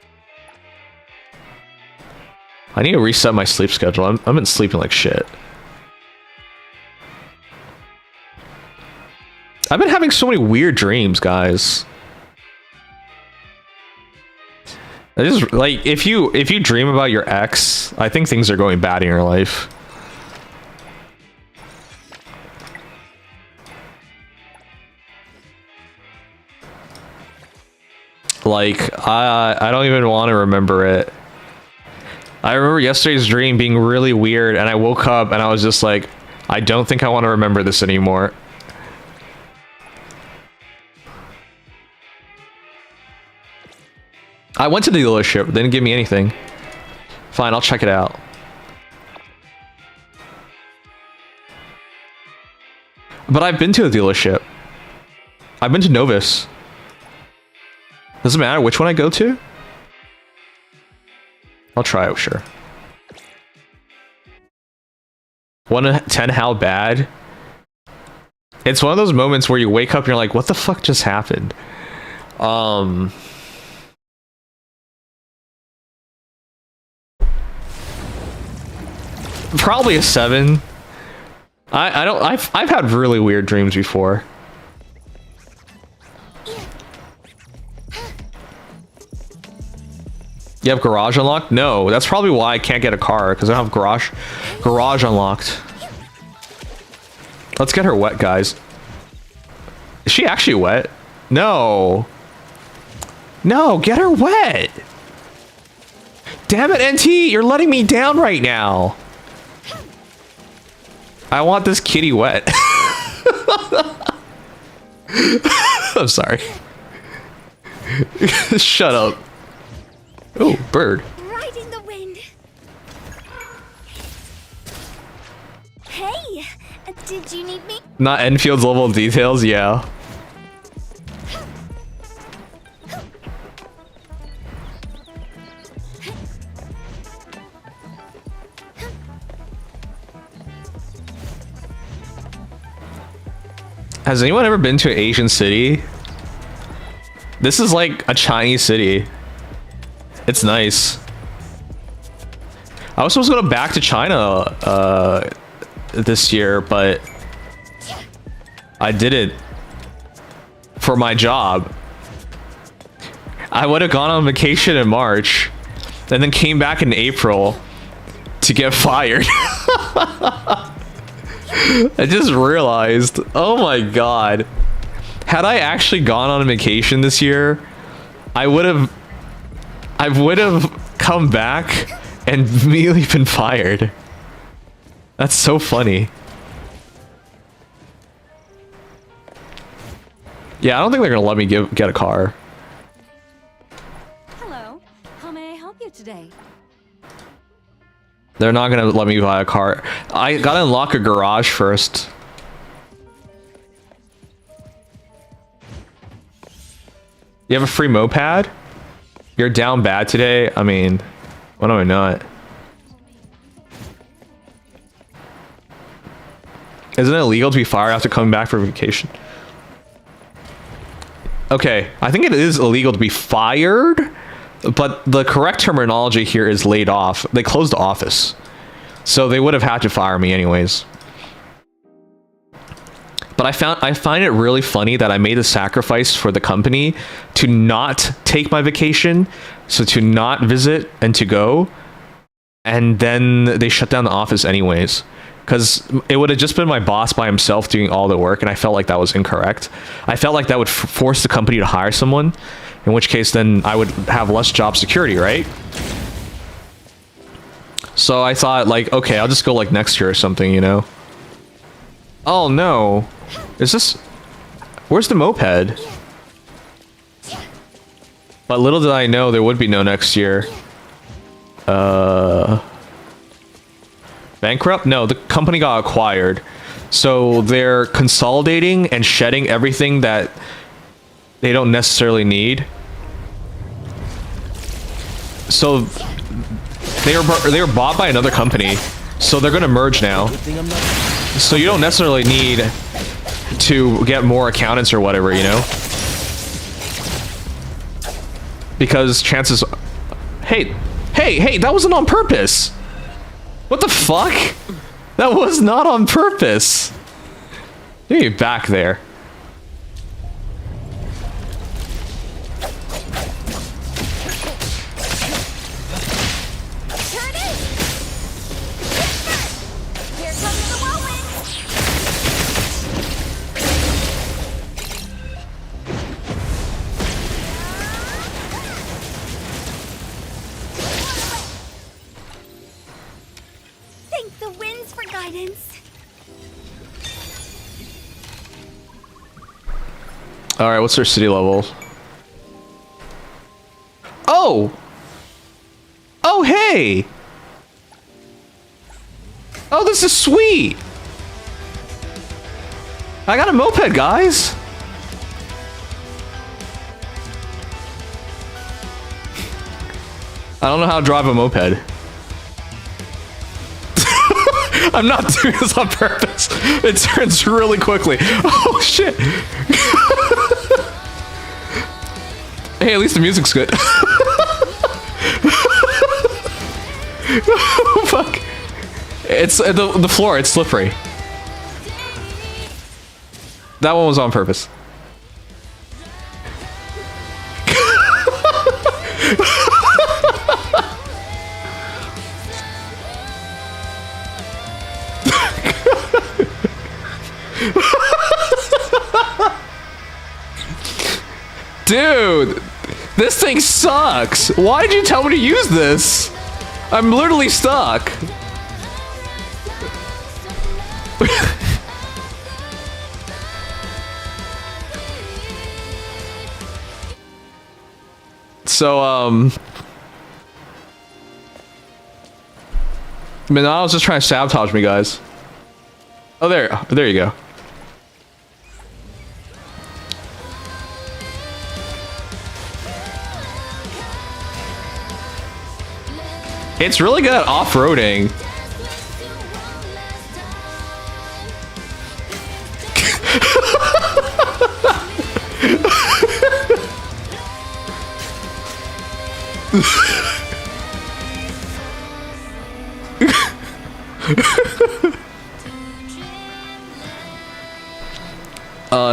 Speaker 1: I need to reset my sleep schedule. I've been sleeping like shit. I've been having so many weird dreams, guys. I just, like, if you dream about your ex, I think things are going bad in your life. Like, I don't even want to remember it. I remember yesterday's dream being really weird, and I woke up and I was just like, I don't think I want to remember this anymore. I went to the dealership, they didn't give me anything. Fine, I'll check it out. But I've been to a dealership. I've been to Novus. Doesn't matter which one I go to? I'll try it, sure. 1 to 10, how bad? It's one of those moments where you wake up and you're like, what the fuck just happened? Probably a 7. I've had really weird dreams before. You have garage unlocked? No, that's probably why I can't get a car, because I don't have garage unlocked. Let's get her wet, guys. Is she actually wet? No. No, get her wet. Damn it, NT, you're letting me down right now. I want this kitty wet. I'm sorry. Shut up. Oh, bird.
Speaker 7: Riding the wind. Hey, did you need me?
Speaker 1: Not Enfield's level of details, yeah. Has anyone ever been to an Asian city? This is like a Chinese city. It's nice. I was supposed to go back to China this year, but I didn't for my job. I would have gone on vacation in March and then came back in April to get fired. I just realized, oh my god, had I actually gone on a vacation this year, I would have come back and immediately been fired. That's so funny. Yeah, I don't think they're gonna let me get a car.
Speaker 20: Hello. How may I help you today?
Speaker 1: They're not gonna let me buy a car. I gotta unlock a garage first. You have a free moped? You're down bad today? I mean, when am I not? Isn't it illegal to be fired after coming back from vacation? Okay, I think it is illegal to be fired, but the correct terminology here is laid off. They closed the office, so they would have had to fire me anyways. But I find it really funny that I made a sacrifice for the company to not take my vacation, so to not visit and to go, and then they shut down the office anyways. Because it would have just been my boss by himself doing all the work, and I felt like that was incorrect. I felt like that would force the company to hire someone, in which case then I would have less job security, right? So I thought, like, okay, I'll just go like next year or something, you know? Oh no. Is this... Where's the moped? But little did I know there would be no next year. Bankrupt? No, the company got acquired. So they're consolidating and shedding everything that they don't necessarily need. So they were bought by another company. So they're gonna merge now. So you don't necessarily need to get more accountants or whatever, you know? Because chances... Hey, that wasn't on purpose! What the fuck? That was not on purpose! Get me back there.
Speaker 7: guidance.
Speaker 1: All right, what's their city level? Oh! Oh, hey! Oh, this is sweet! I got a moped, guys! I don't know how to drive a moped. I'm not doing this on purpose. It turns really quickly. Oh, shit. Hey, at least the music's good. Oh, fuck. It's the floor, it's slippery. That one was on purpose. Dude, this thing sucks. Why did you tell me to use this? I'm literally stuck. So, Minato's just trying to sabotage me, guys. Oh, there you go. It's really good at off-roading.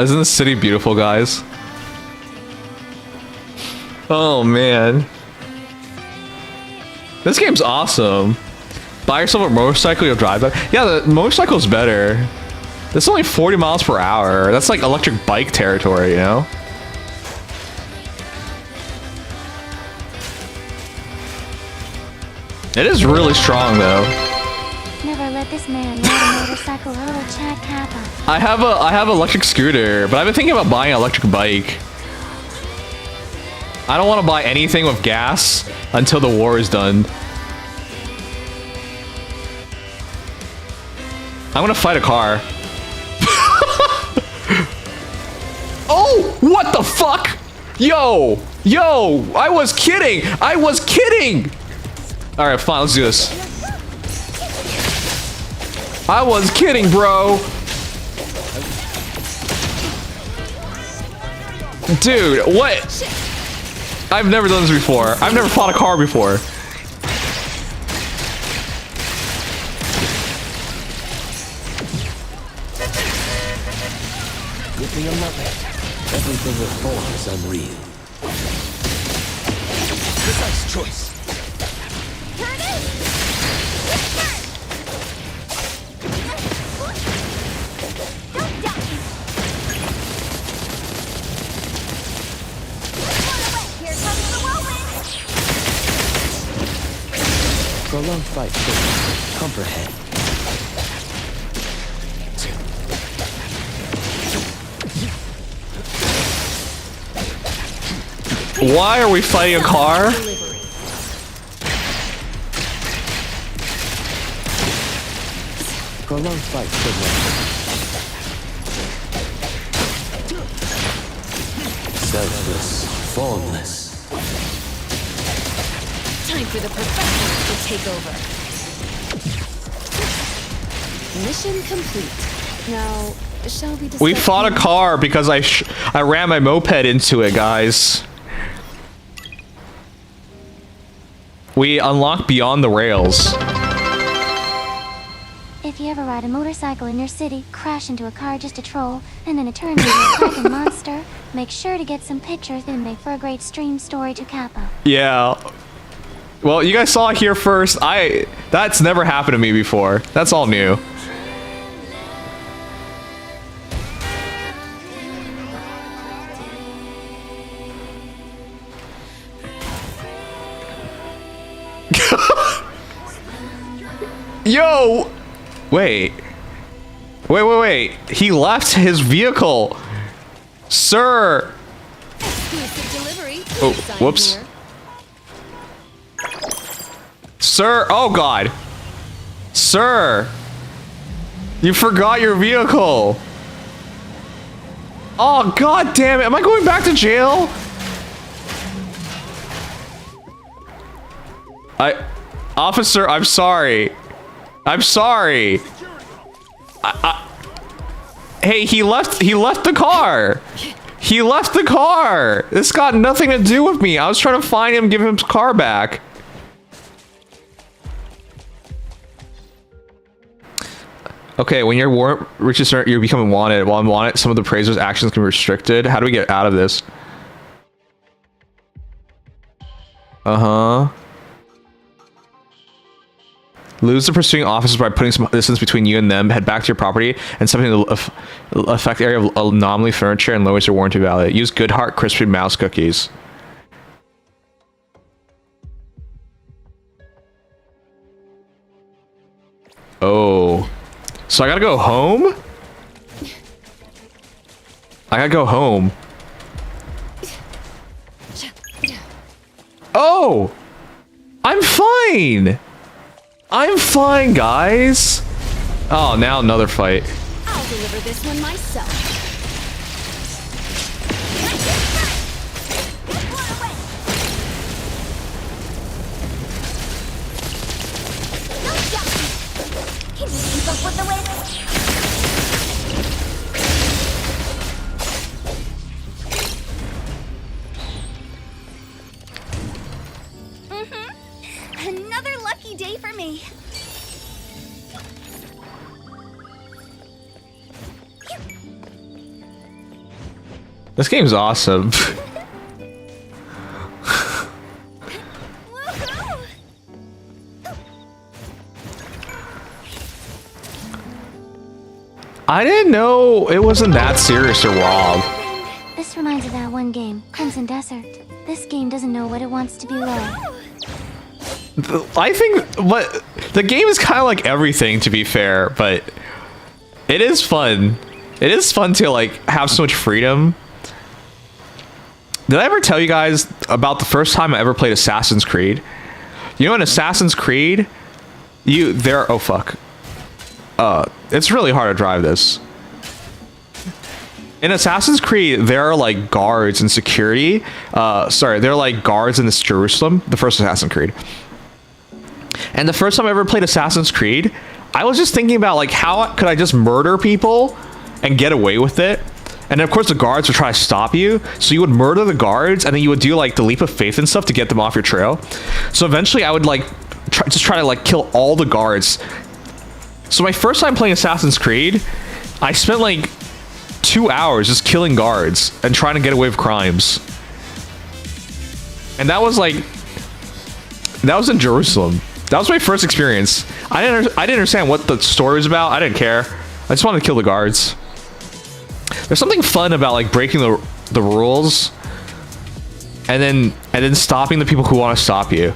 Speaker 1: Isn't the city beautiful, guys? Oh, man. This game's awesome. Buy yourself a motorcycle, you'll drive that. Yeah, the motorcycle's better. This is only 40 miles per hour. That's like electric bike territory, you know? It is really strong, though.
Speaker 7: Never let this man ride a motorcycle over Chad Kappa.
Speaker 1: I have an electric scooter, but I've been thinking about buying an electric bike. I don't want to buy anything with gas until the war is done. I'm gonna fight a car. Oh, what the fuck? Yo, I was kidding. All right, fine, let's do this. I was kidding, bro. Dude, what? I've never done this before. I've never fought a car before.
Speaker 21: Good thing I'm not there. Everything with form is unreal. Precise choice. Prolonged fight. Comprehend.
Speaker 1: Why are we fighting a car?
Speaker 21: Prolonged fight. Selfless, formless.
Speaker 20: Time for the professionals to take over. Mission complete. Now, shall we discuss...
Speaker 1: We fought a car because I ran my moped into it, guys. We unlocked beyond the rails.
Speaker 7: If you ever ride a motorcycle in your city, crash into a car just to troll, and then it turns into a fighting monster, make sure to get some pictures and make for a great stream story to Kappa.
Speaker 1: Yeah. Well, you guys saw it here first. That's never happened to me before. That's all new. Yo! Wait. Wait. He left his vehicle. Sir. Oh, whoops. Sir. Oh, God. Sir. You forgot your vehicle. Oh, God damn it. Am I going back to jail? Officer, I'm sorry. I'm sorry. Hey, he left the car. He left the car. This got nothing to do with me. I was trying to find him, give him his car back. Okay, when your warrant reaches certain, you're becoming wanted. While I'm wanted, some of the appraiser's actions can be restricted. How do we get out of this? Lose the pursuing officers by putting some distance between you and them. Head back to your property and something to affect the area of anomaly furniture and lowers your warranty value. Use Goodheart Crispy Mouse cookies. Oh. So I gotta go home? I gotta go home. Oh! I'm fine! I'm fine, guys. Oh, now another fight.
Speaker 6: I'll deliver this one myself. Can you keep up with the wind? Another lucky day for me.
Speaker 1: This game's awesome. I didn't know it wasn't that serious to rob.
Speaker 7: This reminds of that one game, Crimson Desert. This game doesn't know what it wants to be like.
Speaker 1: I think, but the game is kind of like everything, to be fair, but it is fun. It is fun to like have so much freedom. Did I ever tell you guys about the first time I ever played Assassin's Creed? You know, in Assassin's Creed, oh fuck. It's really hard to drive this. In Assassin's Creed, there are like guards and security. There are like guards in this Jerusalem, the first Assassin's Creed. And the first time I ever played Assassin's Creed, I was just thinking about like how could I just murder people and get away with it? And of course the guards would try to stop you. So you would murder the guards and then you would do like the leap of faith and stuff to get them off your trail. So eventually I would like try to like kill all the guards. So my first time playing Assassin's Creed, I spent like 2 hours just killing guards and trying to get away with crimes. And that was in Jerusalem. That was my first experience. I didn't understand what the story was about. I didn't care. I just wanted to kill the guards. There's something fun about like breaking the rules and then stopping the people who want to stop you.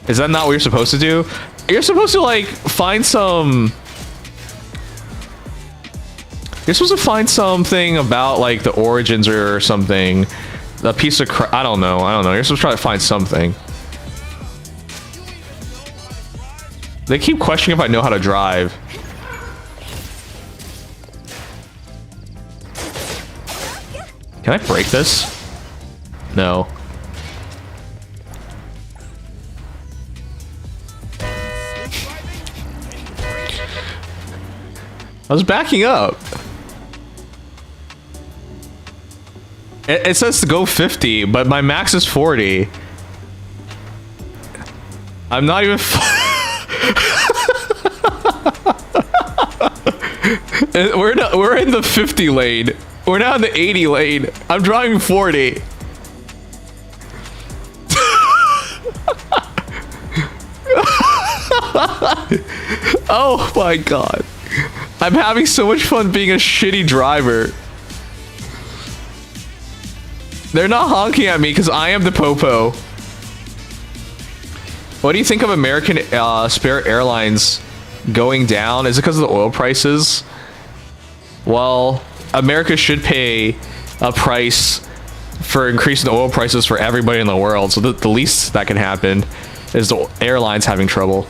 Speaker 1: Is that not what you're supposed to do? You're supposed to like find some. You're supposed to find something about like the origins or something. A piece of I don't know. You're supposed to try to find something. They keep questioning if I know how to drive. Can I break this? No. I was backing up. It says to go 50, but my max is 40. I'm not even. We're in the 50 lane. We're now in the 80 lane. I'm driving 40. Oh my god. I'm having so much fun being a shitty driver. They're not honking at me because I am the popo. What do you think of American Spirit Airlines going down? Is it because of the oil prices? Well, America should pay a price for increasing the oil prices for everybody in the world. So the least that can happen is the airlines having trouble.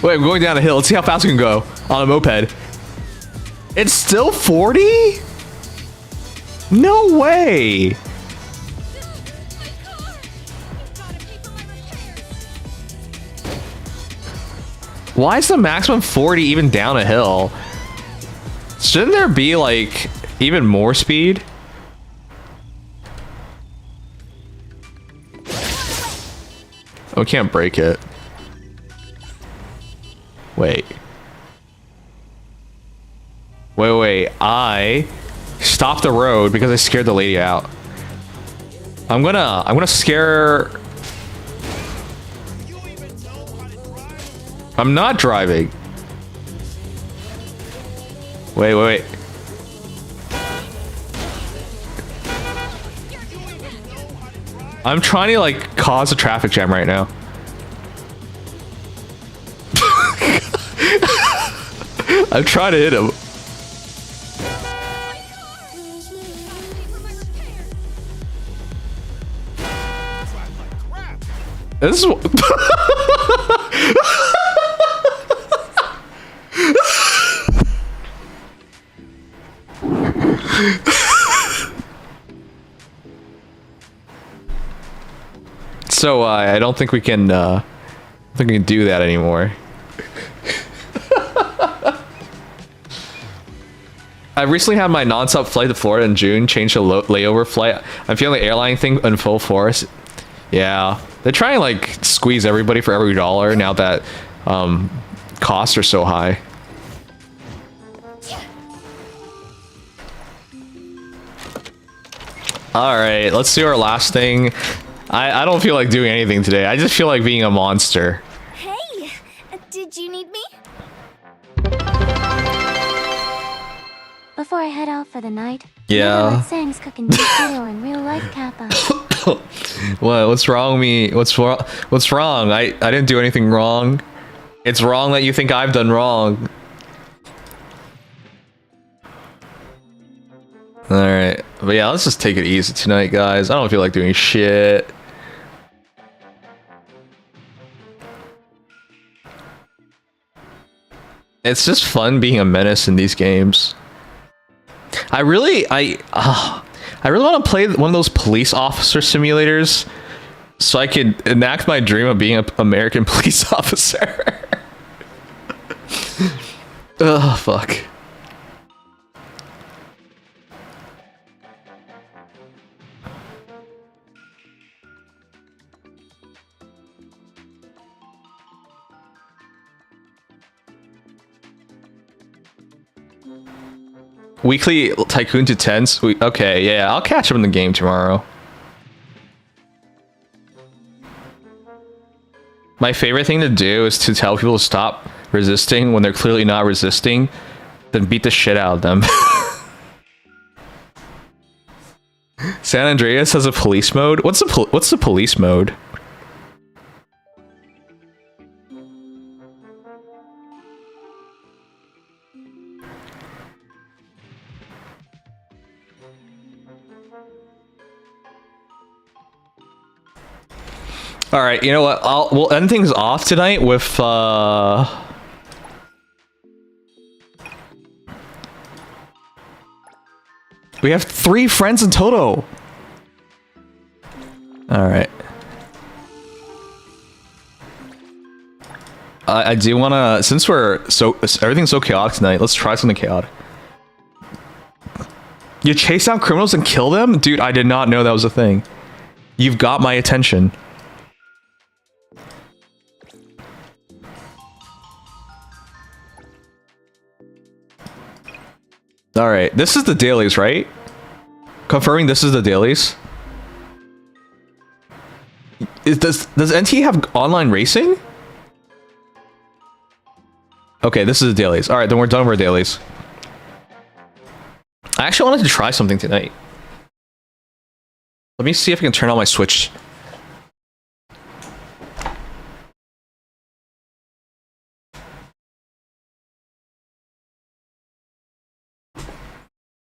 Speaker 1: Wait, I'm going down a hill. Let's see how fast we can go on a moped. It's still 40? No way. Why is the maximum 40 even down a hill? Shouldn't there be like even more speed? Oh, we can't break it. Wait. Wait. I stopped the road because I scared the lady out. I'm gonna scare... I'm not driving. Wait. I'm trying to like cause a traffic jam right now. I'm trying to hit him. This is so I don't think we can do that anymore. I recently had my non-stop flight to Florida in June, changed to layover flight. I'm feeling the airline thing in full force. Yeah, they're trying to like squeeze everybody for every dollar now that costs are so high. All right, let's do our last thing. I don't feel like doing anything today. I just feel like being a monster.
Speaker 6: Hey, did you need me?
Speaker 7: Before I head out for the night,
Speaker 1: Yeah.
Speaker 7: Sang's cooking beef video in real life Kappa.
Speaker 1: What? What's wrong with me? What's wrong? I didn't do anything wrong. It's wrong that you think I've done wrong. Alright. But yeah, let's just take it easy tonight, guys. I don't feel like doing shit. It's just fun being a menace in these games. I really want to play one of those police officer simulators so I could enact my dream of being an American police officer. Ugh, fuck. Weekly Tycoon to 10s. Okay, yeah, I'll catch him in the game tomorrow. My favorite thing to do is to tell people to stop resisting when they're clearly not resisting, then beat the shit out of them. San Andreas has a police mode. What's the police mode? All right, you know what? We'll end things off tonight with we have 3 friends in total. All right. I do want to, since everything's so chaotic tonight, let's try something chaotic. You chase down criminals and kill them? Dude, I did not know that was a thing. You've got my attention. All right, this is the dailies, right? Confirming this is the dailies. Does NT have online racing? Okay, this is the dailies. All right, then we're done with our dailies. I actually wanted to try something tonight. Let me see if I can turn on my Switch.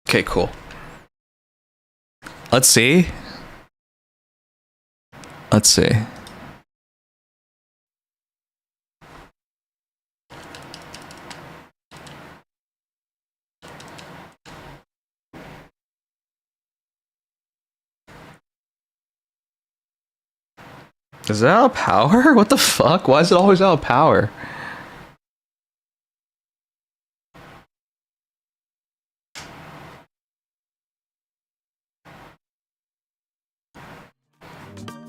Speaker 1: Okay, cool. Let's see. Let's see. Is that out of power? What the fuck? Why is it always out of power?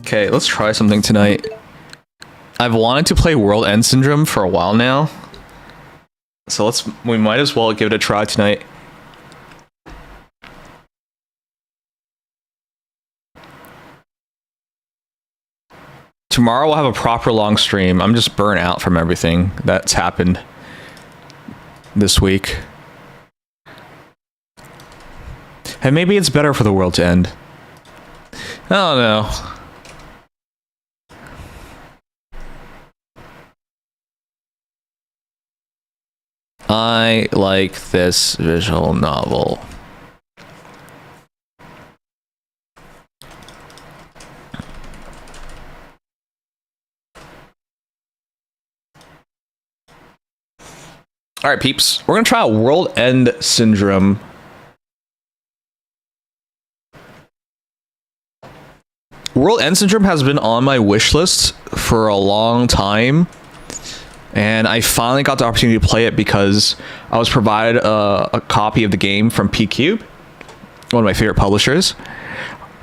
Speaker 1: Okay, let's try something tonight. I've wanted to play World End Syndrome for a while now. So we might as well give it a try tonight. Tomorrow we'll have a proper long stream. I'm just burnt out from everything that's happened this week. And maybe it's better for the world to end. I don't know. I like this visual novel. All right, peeps. We're gonna try out World End Syndrome. World End Syndrome has been on my wish list for a long time, and I finally got the opportunity to play it because I was provided a copy of the game from P-Cube, one of my favorite publishers.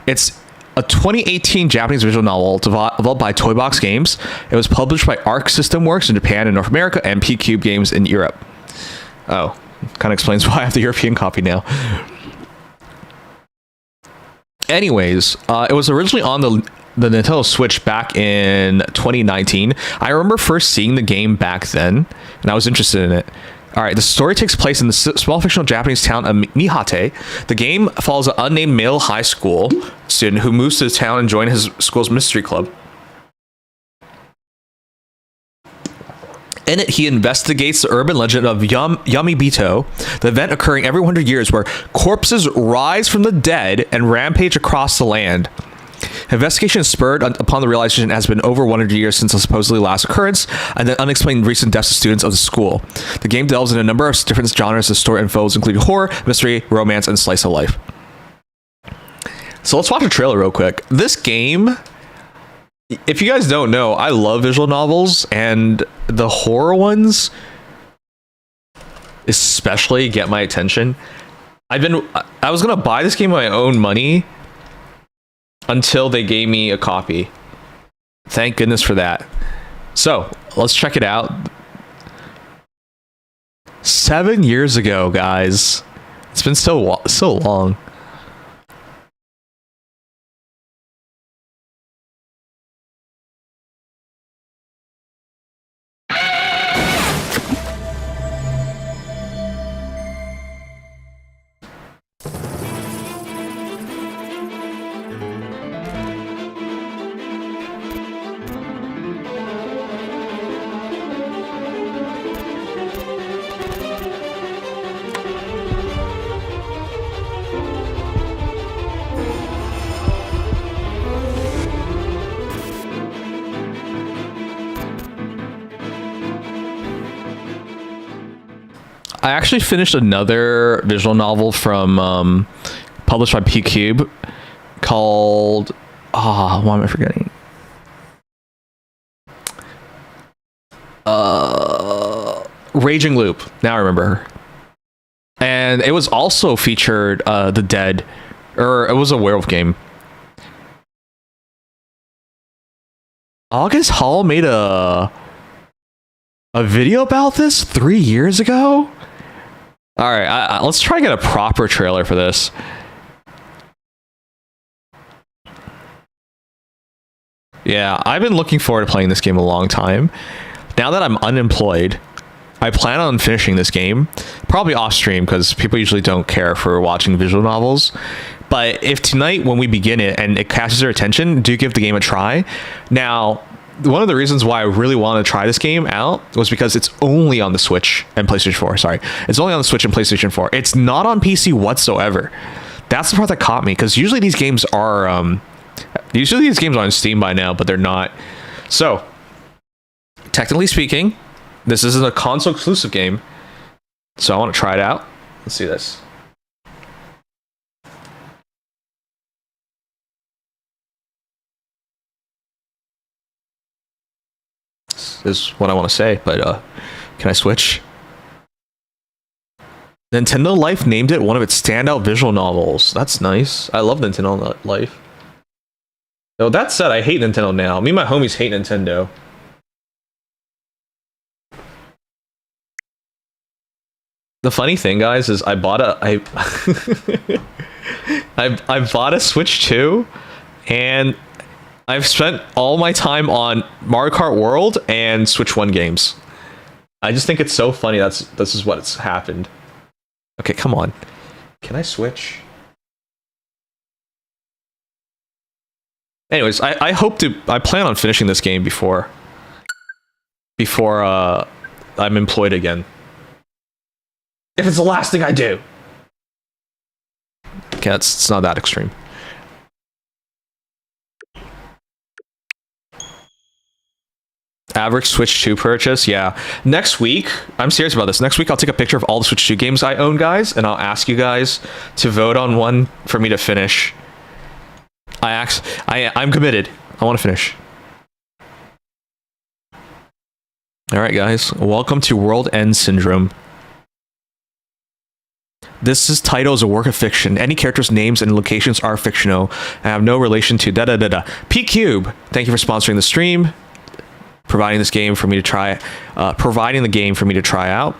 Speaker 1: It's a 2018 Japanese visual novel developed by Toy Box Games. It was published by Arc System Works in Japan and North America and P-Cube Games in Europe. Oh, kind of explains why I have the European copy now. Anyways, it was originally on the Nintendo Switch back in 2019. I remember first seeing the game back then, and I was interested in it. All right, the story takes place in the small fictional Japanese town of Mihate. The game follows an unnamed male high school student who moves to the town and joins his school's mystery club. In it, he investigates the urban legend of Yamibito, the event occurring every 100 years where corpses rise from the dead and rampage across the land. Investigation is spurred upon the realization it has been over 100 years since the supposedly last occurrence, and the unexplained recent deaths of students of the school. The game delves into a number of different genres of story and foes, including horror, mystery, romance, and slice of life. So let's watch a trailer real quick. This game, if you guys don't know, I love visual novels, and the horror ones especially get my attention. I was gonna buy this game with my own money until they gave me a copy. Thank goodness for that. So let's check it out. 7 years ago, guys. It's been so long. I actually finished another visual novel from published by P-Cube called why am I forgetting? Raging Loop. Now I remember her. And it was also featured The Dead, or it was a werewolf game. August Hall made a video about this 3 years ago? All right, let's try to get a proper trailer for this. Yeah, I've been looking forward to playing this game a long time. Now that I'm unemployed, I plan on finishing this game, probably off stream because people usually don't care for watching visual novels. But if tonight when we begin it and it catches their attention, do give the game a try. Now, one of the reasons why I really want to try this game out was because it's only on the Switch and PlayStation 4. Sorry, it's only on the Switch and PlayStation 4. It's not on PC whatsoever. That's the part that caught me, because usually these games are on Steam by now, but they're not. So, technically speaking, this isn't a console exclusive game, so I want to try it out. Let's see this. This is what I want to say, but can I switch? Nintendo Life named it one of its standout visual novels. That's nice. I love Nintendo Life. Though that said, I hate Nintendo now. Me and my homies hate Nintendo. The funny thing, guys, is I bought a I bought a Switch 2, and I've spent all my time on Mario Kart World and Switch 1 games. I just think it's so funny this is what's happened. Okay, come on. Can I switch? Anyways, I plan on finishing this game before I'm employed again. If it's the last thing I do. Okay, it's not that extreme. Average Switch 2 purchase, yeah. Next week, I'm serious about this. Next week, I'll take a picture of all the Switch 2 games I own, guys, and I'll ask you guys to vote on one for me to finish. I'm committed. I want to finish. Alright, guys. Welcome to World End Syndrome. This title is a work of fiction. Any characters' names and locations are fictional and have no relation to da-da-da-da. P-Cube, thank you for sponsoring the stream. Providing the game for me to try out.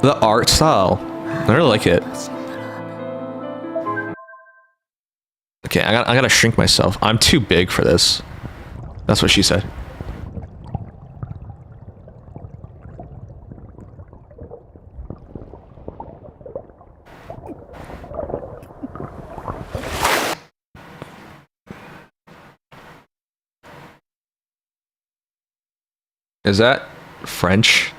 Speaker 1: The art style, I really like it. Okay, I gotta shrink myself. I'm too big for this. That's what she said. Is that French?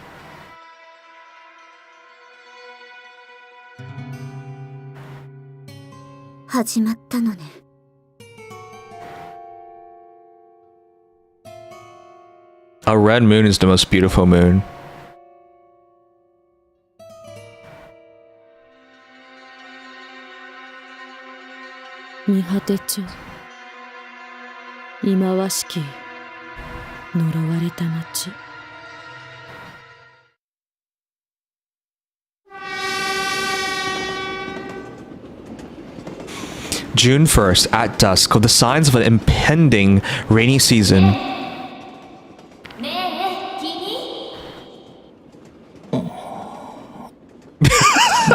Speaker 1: A red moon is the most beautiful moon. June 1st, at dusk, with the signs of an impending rainy season.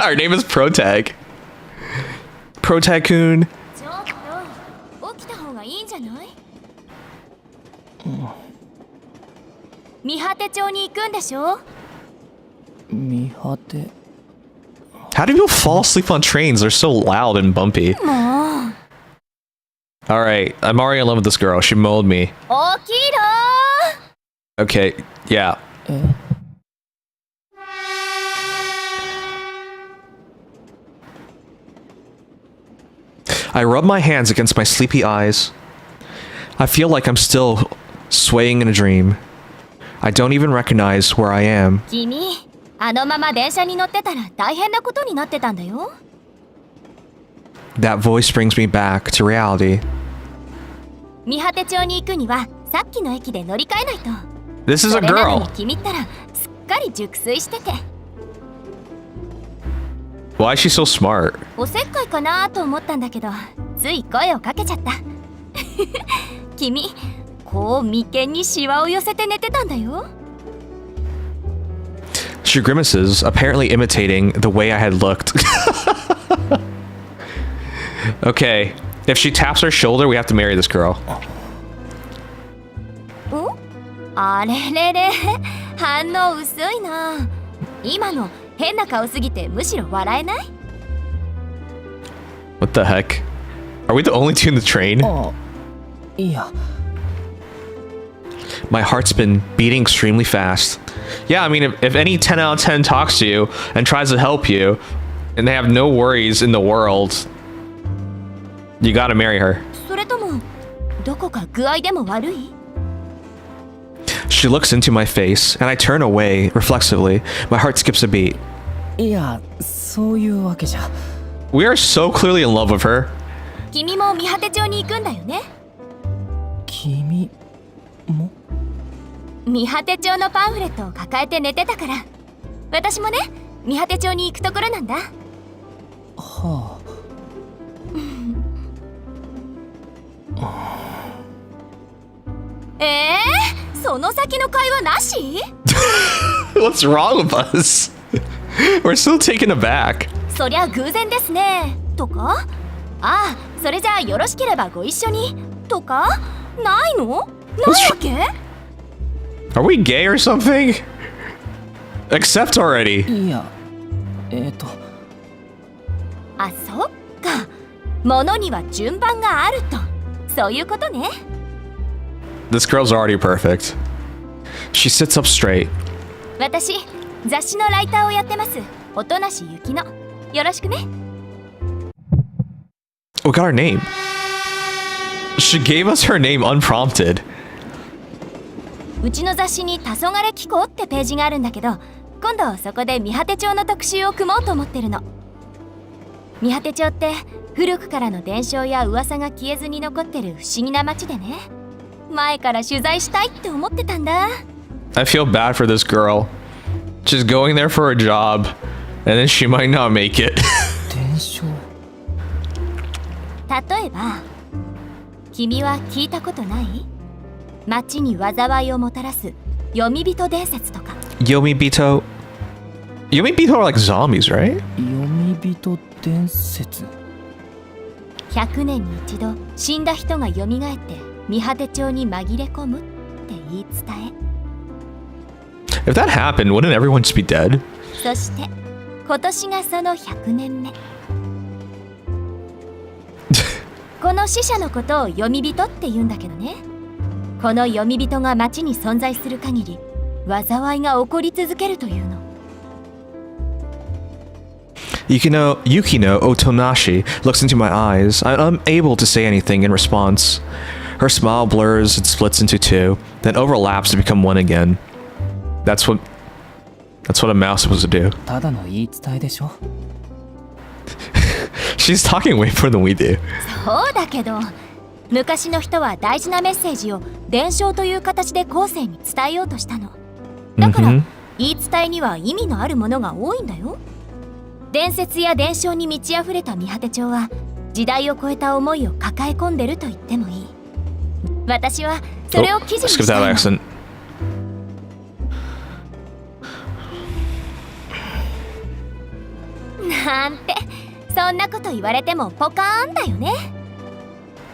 Speaker 1: Our name is Protag. Protag-kun. How do people fall asleep on trains? They're so loud and bumpy. Alright, I'm already in love with this girl. She molded me. Okay, yeah. I rub my hands against my sleepy eyes. I feel like I'm still swaying in a dream. I don't even recognize where I am. That voice brings me back to reality. This is a girl. Why is she so smart? She grimaces, apparently imitating the way I had looked. Okay, If she taps her shoulder, we have to marry this girl.
Speaker 6: あれれれ、反応薄いな。今の変な顔すぎてむしろ笑えない？
Speaker 1: What the heck? Are we the only two in the train?
Speaker 18: Yeah.
Speaker 1: My heart's been beating extremely fast. Yeah, I mean, if any 10 out of 10 talks to you and tries to help you, and they have no worries in the world, you gotta marry her.
Speaker 6: それともどこか具合でも悪い？
Speaker 1: She looks into my face, and I turn away reflexively. My heart skips a beat.
Speaker 18: いや、そういうわけじゃ。
Speaker 1: We are so clearly in love with her.
Speaker 6: 君も見果て町に行くんだよね？
Speaker 18: 君も？
Speaker 6: 見果て町のパンフレットを抱えて寝てたから、私もね、見果て町に行くところなんだ。
Speaker 18: は
Speaker 6: あ。その先の会話なし？
Speaker 1: What's wrong with us? We're still taken aback.
Speaker 6: そりゃ偶然ですね。とか？ああ、それじゃあよろしければご一緒に。とか？ないの？ないわけ？
Speaker 1: Are we gay or something? Accept already.
Speaker 18: いや、
Speaker 6: あ、そっか。ものには順番があると。そういうことね。
Speaker 1: This girl's already perfect. She sits up straight.
Speaker 6: 私、雑誌のライターをやってます。音無ゆきの。よろしくね。
Speaker 1: We got our name. She gave us her name unprompted.
Speaker 6: うちの雑誌に黄昏機構ってページがあるんだけど、今度そこで見果て町の特集を組もうと思ってるの。見果て町って古くからの伝承や噂が消えずに残ってる不思議な街でね。前から取材したいって思ってたんだ。
Speaker 1: I feel bad for this girl. She's going there for a job, and then she might not make it.
Speaker 18: 伝承。
Speaker 6: 例えば、君は聞いたことない？街に災いをもたらす読み人伝説とか。
Speaker 1: Yomibito. Yomibito are like zombies, right?
Speaker 18: 読み人伝説。
Speaker 6: 100年に一度死んだ人が蘇って見果て町に紛れ込むって言い伝え。
Speaker 1: If that happened, wouldn't everyone just be dead?
Speaker 6: そして今年がその100年目。この死者のことを読み人って言うんだけどね。この読み人が町に存在する限り災いが起こり続けるというの。
Speaker 1: Yukino Otonashi looks into my eyes. I'm unable to say anything in response. Her smile blurs and splits into two, then overlaps to become one again. That's what a mouse is supposed to do.
Speaker 18: ただの言い伝えでしょ。
Speaker 1: She's talking way more than we do.
Speaker 6: そうだけど、昔の人は大事なメッセージを伝承という形で後世に伝えようとしたの。だから、言い伝えには意味のあるものが多いんだよ。伝説や伝承に満ち溢れた見果て町は時代を超えた思いを抱え込んでると言ってもいい。私はそれを記事にしたいの。なんて、そんなこと言われてもポカーンだよね。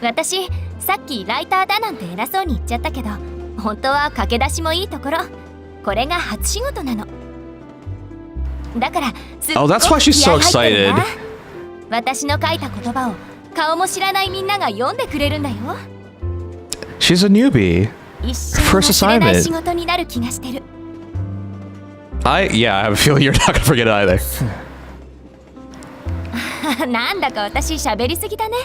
Speaker 6: 私、さっきライターだなんて偉そうに言っちゃったけど、本当は駆け出しもいいところ。これが初仕事なの。だから、すっごく
Speaker 1: that's why she's so
Speaker 6: 気合入ってるんだ。
Speaker 1: excited.
Speaker 6: 私の書いた言葉を顔も知らないみんなが読んでくれるんだよ。
Speaker 1: She's a newbie.
Speaker 6: 一生
Speaker 1: First
Speaker 6: 忘れない仕
Speaker 1: assignment.
Speaker 6: 事になる気がしてる。
Speaker 1: Yeah, I have a feeling you're not gonna forget it either.
Speaker 6: なんだか私喋りすぎだね。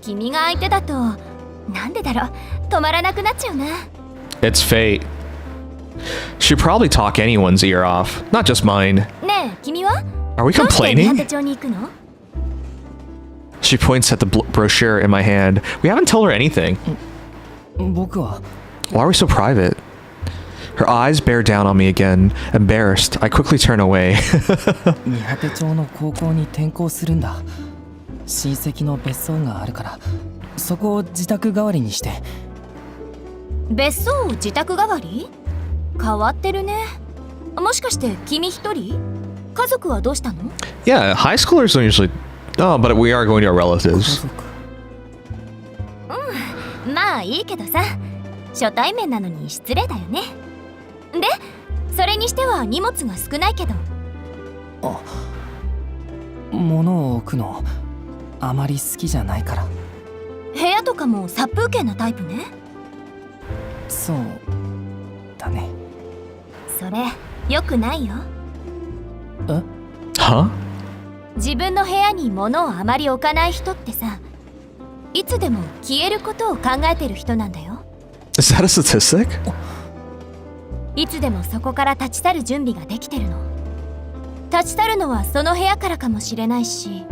Speaker 6: 君が相手だと、なんでだろう、止まらなくなっちゃうな。
Speaker 1: It's fate. She'd probably talk anyone's ear off, not just mine.
Speaker 6: ねえ、君は
Speaker 1: Are we
Speaker 6: どうして見果
Speaker 1: complaining?
Speaker 6: て町に行くの？
Speaker 1: She points at the brochure in my hand. We haven't told her anything.
Speaker 18: 僕は。
Speaker 1: Why are we so private? Her eyes bear down on me again. Embarrassed, I quickly turn away.
Speaker 18: 見果て町の高校に転校するんだ。親戚の別荘があるから、そこを自宅代わりにして。
Speaker 6: 別荘を自宅代わり？変わってるね。もしかして君一人？家族はどうしたの？
Speaker 1: Yeah, high schoolers don't usually... Oh, but we are going to our relatives.
Speaker 6: まあいいけどさ、初対面なのに失礼だよね。で、それにしては荷物が少ないけど。
Speaker 5: 物を置くのあまり好きじゃないから。
Speaker 6: 部屋とかも殺風景なタイプね。
Speaker 5: そうだね。
Speaker 6: それ良くないよ。
Speaker 1: Huh?
Speaker 6: 自分の部屋に物をあまり置かない人ってさ、いつでも消えることを考えてる人なんだよ。
Speaker 1: Is that a statistic?
Speaker 6: いつでもそこから立ち去る準備ができてるの。立ち去るのはその部屋からかもしれないし。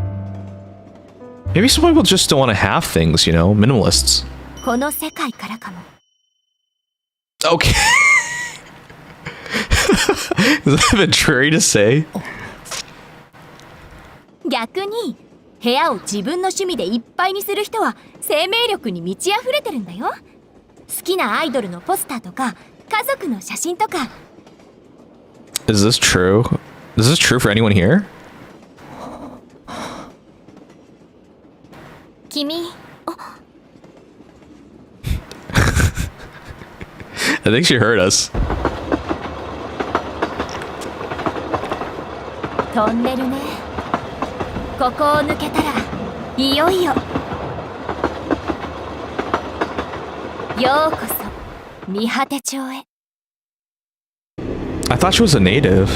Speaker 1: Maybe some people just don't want to have things, you know, minimalists.
Speaker 6: この世界からかも。
Speaker 1: Okay. Is that a bit dreary to say?
Speaker 6: 逆に部屋を自分の趣味でいっぱいにする人は生命力に満ち溢れてるんだよ。好きなアイドルのポスターとか家族の写真とか。
Speaker 1: Is this true? Is this true for anyone here?
Speaker 6: 君、
Speaker 1: I think she heard us.
Speaker 6: トンネルね。ここを抜けたらいよいよ。ようこそ見果て町へ。
Speaker 1: I thought she was a native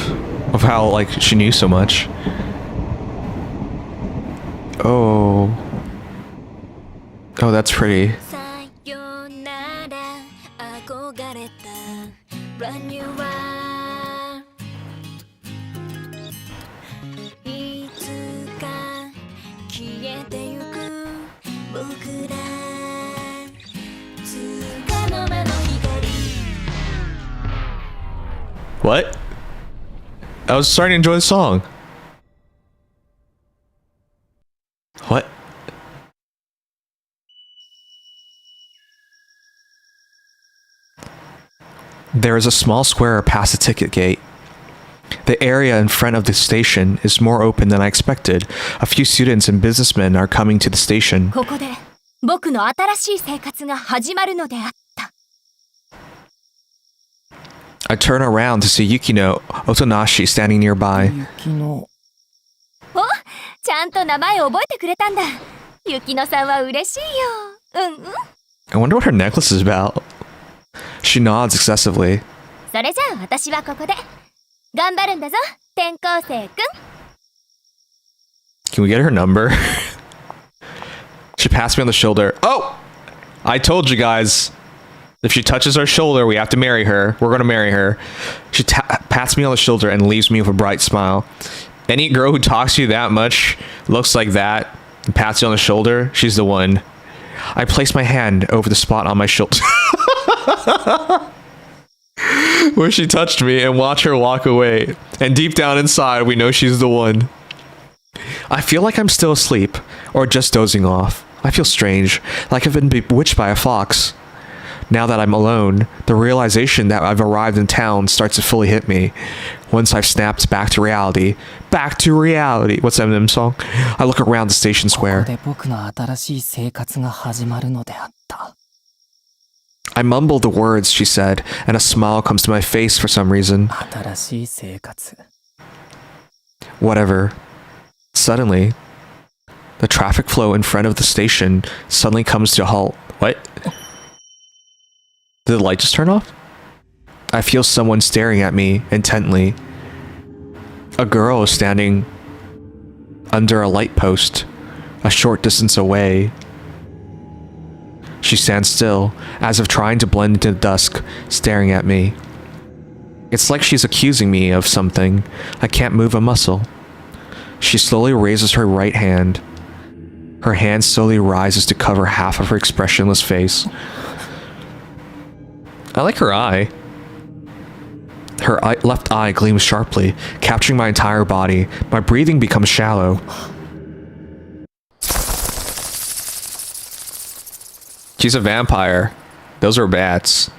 Speaker 1: of how like she knew so much. Oh. Oh, that's pretty. What? I was starting to enjoy the song. What? There is a small square past the ticket gate. The area in front of the station is more open than I expected. A few students and businessmen are coming to the station.
Speaker 6: ここで僕の新しい生活が始まるのであった。
Speaker 1: I turn around to see Yukino Otonashi standing nearby.
Speaker 6: お、ちゃんと名前覚えてくれたんだ。雪乃さんは嬉しいよ。うんうん。
Speaker 1: I wonder what her necklace is about. She nods excessively.
Speaker 6: それじゃあ私はここで頑張るんだぞ、転校生くん。
Speaker 1: Can we get her number? She passed me on the shoulder. Oh! I told you guys. If she touches our shoulder, we have to marry her. We're gonna marry her. She pats me on the shoulder and leaves me with a bright smile. Any girl who talks to you that much, looks like that, and pats you on the shoulder, she's the one. I place my hand over the spot on my shoulder where she touched me and watch her walk away. And deep down inside, we know she's the one. I feel like I'm still asleep, or just dozing off. I feel strange, like I've been bewitched by a fox. Now that I'm alone, the realization that I've arrived in town starts to fully hit me. Once I've snapped back to reality. Back to reality! What's Eminem's song? I look around the station square. I mumble the words she said, and a smile comes to my face for some reason. Whatever. Suddenly, the traffic flow in front of the station suddenly comes to a halt. What? Did the light just turn off? I feel someone staring at me intently. A girl is standing under a light post, a short distance away. She stands still, as if trying to blend into the dusk, staring at me. It's like she's accusing me of something. I can't move a muscle. She slowly raises her right hand. Her hand slowly rises to cover half of her expressionless face. I like her eye. Her left eye gleams sharply, capturing my entire body. My breathing becomes shallow. She's a vampire. Those are bats.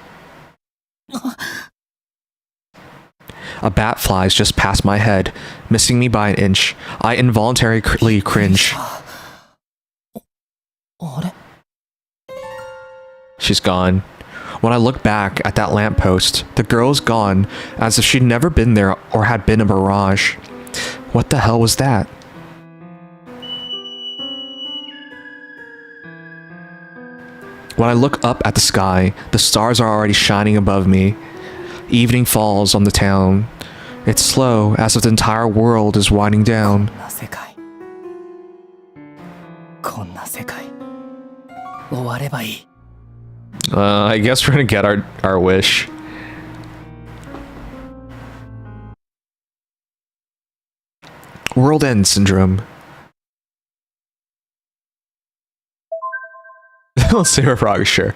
Speaker 1: A bat flies just past my head, missing me by an inch. I involuntarily cringe. She's gone. When I look back at that lamppost, the girl's gone, as if she'd never been there or had been a mirage. What the hell was that? When I look up at the sky, the stars are already shining above me. Evening falls on the town. It's slow, as if the entire world is winding down. I guess we're gonna get our wish. World End Syndrome. Let's see her progress share.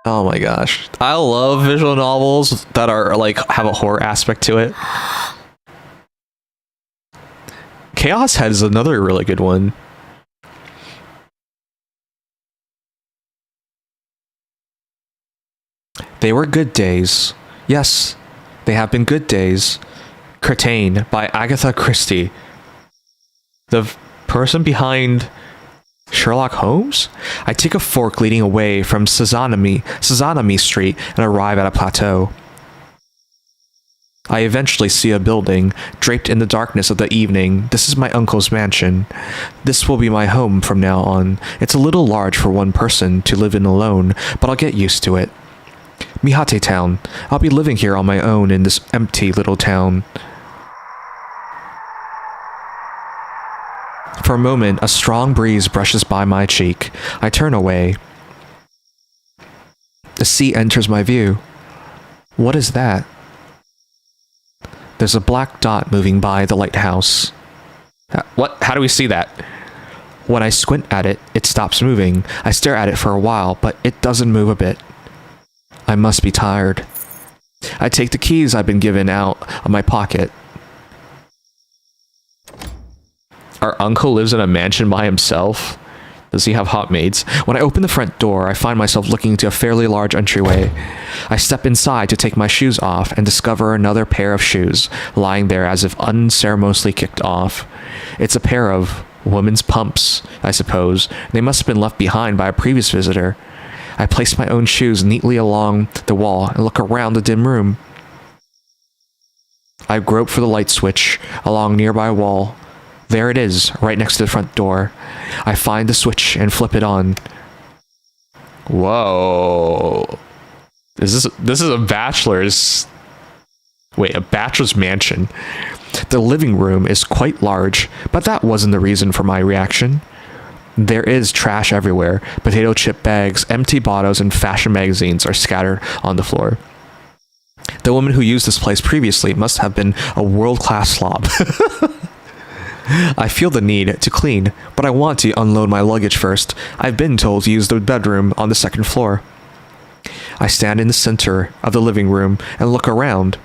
Speaker 1: Oh my gosh. I love visual novels that are like have a horror aspect to it. Chaos Head is another really good one. They were good days. Yes, they have been good days. Curtain by Agatha Christie. The person behind Sherlock Holmes? I take a fork leading away from Sazanami Street and arrive at a plateau. I eventually see a building, draped in the darkness of the evening. This is my uncle's mansion. This will be my home from now on. It's a little large for one person to live in alone, but I'll get used to it. Mihate Town. I'll be living here on my own in this empty little town. For a moment, a strong breeze brushes by my cheek. I turn away. The sea enters my view. What is that? There's a black dot moving by the lighthouse. What? How do we see that? When I squint at it, it stops moving. I stare at it for a while, but it doesn't move a bit. I must be tired. I take the keys I've been given out of my pocket. Our uncle lives in a mansion by himself? Does he have hot maids? When I open the front door, I find myself looking into a fairly large entryway. I step inside to take my shoes off and discover another pair of shoes lying there as if unceremoniously kicked off. It's a pair of women's pumps, I suppose. They must have been left behind by a previous visitor. I place my own shoes neatly along the wall and look around the dim room. I grope for the light switch along a nearby wall. There it is, right next to the front door. I find the switch and flip it on. Whoa. This is a bachelor's... Wait, a bachelor's mansion. The living room is quite large, but that wasn't the reason for my reaction. There is trash everywhere. Potato chip bags, empty bottles, and fashion magazines are scattered on the floor. The woman who used this place previously must have been a world-class slob. I feel the need to clean, but I want to unload my luggage first. I've been told to use the bedroom on the second floor. I stand in the center of the living room and look around.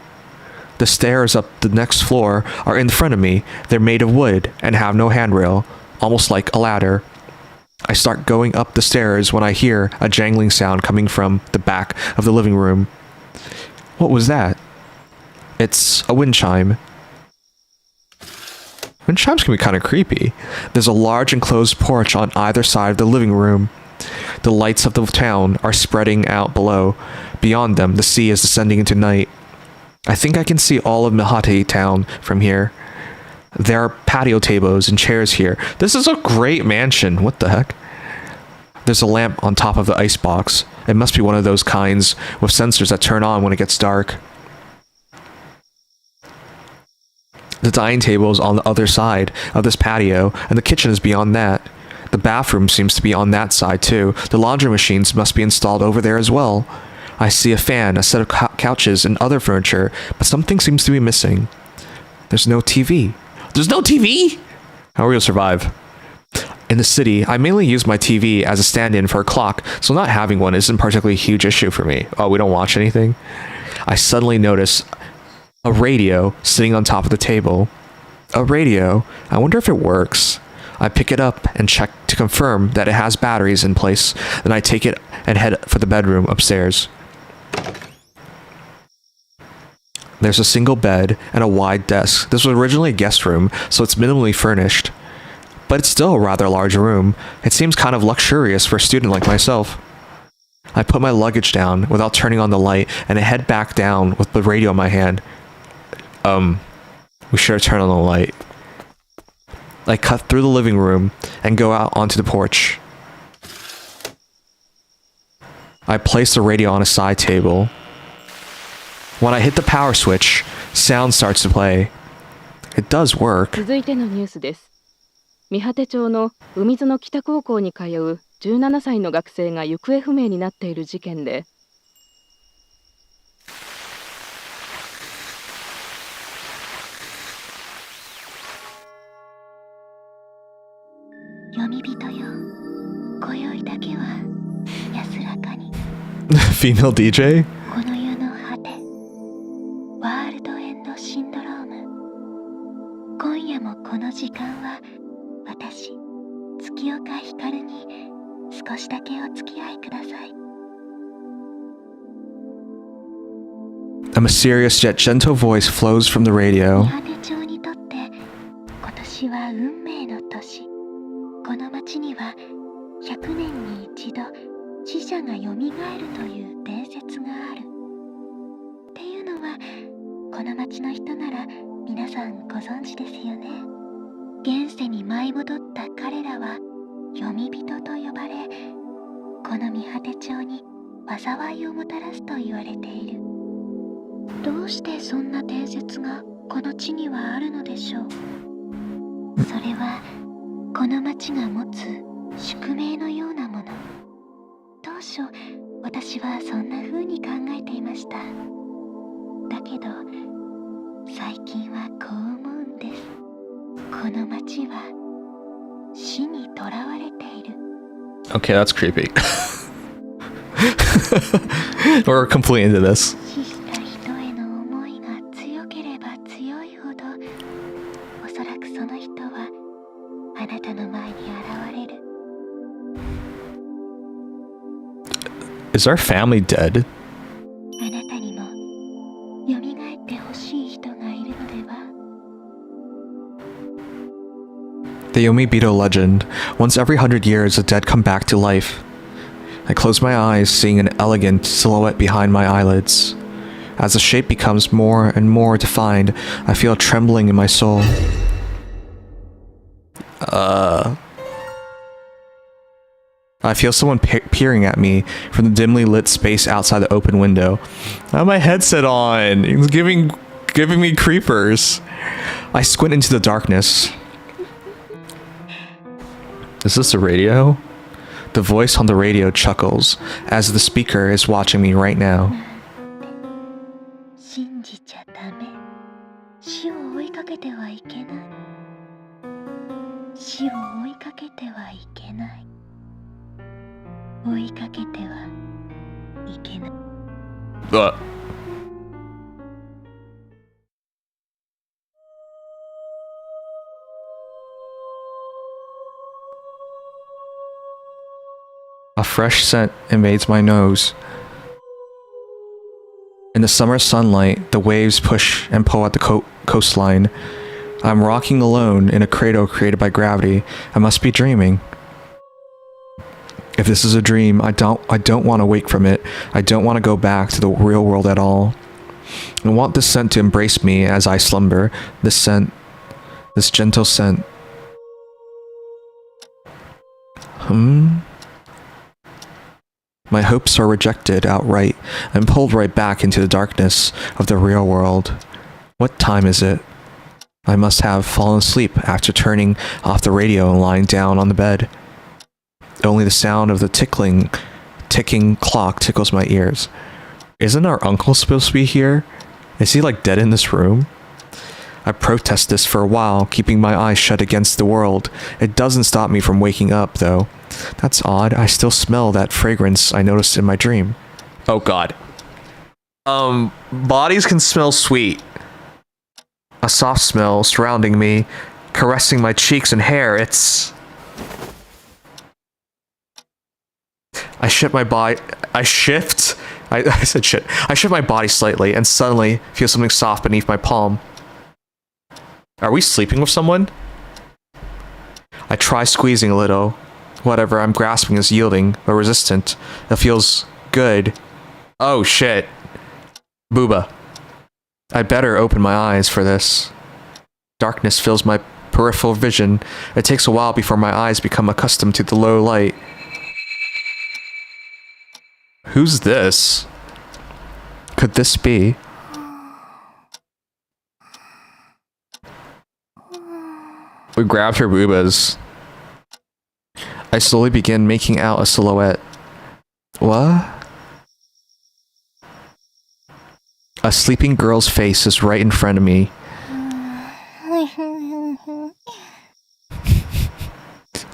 Speaker 1: The stairs up the next floor are in front of me. They're made of wood and have no handrail, almost like a ladder. I start going up the stairs when I hear a jangling sound coming from the back of the living room. What was that? It's a wind chime. Wind chimes can be kind of creepy. There's a large enclosed porch on either side of the living room. The lights of the town are spreading out below. Beyond them, the sea is descending into night. I think I can see all of Mihate Town from here. There are patio tables and chairs here. This is a great mansion. What the heck? There's a lamp on top of the icebox. It must be one of those kinds with sensors that turn on when it gets dark. The dining table is on the other side of this patio, and the kitchen is beyond that. The bathroom seems to be on that side too. The laundry machines must be installed over there as well. I see a fan, a set of couches, and other furniture, but something seems to be missing. There's no TV. There's no TV?! How are we gonna survive? In the city, I mainly use my TV as a stand-in for a clock, so not having one isn't particularly a huge issue for me. Oh, we don't watch anything? I suddenly notice a radio sitting on top of the table. A radio? I wonder if it works. I pick it up and check to confirm that it has batteries in place. Then I take it and head for the bedroom upstairs. There's a single bed and a wide desk. This was originally a guest room, so it's minimally furnished. but it's still a rather large room. It seems kind of luxurious for a student like myself. I put my luggage down without turning on the light and I head back down with the radio in my hand. We should have turned on the light. I cut through the living room and go out onto the porch. I place the radio on a side table. When I hit the power switch, sound starts to play. It does work.
Speaker 11: 続いてのニュースです。三果町の海園北高校に通う17歳の学生が行方不明になっている事件で、
Speaker 7: 読み人よ、今宵だけは安らかに。
Speaker 1: Female DJ?
Speaker 7: この世の果て、ワールドエンドシンドローム。今夜もこの時間は私、月岡ひかるに少しだけお付き合いください。
Speaker 1: A mysterious yet gentle voice flows from the radio.
Speaker 7: 三果町にとって今年は運命の年。この町には100年に一度死者がよみがえるという伝説がある。っていうのはこの町の人なら皆さんご存知ですよね。現世に舞い戻った彼らは読み人と呼ばれ、この三果町に災いをもたらすと言われている。どうしてそんな伝説がこの地にはあるのでしょう。それはこの町が持つ宿命のようなもの。当初私はそんな風に考えていました。だけど最近はこう思うんです。この町は死に囚われている。
Speaker 1: Okay, that's creepy. We're completely into this.
Speaker 7: 死した人への思いが強ければ強いほど、おそらくその人はあなたの前に現れる。
Speaker 1: Is our family dead?
Speaker 7: あなたにも蘇ってほしい人がいるのでは。
Speaker 1: The Yomibito legend. Once every 100 years, the dead come back to life. I close my eyes, seeing an elegant silhouette behind my eyelids. As the shape becomes more and more defined, I feel a trembling in my soul. I feel someone peering at me from the dimly lit space outside the open window. I have my headset on. It's giving me creepers. I squint into the darkness. Is this the radio? The voice on the radio chuckles, as the speaker is watching me right now.
Speaker 7: 信じちゃダメ。死を追いかけてはいけない。死を追いかけてはいけない。追いかけてはいけない。
Speaker 1: A fresh scent invades my nose. In the summer sunlight, the waves push and pull at the coastline. I'm rocking alone in a cradle created by gravity. I must be dreaming. If this is a dream, I don't want to wake from it. I don't want to go back to the real world at all. I want this scent to embrace me as I slumber. This scent, this gentle scent. My hopes are rejected outright. I'm pulled right back into the darkness of the real world. What time is it? I must have fallen asleep after turning off the radio and lying down on the bed. Only the sound of the ticking clock tickles my ears. Isn't our uncle supposed to be here? Is he like dead in this room? I protest this for a while, keeping my eyes shut against the world. It doesn't stop me from waking up, though. That's odd. I still smell that fragrance I noticed in my dream. Oh god. Bodies can smell sweet. A soft smell surrounding me, caressing my cheeks and hair. It's... I shift my body... I shift my body slightly and suddenly feel something soft beneath my palm. Are we sleeping with someone? I try squeezing a little. Whatever I'm grasping is yielding, but resistant. It feels good. Oh shit. Booba. I'd better open my eyes for this. Darkness fills my peripheral vision. It takes a while before my eyes become accustomed to the low light. Who's this? Could this be? We grabbed her boobas. I slowly begin making out a silhouette. What? A sleeping girl's face is right in front of me.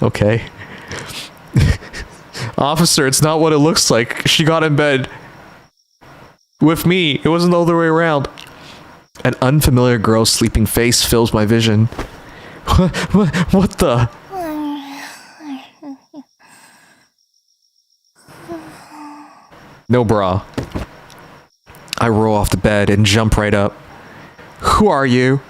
Speaker 1: Okay. Officer, it's not what it looks like. She got in bed with me. It wasn't the other way around. An unfamiliar girl's sleeping face fills my vision. What the? No bra. I roll off the bed and jump right up. Who are you?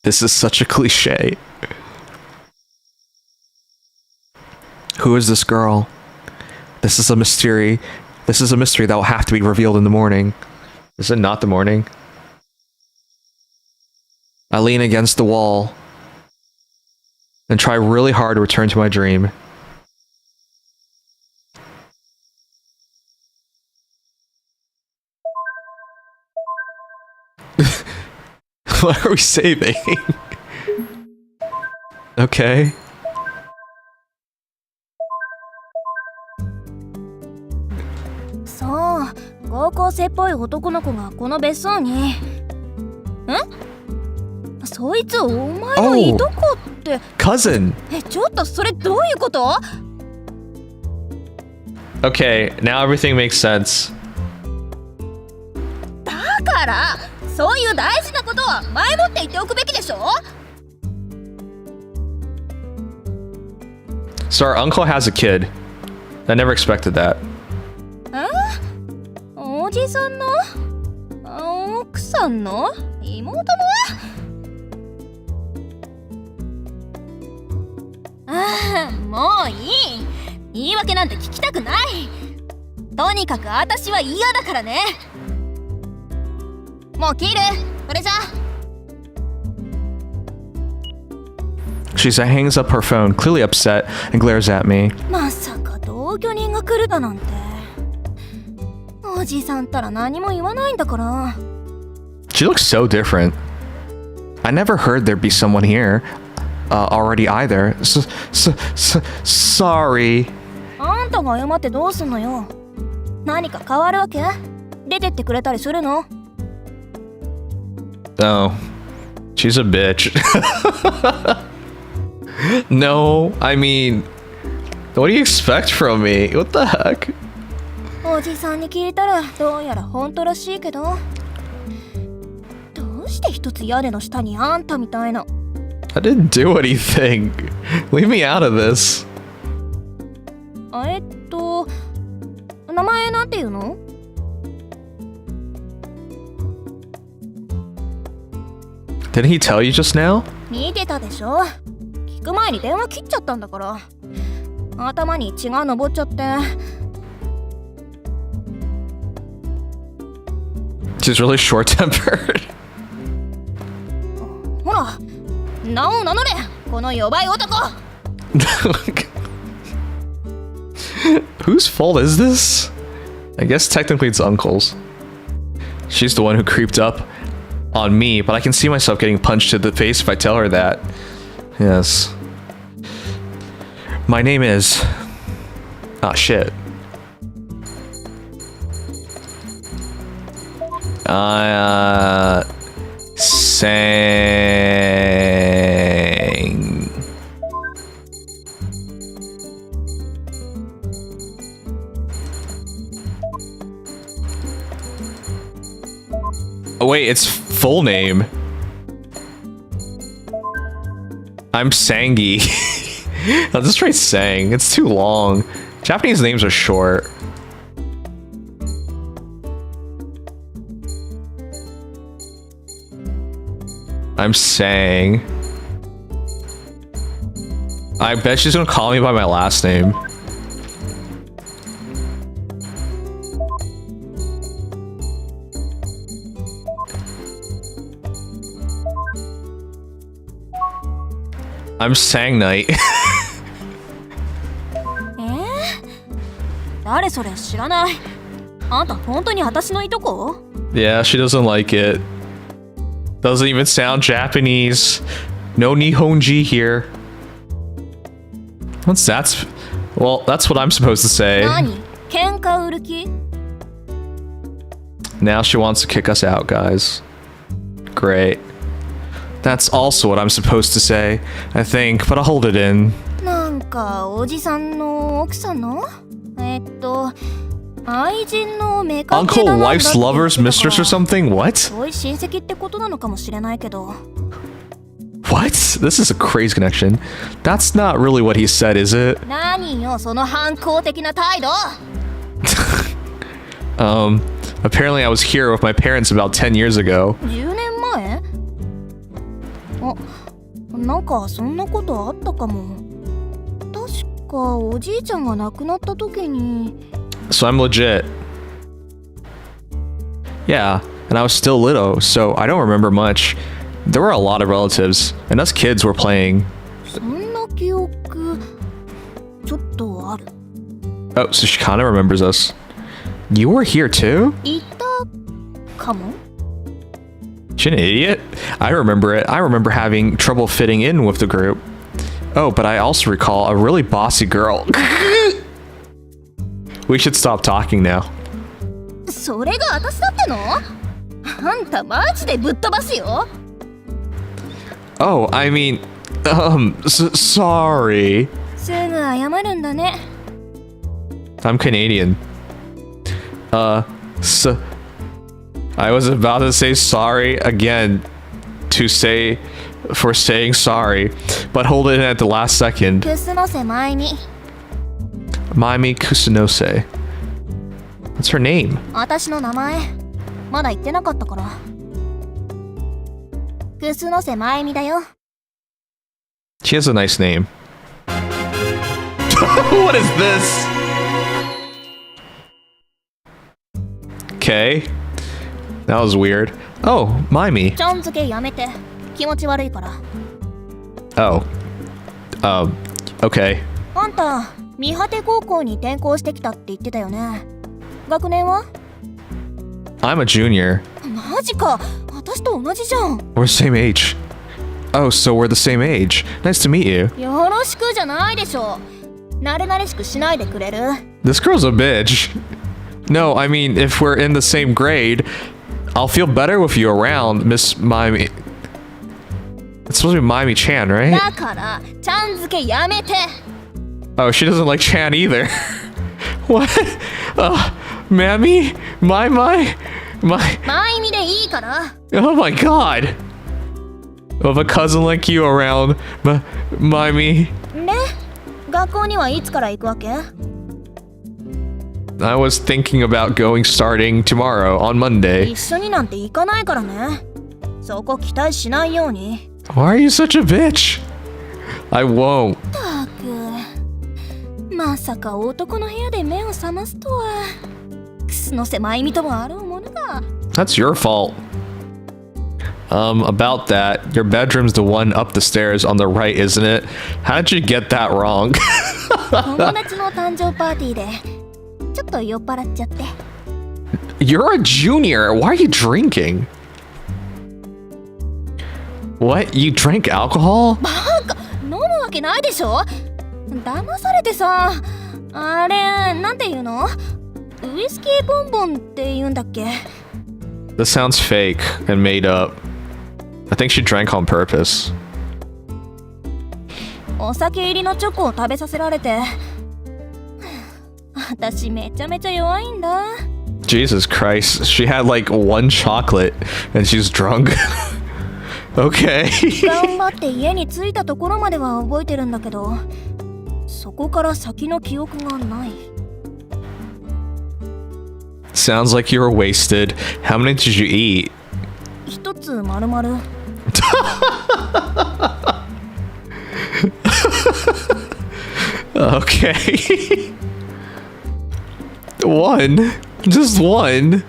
Speaker 1: This is such a cliche. Who is this girl? This is a mystery. This is a mystery that will have to be revealed in the morning. Is it not the morning? I lean against the wall and try really hard to return to my dream. What are we saving? Okay.
Speaker 6: So, 高校生っぽい男の子がこの別荘に。ん？そいつお前のいとこって。
Speaker 1: Cousin.
Speaker 6: ちょっとそれどういうこと？
Speaker 1: Okay, now everything makes sense.
Speaker 6: だからそういう大事なことは前もって言っておくべきでしょ？
Speaker 1: So our uncle has a kid. I never expected that.
Speaker 6: おじさんの？奥さんの？妹の？もういい。言い訳なんて聞きたくない。とにかく私は嫌だからね。もう切る。それじゃ。
Speaker 1: She hangs up her phone, clearly upset, and glares at me.
Speaker 6: まさか同居人が来るだなんて。おじさんったら何も言わないんだから。
Speaker 1: She looks so different. I never heard there'd be someone here already either. Sorry.
Speaker 6: あんたが謝ってどうすんのよ。何か変わるわけ？出てってくれたりするの？
Speaker 1: Oh, she's a bitch. No, I mean, what do you expect from me? What the heck?
Speaker 6: おじさんに聞いたらどうやら本当らしいけど。どうして一つ屋根の下にあんたみたいな。
Speaker 1: I didn't do anything. Leave me out of this.
Speaker 6: 名前なんていうの
Speaker 1: ？Didn't he tell you just now?
Speaker 6: 見てたでしょ。聞く前に電話切っちゃったんだから。頭に血が上っちゃって。
Speaker 1: She's really short-tempered.
Speaker 6: ほら、名を名乗れ、この弱い男。
Speaker 1: Whose fault is this? I guess technically it's Uncle's. She's the one who creeped up on me, but I can see myself getting punched to the face if I tell her that. Yes. My name is... Ah, shit. Sang... Oh wait, it's full name. I'm Sangi. I'll just write Sang. It's too long. Japanese names are short. I'm saying. I bet she's gonna call me by my last name. I'm saying night.
Speaker 6: 誰それ知らない。あんた本当に私のいとこ？
Speaker 1: Yeah, she doesn't like it. Doesn't even sound Japanese. No Nihonji here. What's that? Well, that's what I'm supposed to say.
Speaker 6: 何？喧嘩売る気？
Speaker 1: Now she wants to kick us out, guys. Great. That's also what I'm supposed to say, I think, but I'll hold it in.
Speaker 6: なんかおじさんの奥さんの？愛人の目かけ
Speaker 1: Uncle
Speaker 6: だなんだって
Speaker 1: wife's lover's mistress or something? What?
Speaker 6: そういう親戚ってことなのかもしれないけど。
Speaker 1: What? This is a crazy connection. That's not really what he said, is it?
Speaker 6: 何よその反抗的な態度。
Speaker 1: Apparently I was here with my parents about 10 years ago.
Speaker 6: 10年前？あ、なんかそんなことあったかも。確かおじいちゃんが亡くなった時に。
Speaker 1: So I'm legit. Yeah, and I was still little, so I don't remember much. There were a lot of relatives, and us kids were playing.
Speaker 6: そんな記憶ちょっとある。
Speaker 1: Oh, so she kind of remembers us. You were here too?
Speaker 6: いたかも。
Speaker 1: She an idiot? I remember it. I remember having trouble fitting in with the group. Oh, but I also recall a really bossy girl. We should stop talking now.
Speaker 6: それが私だっての？あんたマジでぶっ飛ばすよ。
Speaker 1: Oh, I mean, sorry.
Speaker 6: すぐ謝るんだね。
Speaker 1: I'm Canadian. I was about to say sorry again for saying sorry, but hold it in at the last second.
Speaker 6: クスノセ前に。
Speaker 1: Maimi Kusunose. What's her name?
Speaker 6: 私の名前まだ言ってなかったから。クスノセ前見だよ。
Speaker 1: She has a nice name. What is this? Okay. That was weird. Oh, Maimi.
Speaker 6: ちゃん付けやめて。気持ち悪いから。
Speaker 1: Oh. Okay.
Speaker 6: あんた、三果高校に転校してきたって言ってたよね。学年は？
Speaker 1: I'm a junior.
Speaker 6: マジか。私と同じじゃん。
Speaker 1: We're the same age. Oh, so we're the same age. Nice to meet you.
Speaker 6: よろしくじゃないでしょ。慣れ慣れしくしないでくれる？
Speaker 1: This girl's a bitch. No, I mean, if we're in the same grade, I'll feel better with you around, Miss Maimi. It's supposed to be Maimi-chan, right?
Speaker 6: だから、ちゃん付けやめて。
Speaker 1: Oh, she doesn't like Chan either. What? Mammy? My.
Speaker 6: 前見でいいから。
Speaker 1: Oh my god. Of a cousin like you around, Maimi.
Speaker 6: で、学校にはいつから行くわけ？
Speaker 1: I was thinking about starting tomorrow on Monday.
Speaker 6: 一緒になんて行かないからね。そこ期待しないように。
Speaker 1: Why are you such a bitch? I won't.
Speaker 6: たく、まさか男の部屋で目を覚ますとは。クスの狭い身ともあろうものが。
Speaker 1: That's your fault. About that, your bedroom's the one up the stairs on the right, isn't it? How did you get that wrong?
Speaker 6: 友達の誕生パーティーでちょっと酔っ払っちゃって。
Speaker 1: You're a junior. Why are you drinking? What? You drank alcohol?
Speaker 6: バカ、飲むわけないでしょ。騙されてさ。あれ、なんていうの？ウイスキーボンボンって言うんだっけ？
Speaker 1: This sounds fake and made up. I think she drank on purpose.
Speaker 6: お酒入りのチョコを食べさせられて。私めちゃめちゃ弱いんだ。
Speaker 1: Jesus Christ. She had like one chocolate and she's drunk. Okay.
Speaker 6: 頑張って家に着いたところまでは覚えてるんだけど、そこから先の記憶がない。
Speaker 1: Sounds like you were wasted. How many did you eat?
Speaker 6: 一つ丸々。
Speaker 1: Okay. One. Just one.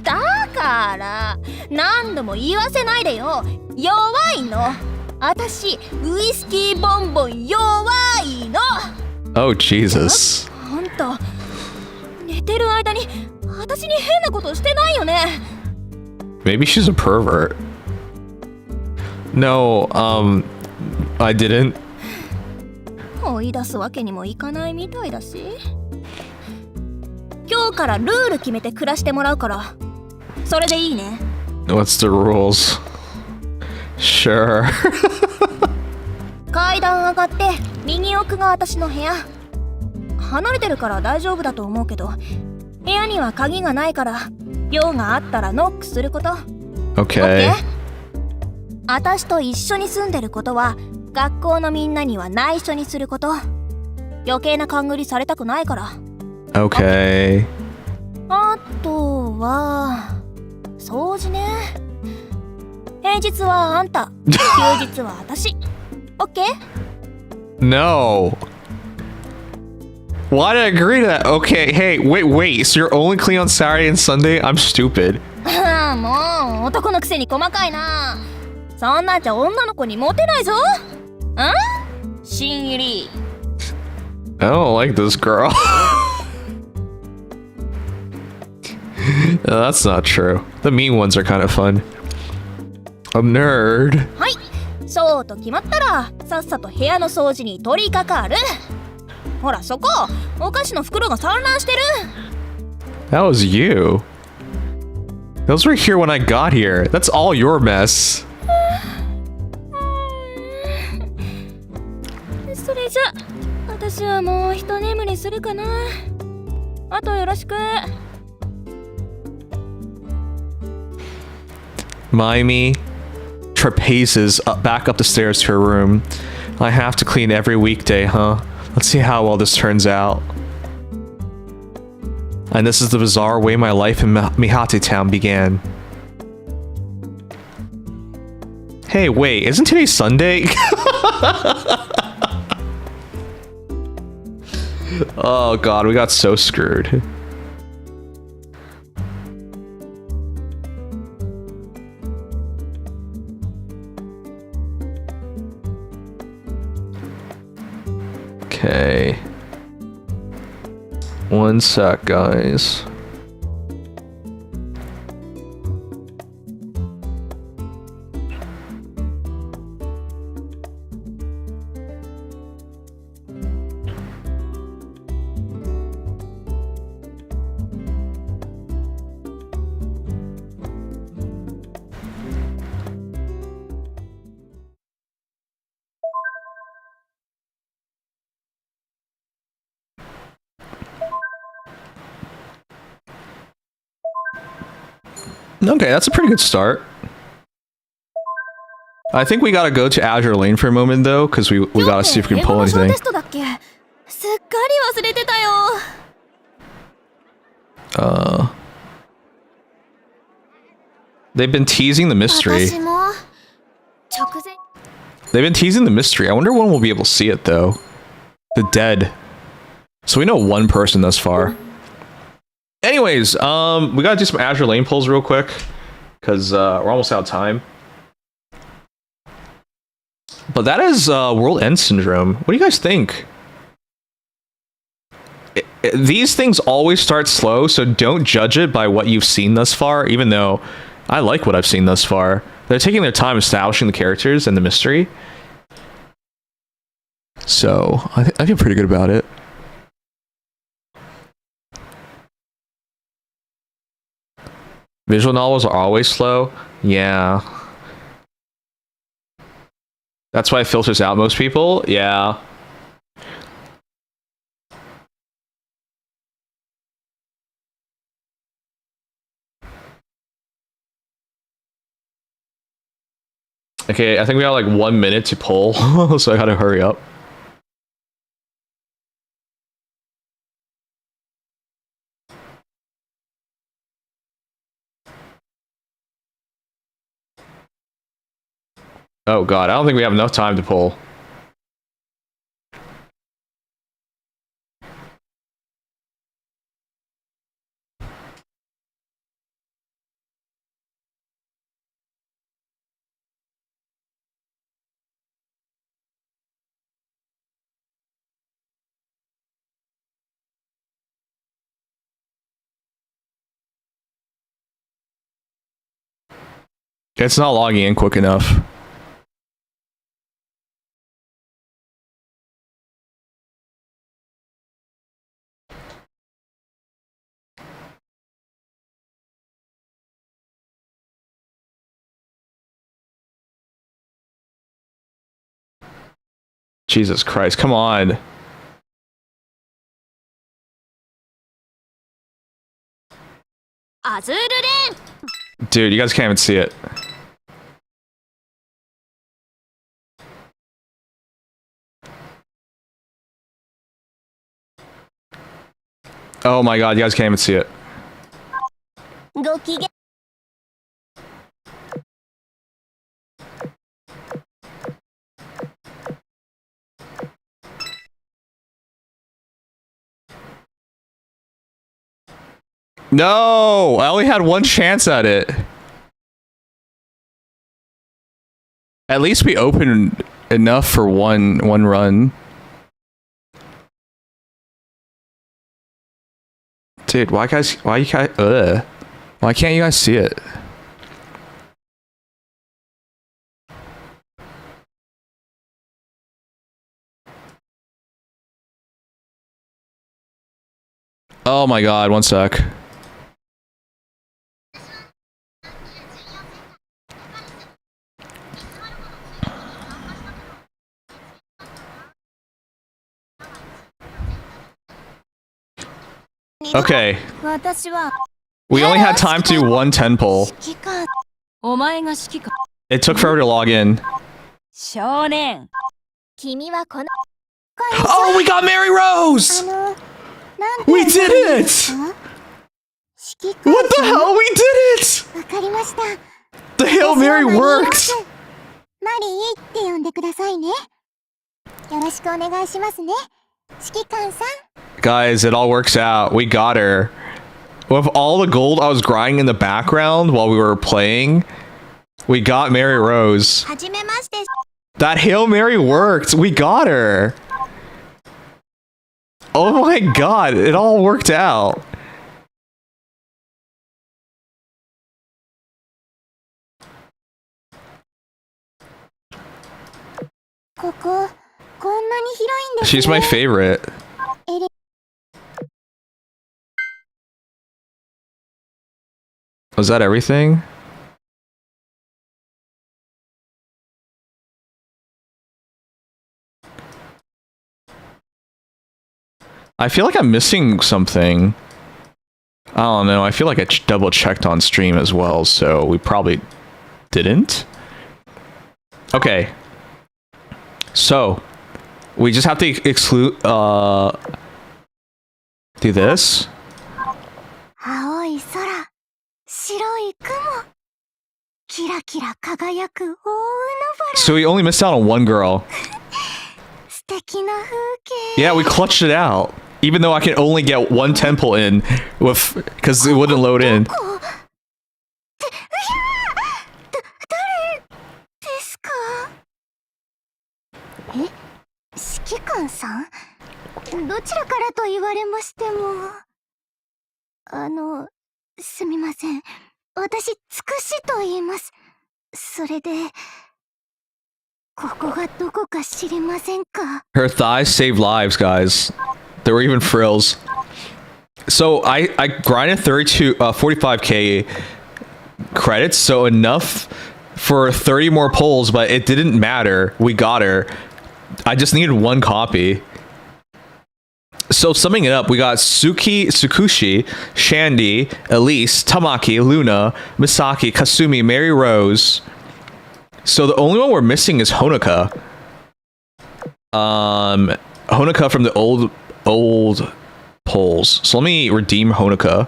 Speaker 6: だから何度も言わせないでよ。弱いの。私ウイスキーボンボン弱いの。
Speaker 1: Oh, Jesus.
Speaker 6: あんた寝てる間に私に変なことしてないよね。
Speaker 1: Maybe she's a pervert. No, I didn't.
Speaker 6: 追い出すわけにもいかないみたいだし。今日からルール決めて暮らしてもらうから。それでいいね。
Speaker 1: What's the rules? Sure.
Speaker 6: 階段上がって右奥が私の部屋。離れてるから大丈夫だと思うけど、部屋には鍵がないから用があったらノックすること。
Speaker 1: Okay.
Speaker 6: 私と一緒に住んでることは学校のみんなには内緒にすること。余計な勘繰りされたくないから。
Speaker 1: Okay.
Speaker 6: あとは掃除ね。平日はあんた、休日は私。オッケー？
Speaker 1: No. Why did I agree to that? Okay, hey, wait. So you're only clean on Saturday and Sunday? I'm stupid.
Speaker 6: もう男のくせに細かいな。そんなんじゃ女の子にモテないぞ。新入り。
Speaker 1: I don't like this girl. No, that's not true. The mean ones are kind of fun. A nerd.
Speaker 6: はい、そうと決まったらさっさと部屋の掃除に取り掛かる。ほらそこ、お菓子の袋が散乱してる。
Speaker 1: That was you. Those were here when I got here. That's all your mess.
Speaker 6: それじゃ私はもう一眠りするかな。あとよろしく。
Speaker 1: Mimey trapezes back up the stairs to her room. I have to clean every weekday, huh? Let's see how well this turns out. And this is the bizarre way my life in Mihate Town began. Hey, wait, isn't today Sunday? Oh god, we got so screwed. Okay. One sec, guys. Okay, that's a pretty good start. I think we gotta go to Azur Lane for a moment though, because we gotta see if we can pull anything.
Speaker 6: すっかり忘れてたよ。
Speaker 1: They've been teasing the mystery.
Speaker 6: 私も直前。
Speaker 1: They've been teasing the mystery. I wonder when we'll be able to see it though. The dead. So we know one person thus far. Anyways, we gotta do some Azur Lane pulls real quick, because we're almost out of time. But that is World End Syndrome. What do you guys think? These things always start slow, so don't judge it by what you've seen thus far, even though I like what I've seen thus far. They're taking their time establishing the characters and the mystery. So, I feel pretty good about it. Visual novels are always slow. Yeah. That's why it filters out most people. Yeah. Okay, I think we got like 1 minute to pull, so I gotta hurry up. Oh god, I don't think we have enough time to pull. It's not logging in quick enough. Jesus Christ, come on.
Speaker 6: Azur Lane!
Speaker 1: Dude, you guys can't even see it. Oh my god, you guys can't even see it. No! I only had one chance at it. At least we opened enough for one run. Dude, why can't you guys see it? Oh my god, one sec. Okay. We only had time to do one 10 pull. It took forever to log in. Oh, we got Mary Rose! We did it! What the hell? We did it! The Hail Mary worked! Guys, it all works out. We got her. With all the gold I was grinding in the background while we were playing, we got Mary Rose. That Hail Mary worked. We got her. Oh my god, it all worked out. She's my favorite. Was that everything? I feel like I'm missing something. I don't know. I feel like I double checked on stream as well, so we probably didn't. Okay. So, we just have to exclude, do this. So we only missed out on one girl. Yeah, we clutched it out. Even though I can only get one temple in with, because it wouldn't load in. Her thighs save lives, guys. There were even frills. So I grinded 45k credits, so enough for 30 more pulls, but it didn't matter. We got her. I just needed one copy. So summing it up, we got Tsukushi, Shandy, Elise, Tamaki, Luna, Misaki, Kasumi, Mary Rose. So the only one we're missing is Honoka. Honoka from the old polls. So let me redeem Honoka.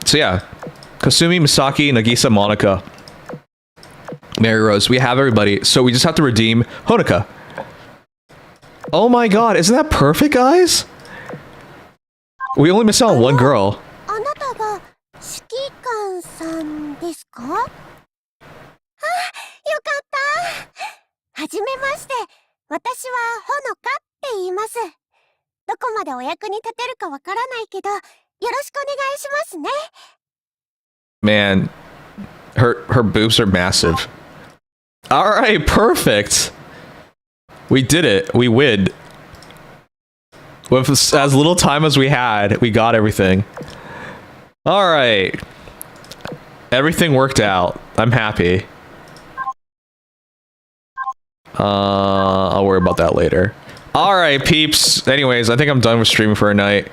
Speaker 1: So yeah, Kasumi, Misaki, Nagisa, Monica, Mary Rose. We have everybody. So we just have to redeem Honoka. Oh my god, isn't that perfect, guys? We only missed out on one girl. Man, Her boobs are massive. All right, perfect. We did it. We win. With as little time as we had, we got everything. All right. Everything worked out. I'm happy. I'll worry about that later. All right, peeps. Anyways, I think I'm done with streaming for a night.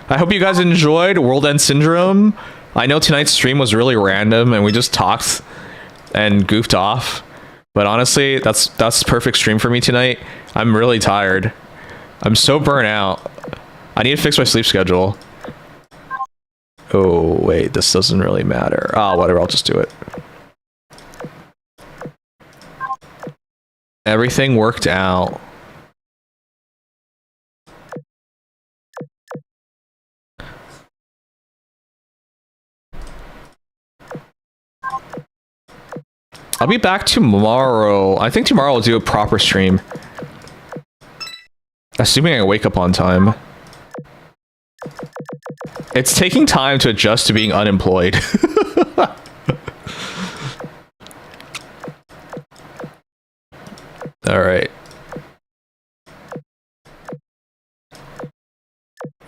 Speaker 1: I hope you guys enjoyed World End Syndrome. I know tonight's stream was really random and we just talked and goofed off. But honestly, that's perfect stream for me tonight. I'm really tired. I'm so burnt out. I need to fix my sleep schedule. Oh, wait, this doesn't really matter. Ah, whatever, I'll just do it. Everything worked out. I'll be back tomorrow. I think tomorrow I'll do a proper stream. Assuming I wake up on time. It's taking time to adjust to being unemployed. Alright.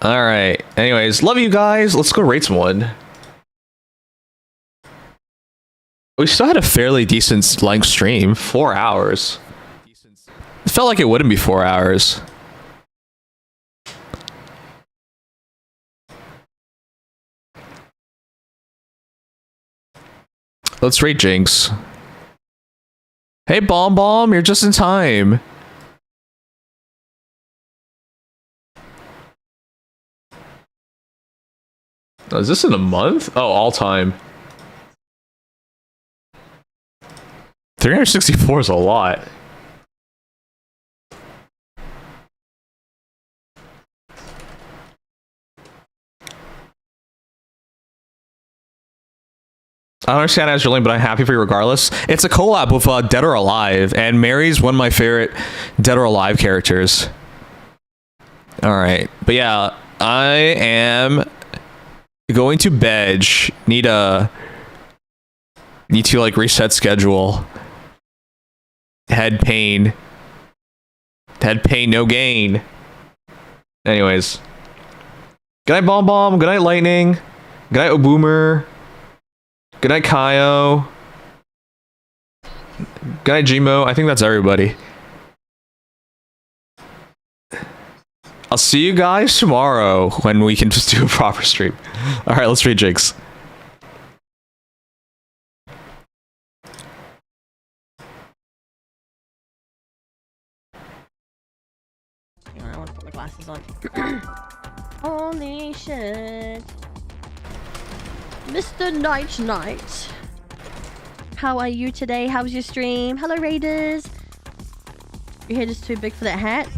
Speaker 1: Alright. Anyways, love you guys. Let's go rate someone. We still had a fairly decent length stream. 4 hours. It felt like it wouldn't be 4 hours. Let's rate Jinx. Hey, Bomb Bomb, you're just in time. Oh, is this in a month? Oh, all time. 364 is a lot. I don't understand Azur Lane, but I'm happy for you regardless. It's a collab with Dead or Alive, and Mary's one of my favorite Dead or Alive characters. Alright, but yeah, I am going to bed. Need to like reset schedule. Head pain, no gain. Anyways, good night, Bomb Bomb. Good night, Lightning. Good night, Oboomer. Good night, Kaio. Good night, Gmo. I think that's everybody. I'll see you guys tomorrow when we can just do a proper stream. Alright, let's read Jinx.
Speaker 2: I want to put my glasses on. Holy shit. Mr. Night Knight. How are you today? How's your stream? Hello, Raiders. Your head is too big for that hat.